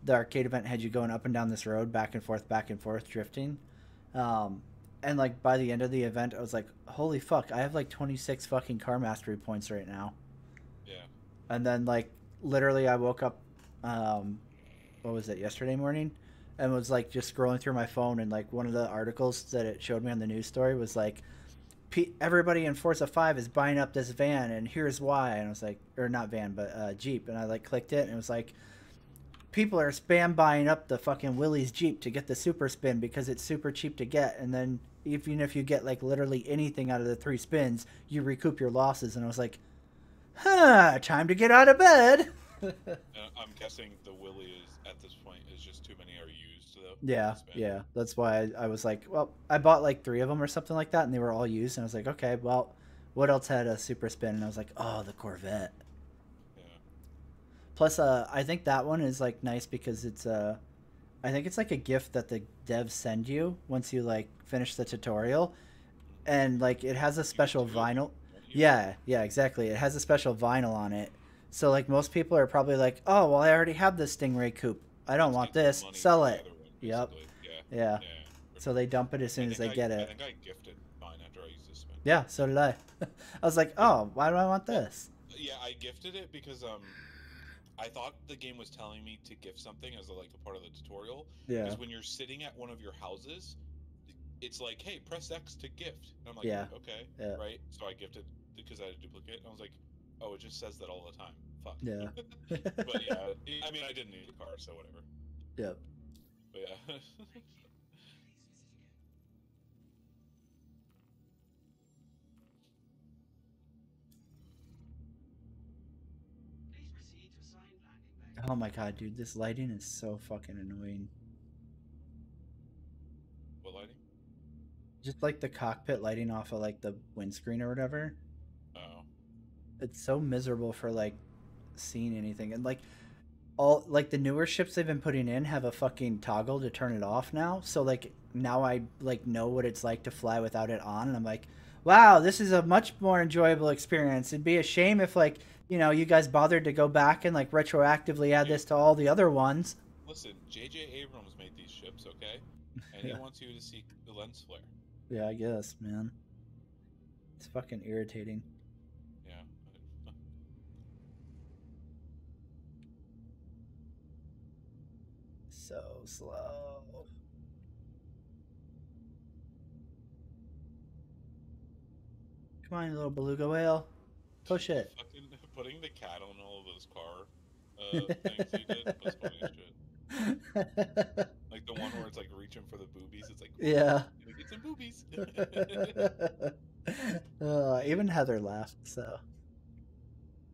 the arcade event had you going up and down this road, back and forth, drifting. Um, and like by the end of the event, I was like, holy fuck, I have like 26 fucking car mastery points right now. Yeah. And then like literally, I woke up. What was it, yesterday morning, and was like just scrolling through my phone, and like one of the articles that it showed me on the news story was like everybody in Forza 5 is buying up this van, and here's why. And I was like, or not van, but Jeep. And I like clicked it, and it was like, people are spam buying up the fucking Willys Jeep to get the super spin because it's super cheap to get. And then even if you get like literally anything out of the 3 spins, you recoup your losses. And I was like, huh, time to get out of bed. I'm guessing the Willy is at this point is just too many are used though. Yeah. That's why I was like, well, I bought like 3 of them or something like that, and they were all used. And I was like, okay, well, what else had a super spin? And I was like, oh, the Corvette. Yeah. Plus, I think that one is like nice because it's I think it's like a gift that the devs send you once you like finish the tutorial, and like it has a special vinyl. Yeah, exactly. It has a special vinyl on it. So like most people are probably like, oh well, I already have this Stingray coupe. I don't want this. Sell it. Yep. Yeah. So they dump it as soon as they get it. I think I gifted mine after I used this spin. Yeah, so did I. I was like, oh, why do I want this? Yeah, I gifted it because I thought the game was telling me to gift something as like a part of the tutorial. Yeah. Because when you're sitting at one of your houses, it's like, hey, press X to gift. And I'm like, Yeah. okay, Yeah. right? So I gifted because I had a duplicate, and I was like, oh, it just says that all the time. Fuck. Yeah. But yeah, I mean, I didn't need a car, so whatever. Yep. But yeah. Thank you. Please visit again. Please proceed to assigned landing bay. Oh my god, dude, this lighting is so fucking annoying. What lighting? Just like the cockpit lighting off of like the windscreen or whatever. Oh. It's so miserable for like seeing anything. And like all like the newer ships they've been putting in have a fucking toggle to turn it off now. So like now I like know what it's like to fly without it on, and I'm like, wow, this is a much more enjoyable experience. It'd be a shame if like, you know, you guys bothered to go back and like retroactively add this to all the other ones. Listen, J.J. Abrams made these ships, okay? And Yeah. he wants you to see the lens flare. Yeah, I guess, man. It's fucking irritating. Yeah. So slow. Come on, you little beluga whale. Push it. Fucking putting the cat on all of those car things he did was funny as shit. Like the one where it's like reaching for the boobies. It's like, Yeah. get some boobies. Even Heather laughed, so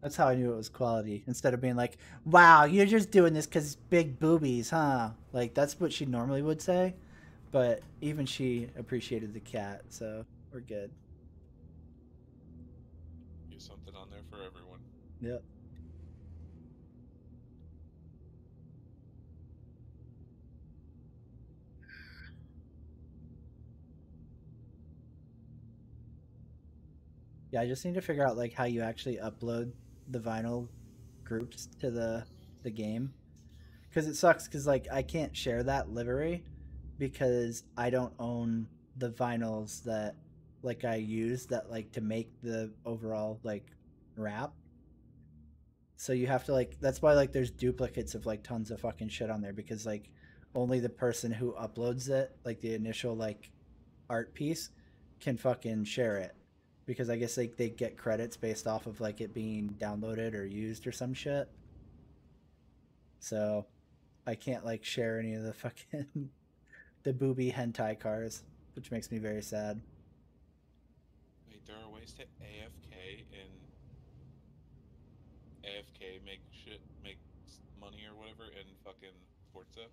that's how I knew it was quality. Instead of being like, wow, you're just doing this because big boobies, huh? Like, that's what she normally would say. But even she appreciated the cat, so we're good. There's something on there for everyone. Yep. Yeah, I just need to figure out like how you actually upload the vinyl groups to the game, because it sucks because like I can't share that livery because I don't own the vinyls that like I use that like to make the overall like wrap. So you have to like, that's why like there's duplicates of like tons of fucking shit on there, because like only the person who uploads it, like the initial like art piece, can fucking share it, because I guess like they get credits based off of like it being downloaded or used or some shit. So I can't like share any of the fucking the booby hentai cars, which makes me very sad. Wait, there are ways to AFK and AFK make money or whatever in fucking Forza.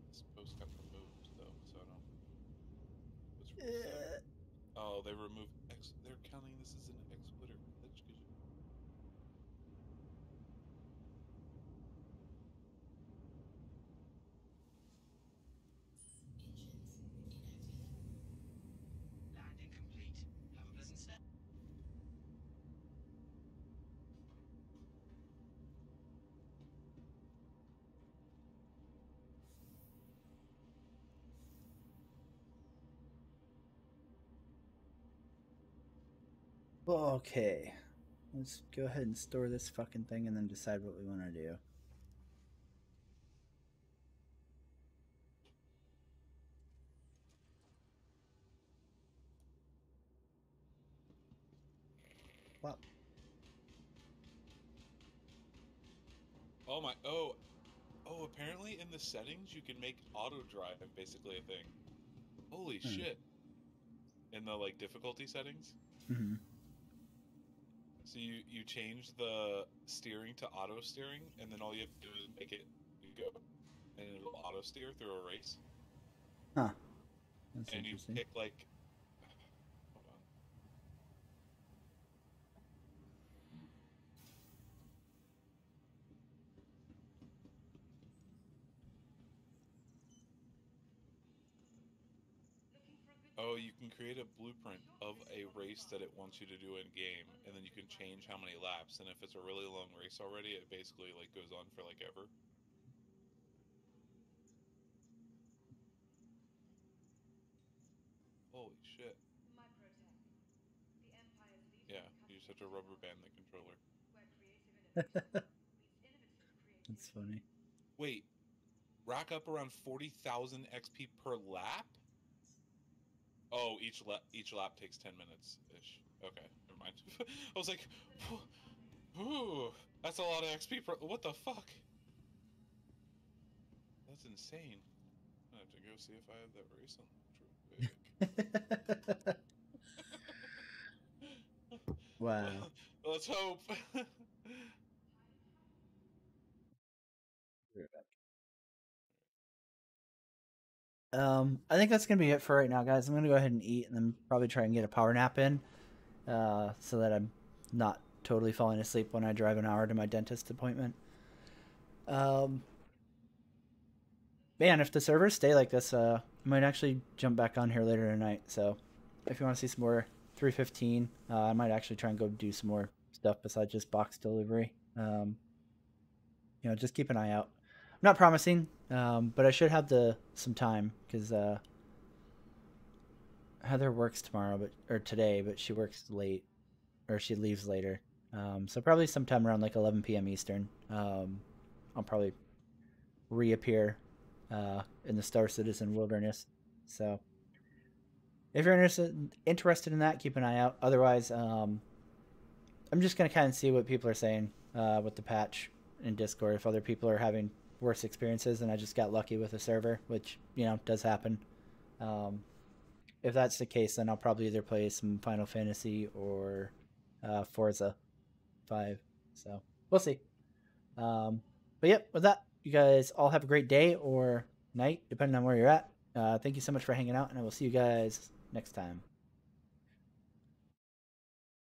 This post got removed though, so I don't. Oh, they removed X. They're counting this as an exploiter. Landing complete. Have a pleasant stay. Okay, let's go ahead and store this fucking thing and then decide what we want to do. plop. Oh my. Oh. Apparently, in the settings, you can make auto drive basically a thing. Holy shit! In the like difficulty settings. Mm-hmm. So you change the steering to auto steering, and then all you have to do is make it go, and it'll auto steer through a race. Huh. That's And you interesting. pick like, hold on. Oh, you can create a blueprint of a race that it wants you to do in game, and then you can change how many laps. And if it's a really long race already, it basically like goes on for like ever. Holy shit! Microtech. The Empire's leading Yeah, you just have to rubber band the controller. where creative innovation meets innovative creativity. That's funny. Wait, rack up around 40,000 XP per lap? Oh, each lap takes 10 minutes ish. Okay, never mind. I was like, ooh, that's a lot of XP per. What the fuck? That's insane. I have to go see if I have that race on real quick. Wow. Let's hope. I think that's gonna be it for right now, guys. I'm gonna go ahead and eat, and then probably try and get a power nap in, so that I'm not totally falling asleep when I drive an hour to my dentist appointment. Man, if the servers stay like this, I might actually jump back on here later tonight. So, if you want to see some more 315, I might actually try and go do some more stuff besides just box delivery. Just keep an eye out. I'm not promising, but I should have some time because Heather works tomorrow, or today, but she works late, or she leaves later. So probably sometime around like 11 p.m. Eastern. I'll probably reappear in the Star Citizen Wilderness. So if you're interested in that, keep an eye out. Otherwise, I'm just gonna kind of see what people are saying with the patch in Discord. If other people are having worse experiences, and I just got lucky with a server, which does happen. If that's the case, then I'll probably either play some Final Fantasy or Forza 5. So we'll see. But yep, with that, you guys all have a great day or night, depending on where you're at. Thank you so much for hanging out, and I will see you guys next time.